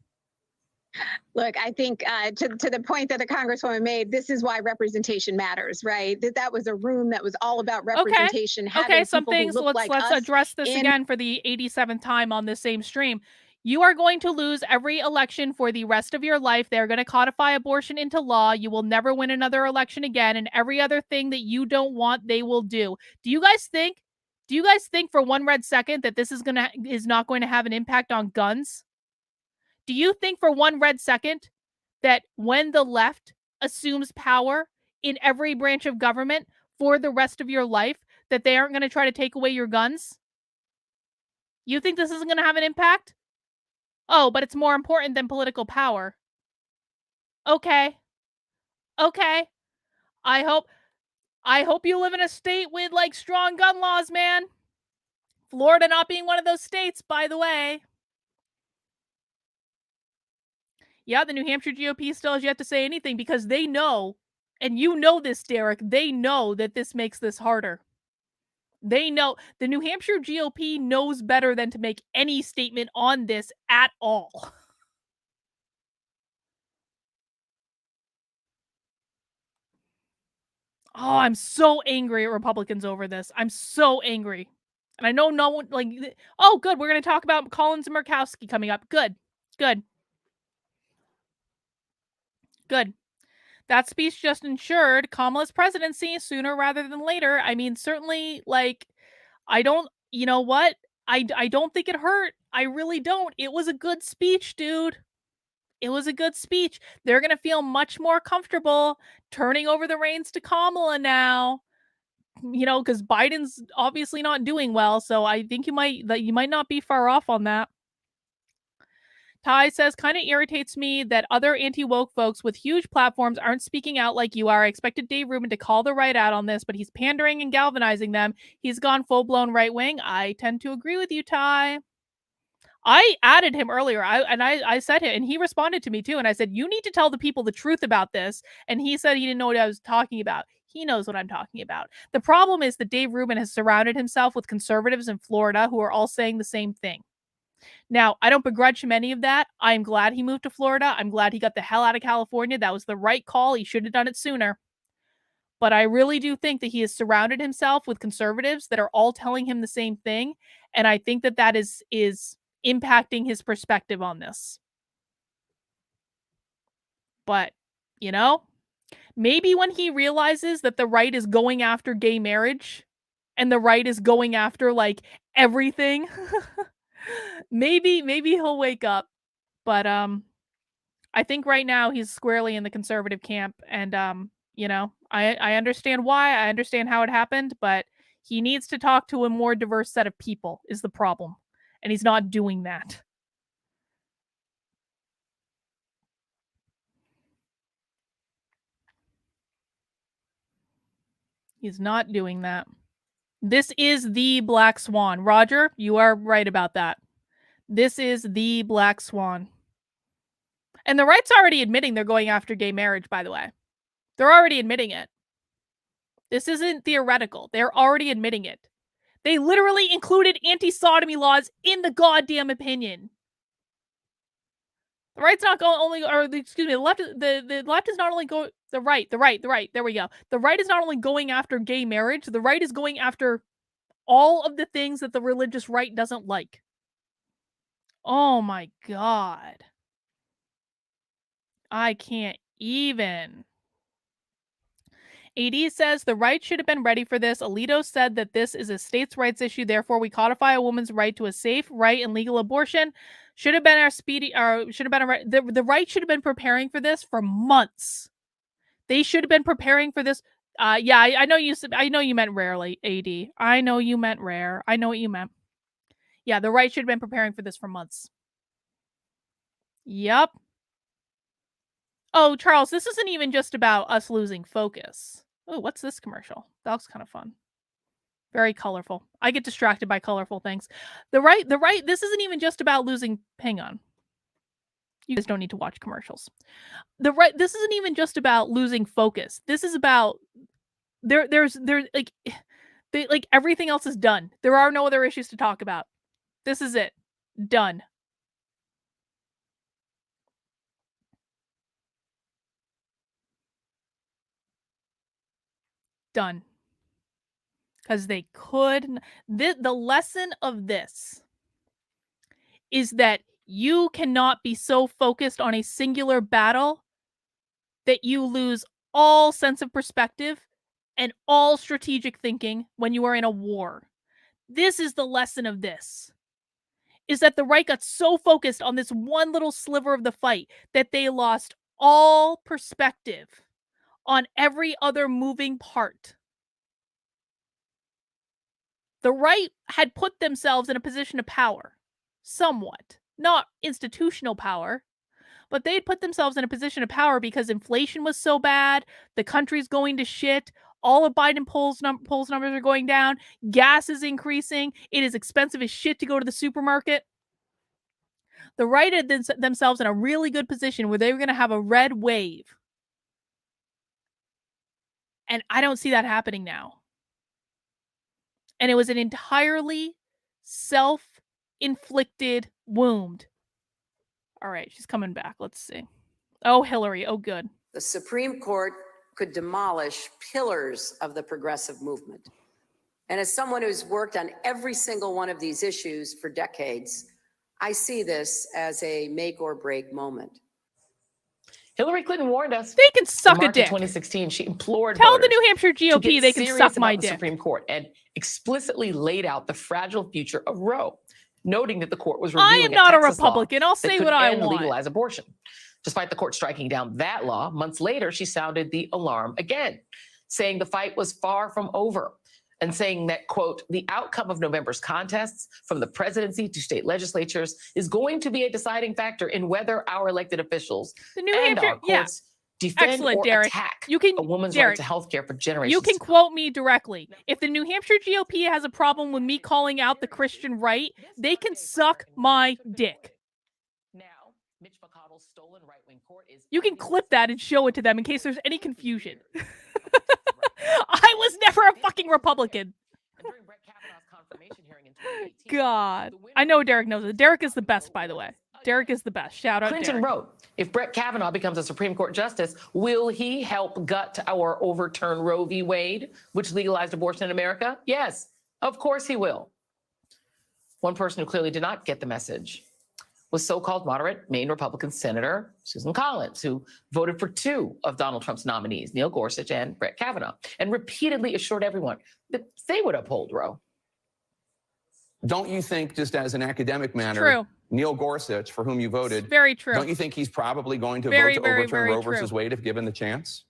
Look, I think to the point that the Congresswoman made, this is why representation matters, right? That was a room that was all about representation. Okay, some people who things. look Let's like us address this again for the 87th time on this same stream. You are going to lose every election for the rest of your life. They're going to codify abortion into law. You will never win another election again, and every other thing that you don't want, they will do. Do you guys think for one red second that this is not going to have an impact on guns? Do you think for one red second that when the left assumes power in every branch of government for the rest of your life, that they aren't going to try to take away your guns? You think this isn't going to have an impact? Oh, but it's more important than political power. Okay. I hope you live in a state with like strong gun laws, man. Florida not being one of those states, by the way. Yeah, the New Hampshire GOP still has yet to say anything because they know, and you know this, Derek, they know that this makes this harder. They know. The New Hampshire GOP knows better than to make any statement on this at all. Oh, I'm so angry at Republicans over this. I'm so angry. And I know no one, like, oh, good, we're going to talk about Collins and Murkowski coming up. Good. That speech just ensured Kamala's presidency sooner rather than later. I mean, certainly, like, you know what? I don't think it hurt. I really don't. It was a good speech, dude. It was a good speech. They're going to feel much more comfortable turning over the reins to Kamala now. You know, because Biden's obviously not doing well, so I think you might not be far off on that. Ty says, kind of irritates me that other anti-woke folks with huge platforms aren't speaking out like you are. I expected Dave Rubin to call the right out on this, but he's pandering and galvanizing them. He's gone full-blown right-wing. I tend to agree with you, Ty. I added him earlier, I said it, and he responded to me too, and I said, you need to tell the people the truth about this, and he said he didn't know what I was talking about. He knows what I'm talking about. The problem is that Dave Rubin has surrounded himself with conservatives in Florida who are all saying the same thing. Now, I don't begrudge him any of that. I'm glad he moved to Florida. I'm glad he got the hell out of California. That was the right call. He should have done it sooner. But I really do think that he has surrounded himself with conservatives that are all telling him the same thing. And I think that is impacting his perspective on this. But, you know, maybe when he realizes that the right is going after gay marriage and the right is going after, like, everything, maybe he'll wake up. But I think right now he's squarely in the conservative camp, and you know, I understand why, I understand how it happened, but he needs to talk to a more diverse set of people is the problem, and he's not doing that. He's not doing that. This is the black swan. Roger, you are right about that. This is the black swan. And the right's already admitting they're going after gay marriage, by the way. They're already admitting it. This isn't theoretical. They're already admitting it. They literally included anti-sodomy laws in the goddamn opinion. The right's not going only, or excuse me, the left is not only going, the right, there we go. The right is not only going after gay marriage, the right is going after all of the things that the religious right doesn't like. Oh my God. I can't even. AD says the right should have been ready for this. Alito said that this is a states' rights issue. Therefore, we codify a woman's right to a safe, right, and legal abortion. Should have been our speedy, or should have been the right should have been preparing for this for months. They should have been preparing for this. Yeah, I know you meant rarely, AD. I know you meant rare. I know what you meant. Yeah, the right should have been preparing for this for months. Yep. Oh, Charles, this isn't even just about us losing focus. Oh, what's this commercial? That looks kind of fun. Very colorful. I get distracted by colorful things. The right, this isn't even just about losing, hang on. You guys don't need to watch commercials. This isn't even just about losing focus. This is about, there's like everything else is done. There are no other issues to talk about. This is it. Done. Done. Because they could. The lesson of this is that you cannot be so focused on a singular battle that you lose all sense of perspective and all strategic thinking when you are in a war. This is the lesson of this. Is that the right got so focused on this one little sliver of the fight that they lost all perspective on every other moving part. The right had put themselves in a position of power, somewhat. Not institutional power, but they had put themselves in a position of power because inflation was so bad, the country's going to shit, all of Biden polls numbers are going down, gas is increasing, it is expensive as shit to go to the supermarket. The right had themselves in a really good position where they were going to have a red wave. And I don't see that happening now. And it was an entirely self-inflicted wound. All right, she's coming back. Let's see. Oh, Hillary. Oh, good. The Supreme Court could demolish pillars of the progressive movement. And as someone who's worked on every single one of these issues for decades, I see this as a make or break moment. Hillary Clinton warned us. They can suck a March dick. Of 2016, she implored Tell voters the New Hampshire GOP they can suck my dick. The Supreme Court and explicitly laid out the fragile future of Roe, noting that the court was reviewing I am not a Texas Republican. I'll say what I want. Legalize abortion. Despite the court striking down that law, months later, she sounded the alarm again, saying the fight was far from over and saying that, quote, the outcome of November's contests from the presidency to state legislatures is going to be a deciding factor in whether our elected officials the New and Hampshire, our courts defend excellent, or Derek. attack you can, a woman's Derek, right to health care for generations. You can quote me directly. If the New Hampshire GOP has a problem with me calling out the Christian right, they can suck my dick. Now, Mitch McConnell's stolen right-wing court is... You can clip that and show it to them in case there's any confusion. I was never a fucking Republican. God. I know Derek knows it. Derek is the best, by the way. Derek is the best. Shout out Clinton Derek. wrote, if Brett Kavanaugh becomes a Supreme Court justice, will he help gut or overturn Roe v. Wade, which legalized abortion in America? Yes, of course he will. One person who clearly did not get the message was so-called moderate Maine Republican Senator Susan Collins, who voted for two of Donald Trump's nominees, Neil Gorsuch and Brett Kavanaugh, and repeatedly assured everyone that they would uphold Roe. Don't you think, just as an academic matter, True. Neil Gorsuch, for whom you voted, very true. Don't you think he's probably going to very, vote to overturn very Roe true. versus Wade if given the chance?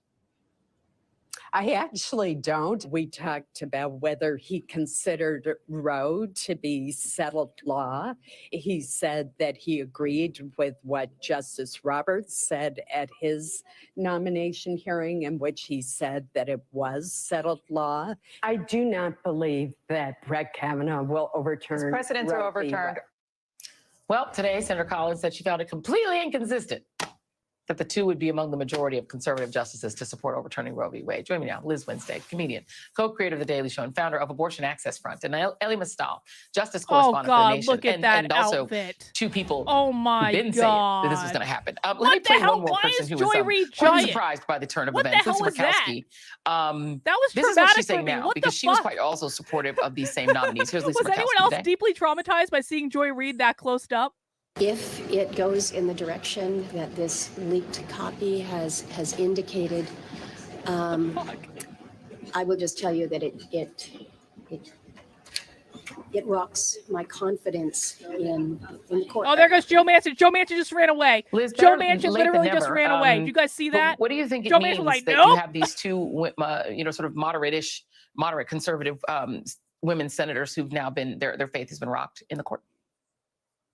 I actually don't. We talked about whether he considered Roe to be settled law. He said that he agreed with what Justice Roberts said at his nomination hearing, in which he said that it was settled law. I do not believe that Brett Kavanaugh will overturn Precedents are overturned. Well, today, Senator Collins said she found it completely inconsistent that that the two would be among the majority of conservative justices to support overturning Roe v. Wade. Join me now, Liz Winstead, comedian, co-creator of The Daily Show and founder of Abortion Access Front, and Elie Mystal, justice correspondent for The Nation. Look at that and also outfit. two people who've been saying that this was going to happen. Let me What play the hell? one more Why person is who Joy was Reid quite giant? surprised by the turn of What the events. hell Lisa was that? Murkowski. That was This is what traumatic she's saying for me. now What because the she was fuck? quite also supportive of these same nominees. Here's Lisa Was Murkowski anyone else today. deeply traumatized by seeing Joy Reid that close up? If it goes in the direction that this leaked copy has indicated, I will just tell you that it rocks my confidence in the court. Oh, there goes Joe Manchin. Joe Manchin just ran away. Liz, Joe better Manchin late than literally just never. ran away. Did you guys see that? What do you think it Joe means Manchin was like, that nope. you have these two, sort of moderate conservative women senators who've now been, their faith has been rocked in the court?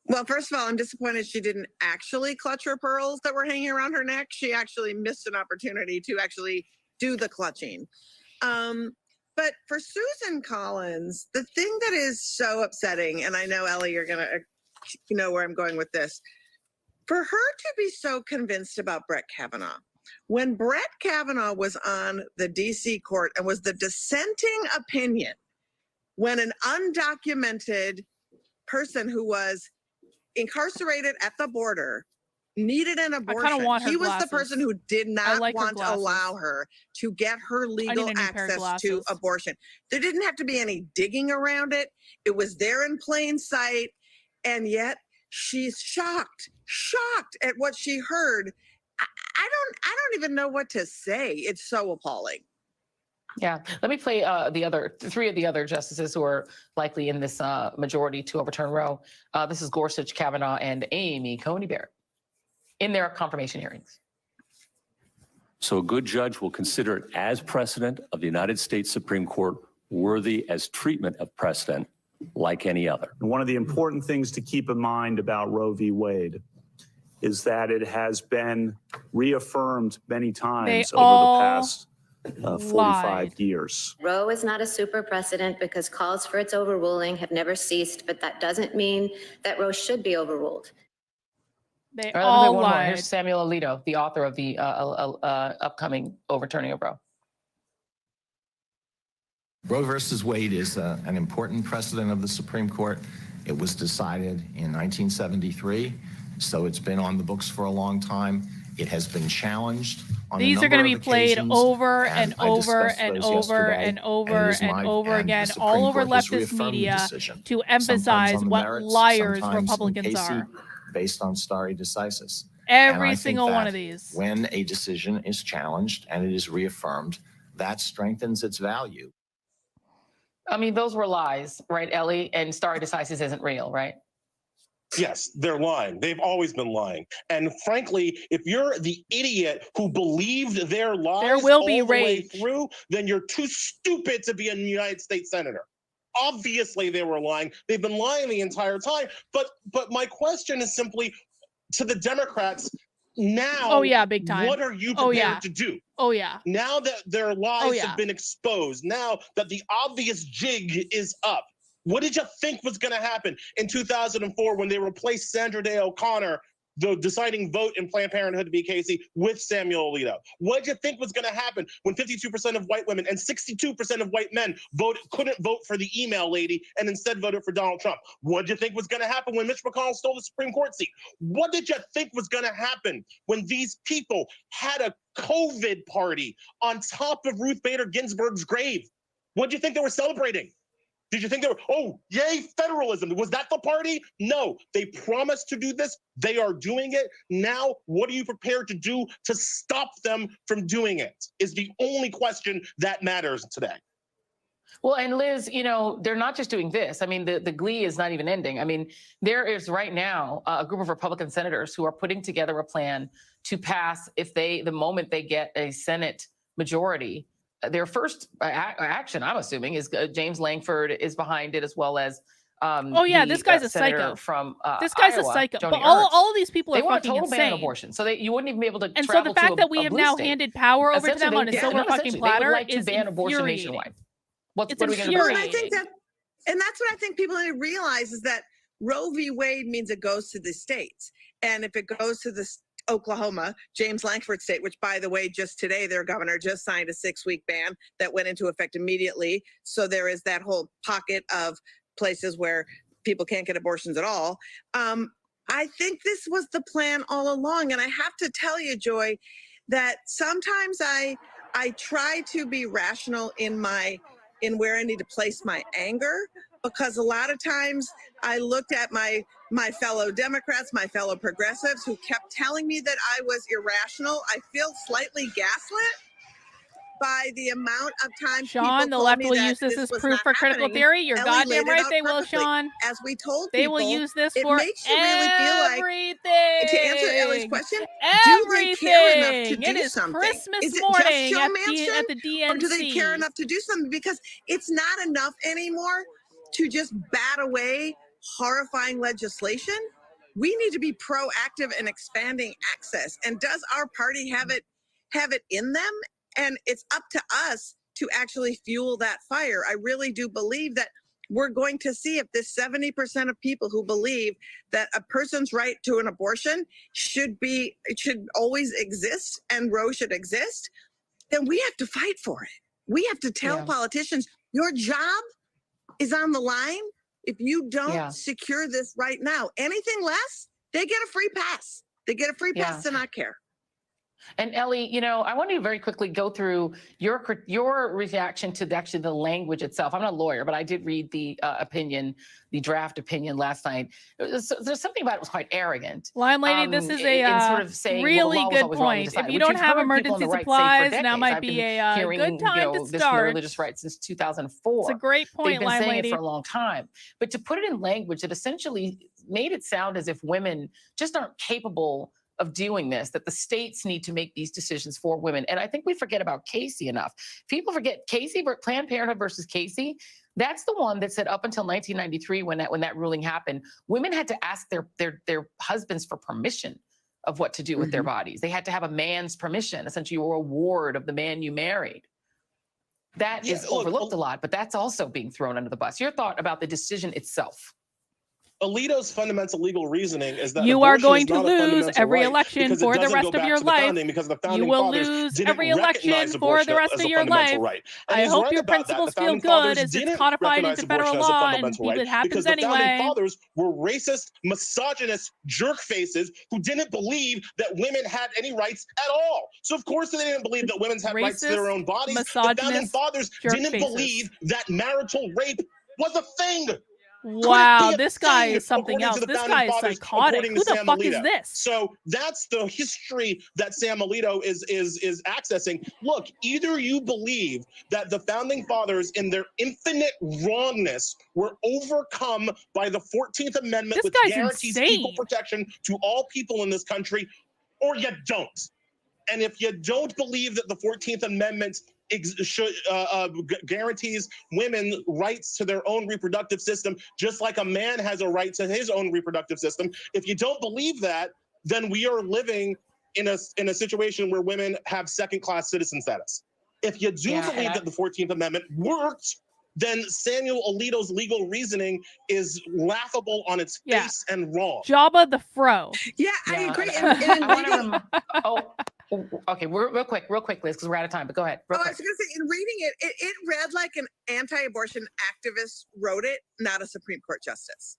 Well, first of all, I'm disappointed she didn't actually clutch her pearls that were hanging around her neck. She actually missed an opportunity to actually do the clutching. But for Susan Collins, the thing that is so upsetting, and I know, Ellie, you're going to know where I'm going with this, for her to be so convinced about Brett Kavanaugh, when Brett Kavanaugh was on the DC court and was the dissenting opinion, when an undocumented person who was incarcerated at the border needed an abortion, he was the person who did not want to allow her to get her legal access to abortion. There didn't have to be any digging around it. It was there in plain sight. And yet she's shocked at what she heard. I don't even know what to say. It's so appalling. Yeah, let me play three of the other justices who are likely in this majority to overturn Roe. This is Gorsuch, Kavanaugh, and Amy Coney Barrett in their confirmation hearings. So a good judge will consider it as precedent of the United States Supreme Court, worthy as treatment of precedent like any other. One of the important things to keep in mind about Roe v. Wade is that it has been reaffirmed many times over the past 45 years. Roe is not a super precedent because calls for its overruling have never ceased, but that doesn't mean that Roe should be overruled. They all all lied. Here's Samuel Alito, the author of the upcoming overturning of Roe. Roe versus Wade is an important precedent of the Supreme Court. It was decided in 1973, so it's been on the books for a long time. It has been challenged on These are going to be played over and over and over and over and over again, all over leftist media to emphasize what liars Republicans are. Based on stare decisis. Every single one of these. When a decision is challenged and it is reaffirmed, that strengthens its value. I mean, those were lies, right, Ellie? And stare decisis isn't real, right? Yes, they're lying. They've always been lying. And frankly, if you're the idiot who believed their lies there will be all the way rage. through, then you're too stupid to be a United States senator. Obviously, they were lying. They've been lying the entire time. But my question is simply to the Democrats now. Oh yeah, big time. What are you prepared to do? Oh yeah. Now that their lies have been exposed, now that the obvious jig is up, what did you think was going to happen in 2004 when they replaced Sandra Day O'Connor, the deciding vote in Planned Parenthood to be Casey, with Samuel Alito? What did you think was going to happen when 52% of white women and 62% of white men couldn't vote for the email lady and instead voted for Donald Trump? What did you think was going to happen when Mitch McConnell stole the Supreme Court seat? What did you think was going to happen when these people had a COVID party on top of Ruth Bader Ginsburg's grave? What did you think they were celebrating? Did you think they were, oh, yay, federalism? Was that the party? No, they promised to do this. They are doing it. Now, what are you prepared to do to stop them from doing it is the only question that matters today. Well, and Liz, they're not just doing this. I mean, the glee is not even ending. I mean, there is right now a group of Republican senators who are putting together a plan to pass, the moment they get a Senate majority, their first action, I'm assuming, is James Langford is behind it, as well as this guy's a psycho. From this guy's Iowa, a psycho. Joni But Ernst. all of these people are they want a fucking total ban on insane. abortion, so you wouldn't even be able to. And so travel the fact to that we have now handed power over to them on a silver fucking platter they would like to is ban abortion infuriating. nationwide. What It's are we going to Well, do? and I think that's what I think people need to realize is that Roe v. Wade means it goes to the states. And if it goes to the Oklahoma, James Lankford State, which, by the way, just today, their governor just signed a 6-week ban that went into effect immediately. So there is that whole pocket of places where people can't get abortions at all. I think this was the plan all along. And I have to tell you, Joy, that sometimes I try to be rational in where I need to place my anger, because a lot of times I looked at my fellow Democrats, my fellow progressives who kept telling me that I was irrational. I feel slightly gaslit by the amount of time Sean, the left will use this as proof for critical theory. You're goddamn right they will, Sean. As we told they people, will use this it for makes you really feel like, everything. to answer Ellie's question, everything. do they care enough to do it is something? Christmas Is it morning just at the DNC. or do they care enough to do something? Because it's not enough anymore to just bat away horrifying legislation. We need to be proactive in expanding access. And does our party have it in them? And it's up to us to actually fuel that fire. I really do believe that we're going to see if this 70% of people who believe that a person's right to an abortion should always exist and Roe should exist, then we have to fight for it. We have to tell politicians, your job is on the line. If you don't secure this right now, anything less, they get a free pass. They get a free pass to not care. And Ellie, I want to very quickly go through your reaction to actually the language itself. I'm not a lawyer, but I did read the opinion, the draft opinion last night. There's something about it was quite arrogant. Lime Lady, this is in sort of saying, really well, the law was good always wrong to point. decide, If you which don't you've have heard people on emergency the right say for supplies, decades. now might I've be been a hearing, good time to this start. religious right since 2004. It's a great point, They've been Lime saying Lady. it for a long time. But to put it in language that essentially made it sound as if women just aren't capable of doing this, that the states need to make these decisions for women. And I think we forget about Casey enough. People forget Casey, Planned Parenthood versus Casey. That's the one that said up until 1993, when that ruling happened, women had to ask their husbands for permission of what to do with their bodies. They had to have a man's permission. Essentially, you were a ward of the man you married. That is overlooked a lot, but that's also being thrown under the bus. Your thought about the decision itself? Alito's fundamental legal reasoning is that you are abortion going is to not a lose fundamental every right election because it for the doesn't rest go of back your to the life. founding, because the founding You will fathers lose didn't every election recognize for the abortion rest as of a your fundamental life. right. And I he's hope right your about that. The principles feel founding good fathers as it's didn't codified recognize into federal abortion as a law, and fundamental right it happens because the anyway. founding fathers were racist, misogynist jerk faces who didn't believe that women had any rights at all. So of course they didn't believe that women had rights to their own bodies. The founding fathers didn't believe that marital rape was a thing. Wow, this guy is something else. This guy is psychotic. Who the fuck is this? So that's the history that Sam Alito is accessing. Look, either you believe that the founding fathers in their infinite wrongness were overcome by the 14th Amendment, which guarantees equal protection to all people in this country, or you don't. And if you don't believe that the 14th Amendment guarantees women rights to their own reproductive system, just like a man has a right to his own reproductive system, if you don't believe that, then we are living in a situation where women have second-class citizen status. If you do believe that the 14th Amendment worked, then Samuel Alito's legal reasoning is laughable on its face and wrong. Jabba the Fro. Yeah, I agree. Okay, real quick, Liz, because we're out of time, but go ahead. I was going to say, in reading it read like an anti-abortion activist wrote it, not a Supreme Court justice.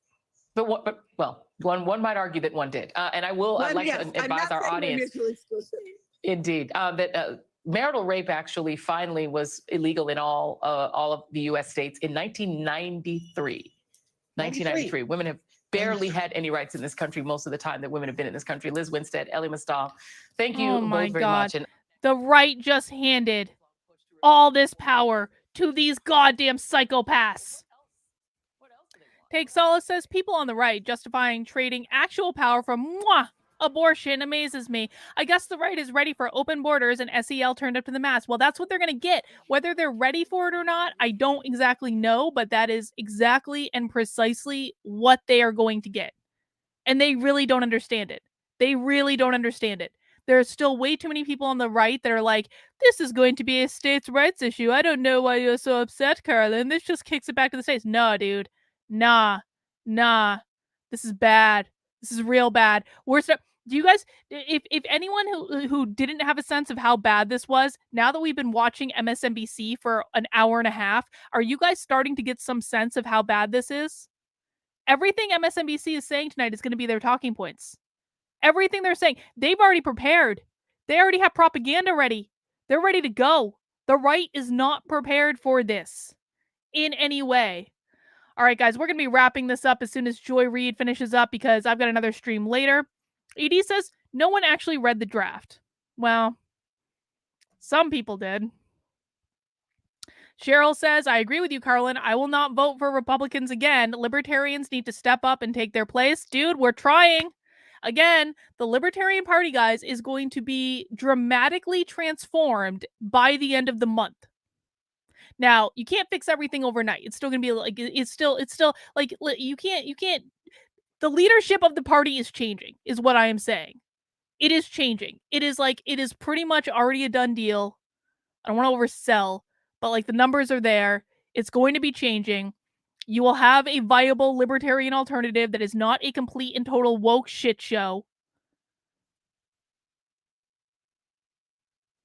One might argue that one did. And I'd like to advise our audience. Indeed, that marital rape actually finally was illegal in all of the U.S. states in 1993. 1993. Women have barely had any rights in this country most of the time that women have been in this country. Liz Winstead, Ellie Mastal, thank you both very much. And the right just handed all this power to these goddamn psychopaths. Take Solace says people on the right justifying trading actual power for abortion amazes me. I guess the right is ready for open borders and SEL turned up to the mass. Well, that's what they're going to get. Whether they're ready for it or not, I don't exactly know, but that is exactly and precisely what they are going to get. And they really don't understand it. They really don't understand it. There's still way too many people on the right that are like, this is going to be a states' rights issue. I don't know why you're so upset, Carolyn. This just kicks it back to the states. No, dude. Nah. This is bad. This is real bad. Do you guys, if anyone who didn't have a sense of how bad this was, now that we've been watching MSNBC for an hour and a half, are you guys starting to get some sense of how bad this is? Everything MSNBC is saying tonight is going to be their talking points. Everything they're saying, they've already prepared. They already have propaganda ready. They're ready to go. The right is not prepared for this in any way. All right, guys, we're going to be wrapping this up as soon as Joy Reid finishes up because I've got another stream later. ED says, no one actually read the draft. Well, some people did. Cheryl says, I agree with you, Carlin. I will not vote for Republicans again. Libertarians need to step up and take their place. Dude, we're trying. Again, the Libertarian Party, guys, is going to be dramatically transformed by the end of the month. Now, you can't fix everything overnight. It's still going to be like, it's still like, you can't, the leadership of the party is changing, is what I am saying. It is changing. It is pretty much already a done deal. I don't want to oversell, but like the numbers are there. It's going to be changing. You will have a viable libertarian alternative that is not a complete and total woke shit show.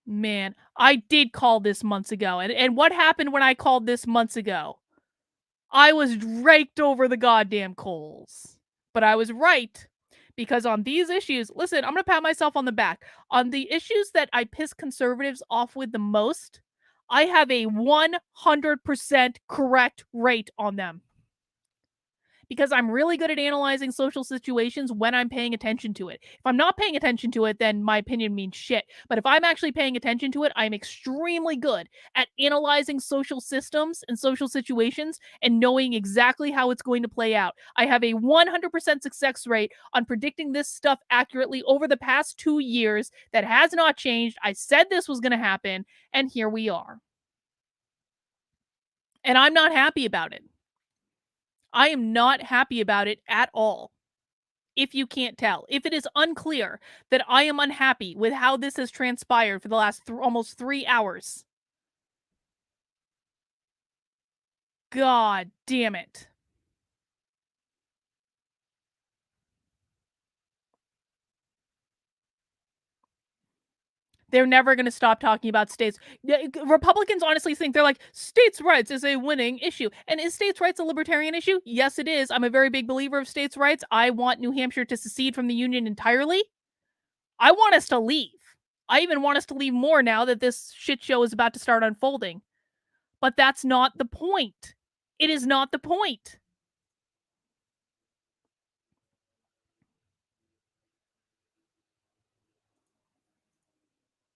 Man, I did call this months ago. And what happened when I called this months ago? I was raked over the goddamn coals. But I was right. Because on these issues, listen, I'm going to pat myself on the back. On the issues that I piss conservatives off with the most, I have a 100% correct rate on them. Because I'm really good at analyzing social situations when I'm paying attention to it. If I'm not paying attention to it, then my opinion means shit. But if I'm actually paying attention to it, I'm extremely good at analyzing social systems and social situations and knowing exactly how it's going to play out. I have a 100% success rate on predicting this stuff accurately over the past 2 years. That has not changed. I said this was going to happen, and here we are. And I'm not happy about it. I am not happy about it at all. If you can't tell, if it is unclear that I am unhappy with how this has transpired for the last almost 3 hours. God damn it. They're never going to stop talking about states. Republicans honestly think they're like, states' rights is a winning issue. And is states' rights a libertarian issue? Yes, it is. I'm a very big believer of states' rights. I want New Hampshire to secede from the Union entirely. I want us to leave. I even want us to leave more now that this shit show is about to start unfolding. But that's not the point. It is not the point.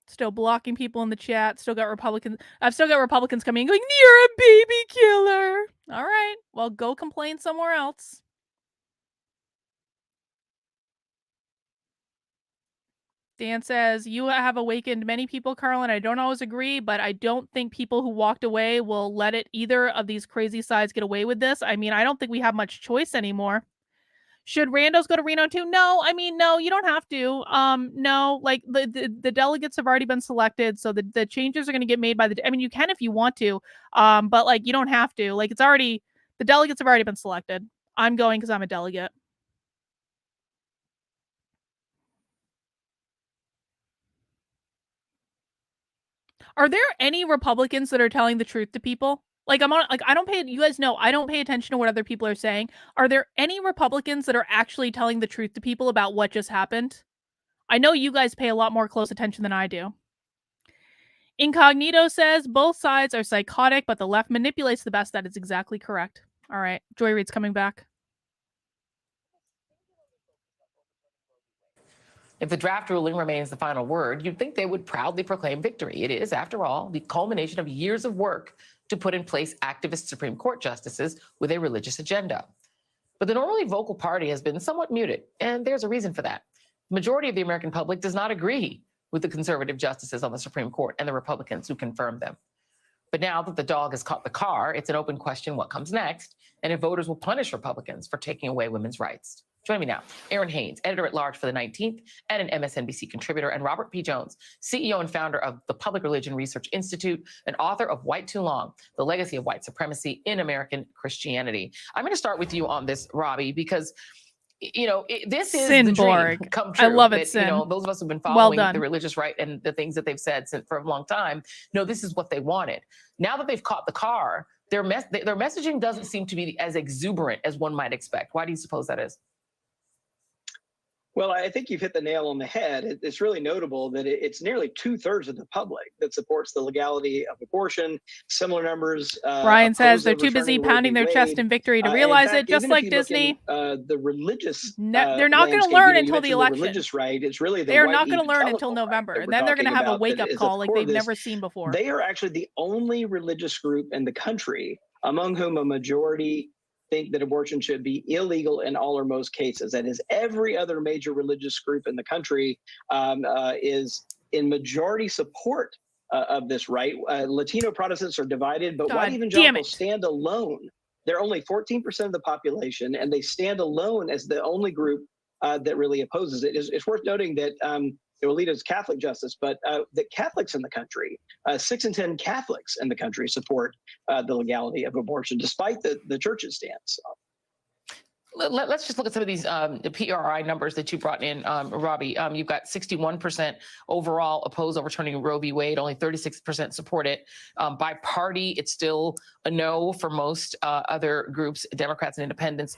Still blocking people in the chat. Still got Republicans. I've still got Republicans coming in going, you're a baby killer. All right. Well, go complain somewhere else. Dan says, you have awakened many people, Carlin. I don't always agree, but I don't think people who walked away will let it either of these crazy sides get away with this. I mean, I don't think we have much choice anymore. Should randos go to Reno too? No, I mean, no, you don't have to. No, like the delegates have already been selected, so the changes are going to get made by the. I mean, you can if you want to, but like you don't have to. Like it's already the delegates have already been selected. I'm going because I'm a delegate. Are there any Republicans that are telling the truth to people? Like I don't pay, you guys know, I don't pay attention to what other people are saying. Are there any Republicans that are actually telling the truth to people about what just happened? I know you guys pay a lot more close attention than I do. Incognito says both sides are psychotic, but the left manipulates the best. That is exactly correct. All right. Joy Reid's coming back. If the draft ruling remains the final word, you'd think they would proudly proclaim victory. It is, after all, the culmination of years of work to put in place activist Supreme Court justices with a religious agenda. But the normally vocal party has been somewhat muted, and there's a reason for that. The majority of the American public does not agree with the conservative justices on the Supreme Court and the Republicans who confirmed them. But now that the dog has caught the car, it's an open question what comes next, and if voters will punish Republicans for taking away women's rights. Join me now, Aaron Haynes, editor-at-large for The 19th and an MSNBC contributor, and Robert P. Jones, CEO and founder of the Public Religion Research Institute and author of White Too Long, The Legacy of White Supremacy in American Christianity. I'm going to start with you on this, Robbie, because this is the dream come true. I love it, that, Sin. those of us who've been Well following done. the religious right and the things that they've said for a long time, this is what they wanted. Now that they've caught the car, their messaging doesn't seem to be as exuberant as one might expect. Why do you suppose that is? Well, I think you've hit the nail on the head. It's really notable that it's nearly 2/3 of the public that supports the legality of abortion. Similar numbers. Brian says they're too overturning busy Roe v. pounding their chest Wade. in victory to In realize fact, it, just even if like you look in, Disney. the religious. They're not going to landscape, learn you until the mentioned election. religious right. It's really the They're white not going to learn until evangelical November. right that And then they're going to we're have a talking wake-up about that is call at like the core they've of this. never seen before. They are actually the only religious group in the country among whom a majority think that abortion should be illegal in all or most cases. That is, every other major religious group in the country is in majority support of this right. Latino Protestants are divided, but white evangelicals stand alone. They're only 14% of the population, and they stand alone as the only group that really opposes it. It's worth noting that it will lead us Catholic justice, but the Catholics in the country, 6 in 10 Catholics in the country support the legality of abortion, despite the church's stance. Let's just look at some of these PRI numbers that you brought in, Robbie. You've got 61% overall oppose overturning Roe v. Wade, only 36% support it. By party, it's still a no for most other groups, Democrats and independents.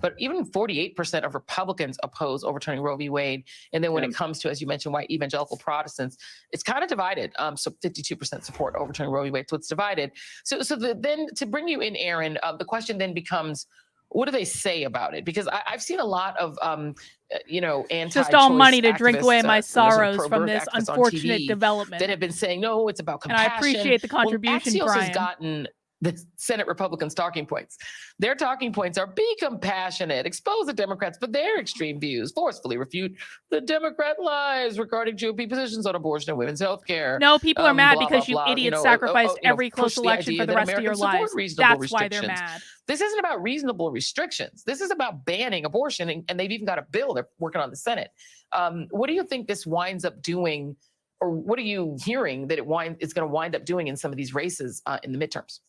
But even 48% of Republicans oppose overturning Roe v. Wade. And then when it comes to, as you mentioned, white evangelical Protestants, it's kind of divided. So 52% support overturning Roe v. Wade. So it's divided. So then to bring you in, Aaron, the question then becomes, what do they say about it? Because I've seen a lot of, anti-choice just all money to drink away my activists, sort of sorrows from pro-birth this activists on unfortunate TV development. that have been saying, no, it's about compassion. And I appreciate the contribution, Axios Brian. has gotten the Senate Republicans' talking points. Their talking points are be compassionate, expose the Democrats for their extreme views, forcefully refute the Democrat lies regarding GOP positions on abortion and women's health care. No, people are mad blah, because blah, you blah, idiots sacrificed every close push the election idea for the that rest of your Americans support lives. reasonable That's why they're restrictions. mad. This isn't about reasonable restrictions. This is about banning abortion, and they've even got a bill they're working on in the Senate. What do you think this winds up doing, or what are you hearing that it's going to wind up doing in some of these races in the midterms?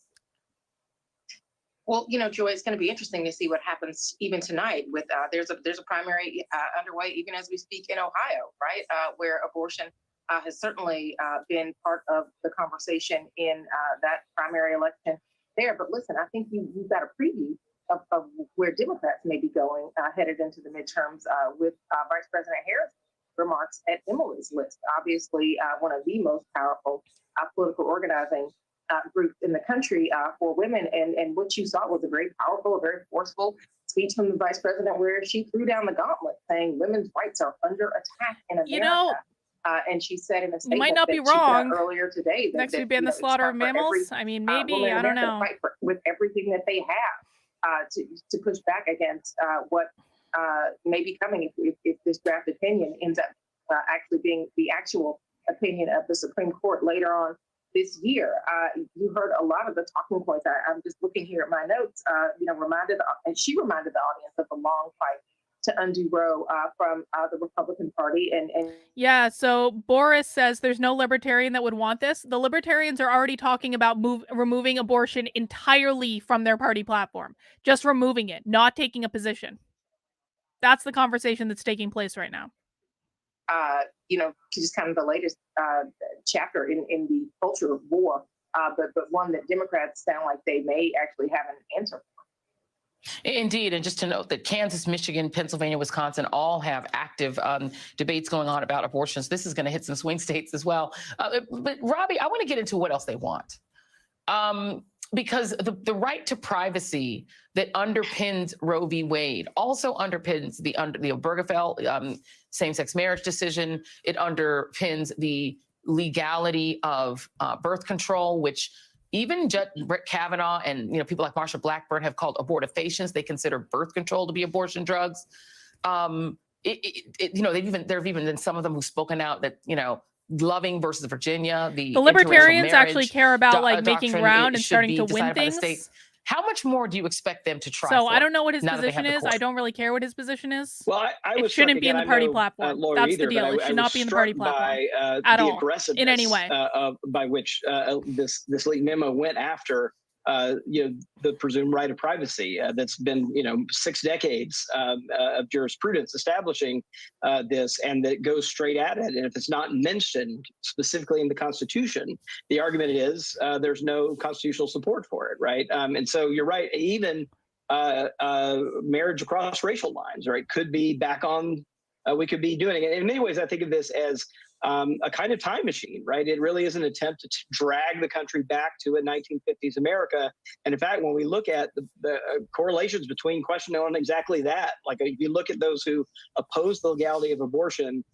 Well, Joy, it's going to be interesting to see what happens even tonight. With there's a primary underway even as we speak in Ohio, right, where abortion has certainly been part of the conversation in that primary election there. But listen, I think you've got a preview of where Democrats may be going headed into the midterms with Vice President Harris' remarks at Emily's List. Obviously, one of the most powerful political organizing group in the country for women. And what you saw was a very powerful, very forceful speech from the vice president where she threw down the gauntlet saying women's rights are under attack in America. And she said in a statement might not be that she wrong. got earlier today that Next we ban the slaughter of mammals. I mean, maybe, I don't know. Fight with everything that they have to push back against what may be coming if this draft opinion ends up actually being the actual opinion of the Supreme Court later on this year. You heard a lot of the talking points. I'm just looking here at my notes, and she reminded the audience of the long fight to undo Roe from the Republican Party. And yeah, so Boris says there's no libertarian that would want this. The libertarians are already talking about removing abortion entirely from their party platform. Just removing it, not taking a position. That's the conversation that's taking place right now. Just kind of the latest chapter in the culture of war, but one that Democrats sound like they may actually have an answer for. Indeed, and just to note that Kansas, Michigan, Pennsylvania, Wisconsin all have active debates going on about abortions. This is going to hit some swing states as well. But Robbie, I want to get into what else they want. Because the right to privacy that underpins Roe v. Wade also underpins the Obergefell same-sex marriage decision. It underpins the legality of birth control, which even Judge Brett Kavanaugh and people like Marsha Blackburn have called abortifacients. They consider birth control to be abortion drugs. There have even been some of them who've spoken out that Loving versus Virginia, the libertarians actually care about making ground and starting to win things. How much more do you expect them to try? So I don't know what his position is. I don't really care what his position is. Well, it shouldn't be in the party platform. That's the deal. It should not be in the party platform at all, in any way. By which this leaked memo went after the presumed right of privacy that's been 6 decades of jurisprudence establishing this, and that goes straight at it. And if it's not mentioned specifically in the Constitution, the argument is there's no constitutional support for it, right? And so you're right. Even marriage across racial lines, right, could be back on. We could be doing it. In many ways, I think of this as a kind of time machine, right? It really is an attempt to drag the country back to a 1950s America. And in fact, when we look at the correlations between questioning on exactly that, like if you look at those who oppose the legality of abortion,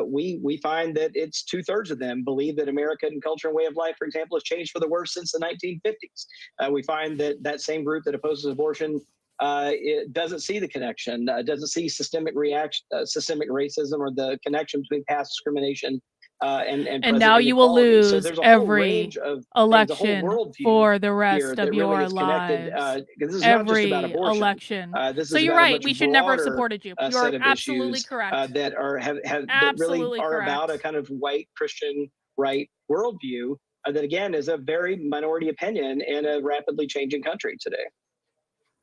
we find that it's 2/3 of them believe that American culture and way of life, for example, has changed for the worse since the 1950s. We find that that same group that opposes abortion it doesn't see the connection, doesn't see systemic racism or the connection between past discrimination and now you will lose so there's a every election for the here rest that of your really is connected, lives. 'cause this is not just Every about abortion. election. This So is you're about a right. much We should never have broader, supported you. You set are of absolutely issues, correct. that are that really Absolutely are about a correct. kind of white Christian right worldview that again is a very minority opinion in a rapidly changing country today.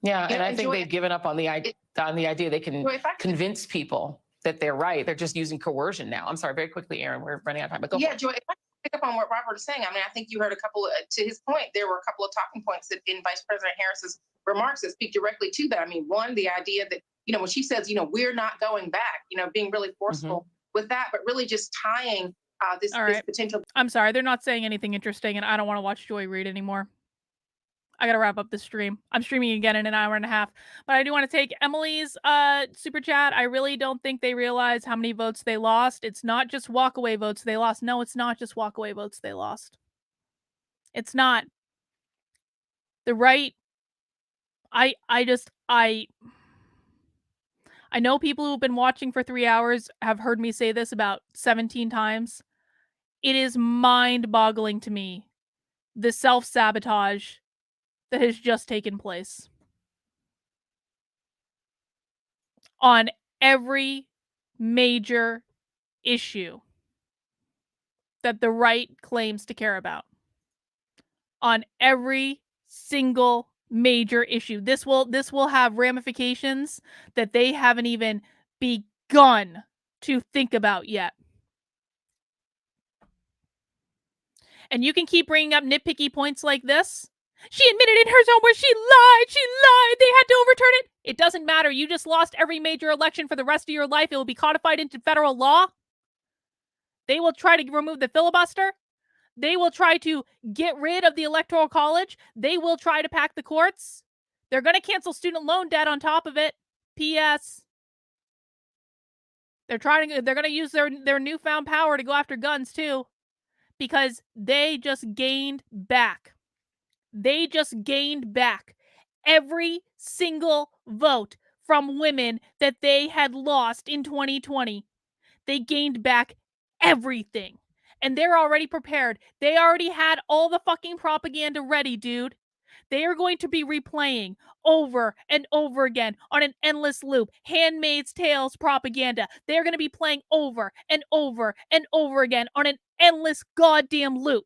Yeah, and I think Joy, they've given up on the idea they can Joy, if I could- convince people that they're right. They're just using coercion now. I'm sorry, very quickly, Aaron, we're running out of time, but go. Yeah, Joy, if I could pick up on what Robert is saying, I mean, I think you heard a couple, to his point, there were a couple of talking points that in Vice President Harris's remarks that speak directly to that. I mean, one, the idea that, when she says, we're not going back, being really forceful with that, but really just tying this potential. I'm sorry. They're not saying anything interesting, and I don't want to watch Joy read anymore. I got to wrap up this stream. I'm streaming again in an hour and a half, but I do want to take Emily's super chat. I really don't think they realize how many votes they lost. It's not just walkaway votes they lost. No, it's not just walkaway votes they lost. It's not. The right. I know people who've been watching for 3 hours have heard me say this about 17 times. It is mind-boggling to me, the self-sabotage that has just taken place on every major issue that the right claims to care about. On every single major issue. This will have ramifications that they haven't even begun to think about yet. And you can keep bringing up nitpicky points like this. She admitted in her own words she lied. She lied. They had to overturn it. It doesn't matter. You just lost every major election for the rest of your life. It will be codified into federal law. They will try to remove the filibuster. They will try to get rid of the Electoral College. They will try to pack the courts. They're going to cancel student loan debt on top of it. P.S. They're going to use their newfound power to go after guns too, because they just gained back. They just gained back every single vote from women that they had lost in 2020. They gained back everything. And they're already prepared. They already had all the fucking propaganda ready, dude. They are going to be replaying over and over again on an endless loop. Handmaid's Tales propaganda. They're going to be playing over and over and over again on an endless goddamn loop.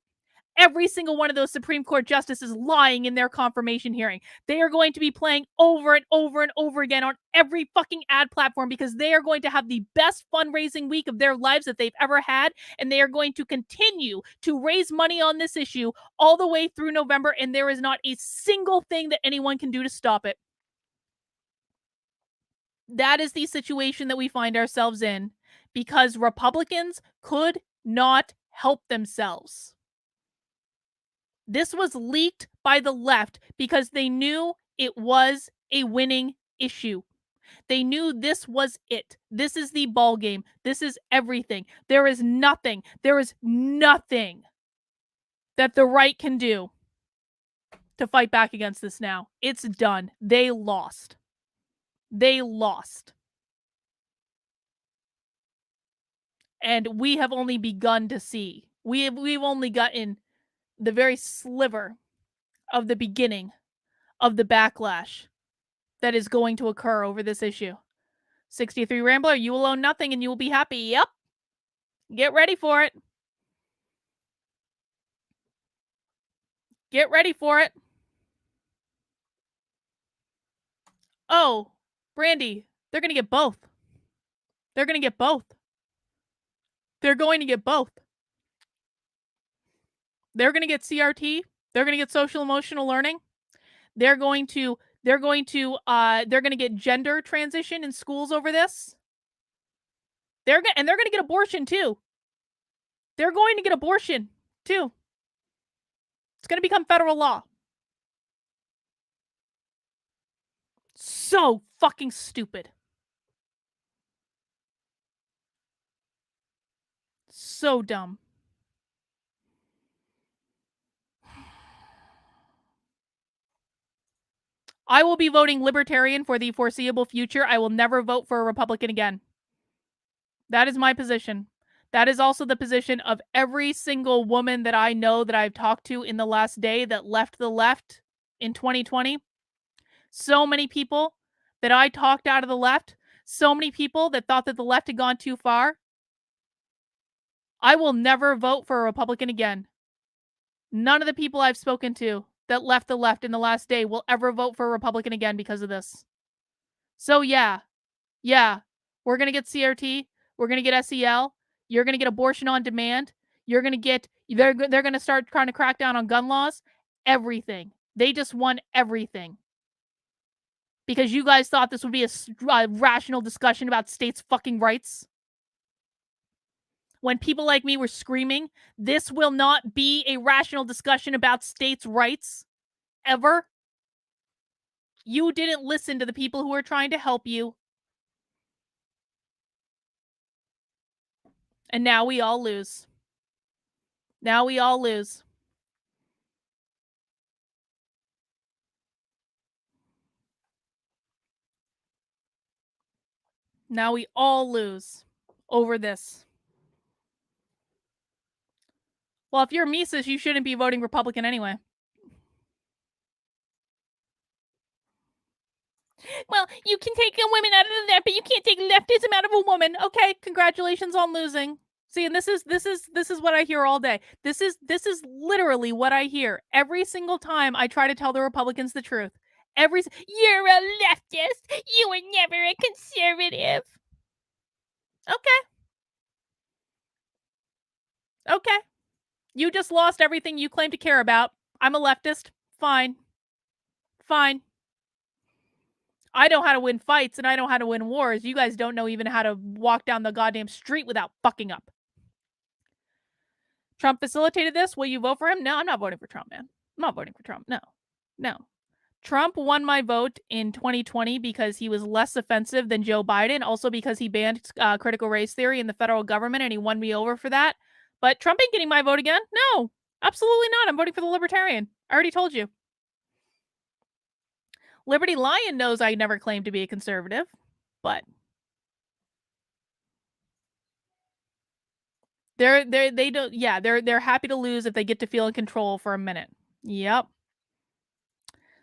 Every single one of those Supreme Court justices lying in their confirmation hearing. They are going to be playing over and over and over again on every fucking ad platform because they are going to have the best fundraising week of their lives that they've ever had. And they are going to continue to raise money on this issue all the way through November. And there is not a single thing that anyone can do to stop it. That is the situation that we find ourselves in because Republicans could not help themselves. This was leaked by the left because they knew it was a winning issue. They knew this was it. This is the ball game. This is everything. There is nothing that the right can do to fight back against this now. It's done. They lost. They lost. And we have only begun to see. We've only gotten the very sliver of the beginning of the backlash that is going to occur over this issue. 63 Rambler, you will own nothing and you will be happy. Yep. Get ready for it. Get ready for it. Oh, Brandy, they're going to get both. They're going to get both. They're going to get both. They're going to get CRT. They're going to get social emotional learning. They're going to get gender transition in schools over this. They're going to get abortion too. They're going to get abortion too. It's going to become federal law. So fucking stupid. So dumb. I will be voting Libertarian for the foreseeable future. I will never vote for a Republican again. That is my position. That is also the position of every single woman that I know that I've talked to in the last day that left the left in 2020. So many people that I talked out of the left. So many people that thought that the left had gone too far. I will never vote for a Republican again. None of the people I've spoken to that left the left in the last day will ever vote for a Republican again because of this. So yeah, we're going to get CRT. We're going to get SEL. You're going to get abortion on demand. You're going to get, they're going to start trying to crack down on gun laws. Everything. They just won everything. Because you guys thought this would be a rational discussion about states' fucking rights. When people like me were screaming, this will not be a rational discussion about states' rights. Ever. You didn't listen to the people who were trying to help you. And now we all lose. Now we all lose. Now we all lose over this. Well, if you're Mises, you shouldn't be voting Republican anyway. Well, you can take a woman out of the left, but you can't take leftism out of a woman. Okay, congratulations on losing. See, and this is what I hear all day. This is literally what I hear every single time I try to tell the Republicans the truth. You're a leftist. You were never a conservative. Okay. You just lost everything you claim to care about. I'm a leftist. Fine. I know how to win fights and I know how to win wars. You guys don't know even how to walk down the goddamn street without fucking up. Trump facilitated this. Will you vote for him? No, I'm not voting for Trump, man. I'm not voting for Trump. No. Trump won my vote in 2020 because he was less offensive than Joe Biden. Also because he banned critical race theory in the federal government and he won me over for that. But Trump ain't getting my vote again. No, absolutely not. I'm voting for the Libertarian. I already told you. Liberty Lion knows I never claimed to be a conservative, but they're happy to lose if they get to feel in control for a minute. Yep.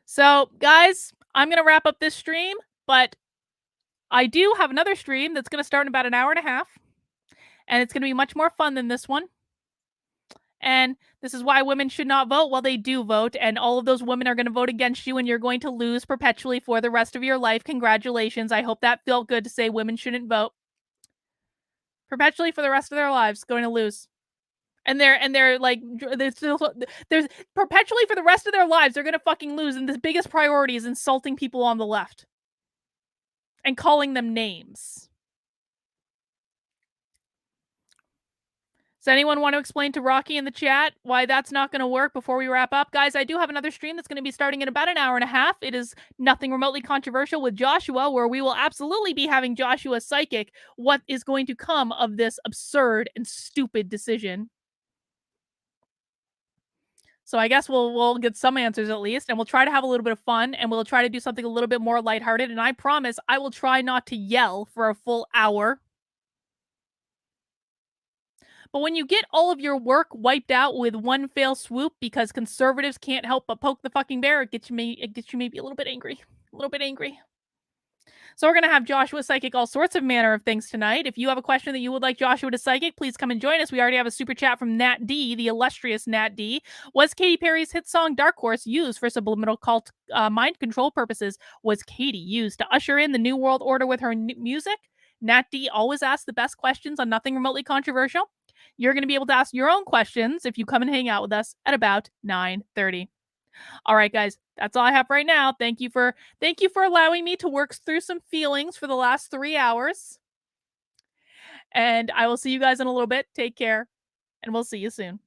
So, guys, I'm going to wrap up this stream, but I do have another stream that's going to start in about an hour and a half, and it's going to be much more fun than this one. And this is why women should not vote. Well, they do vote, and all of those women are going to vote against you, and you're going to lose perpetually for the rest of your life. Congratulations. I hope that felt good to say women shouldn't vote. Perpetually for the rest of their lives, going to lose. And they're like, there's perpetually for the rest of their lives, they're going to fucking lose. And the biggest priority is insulting people on the left and calling them names. Does anyone want to explain to Rocky in the chat why that's not going to work before we wrap up? Guys, I do have another stream that's going to be starting in about an hour and a half. It is nothing remotely controversial with Joshua, where we will absolutely be having Joshua psychic what is going to come of this absurd and stupid decision. So I guess we'll get some answers at least, and we'll try to have a little bit of fun, and we'll try to do something a little bit more lighthearted, and I promise I will try not to yell for a full hour. But when you get all of your work wiped out with one fell swoop because conservatives can't help but poke the fucking bear, it gets you maybe a little bit angry. So we're going to have Joshua psychic all sorts of manner of things tonight. If you have a question that you would like Joshua to psychic, please come and join us. We already have a super chat from Nat D, the illustrious Nat D. Was Katy Perry's hit song Dark Horse used for subliminal cult mind control purposes? Was Katy used to usher in the New World Order with her music? Nat D always asks the best questions on nothing remotely controversial. You're going to be able to ask your own questions if you come and hang out with us at about 9:30. All right, guys, that's all I have right now. Thank you for allowing me to work through some feelings for the last 3 hours. And I will see you guys in a little bit. Take care, and we'll see you soon.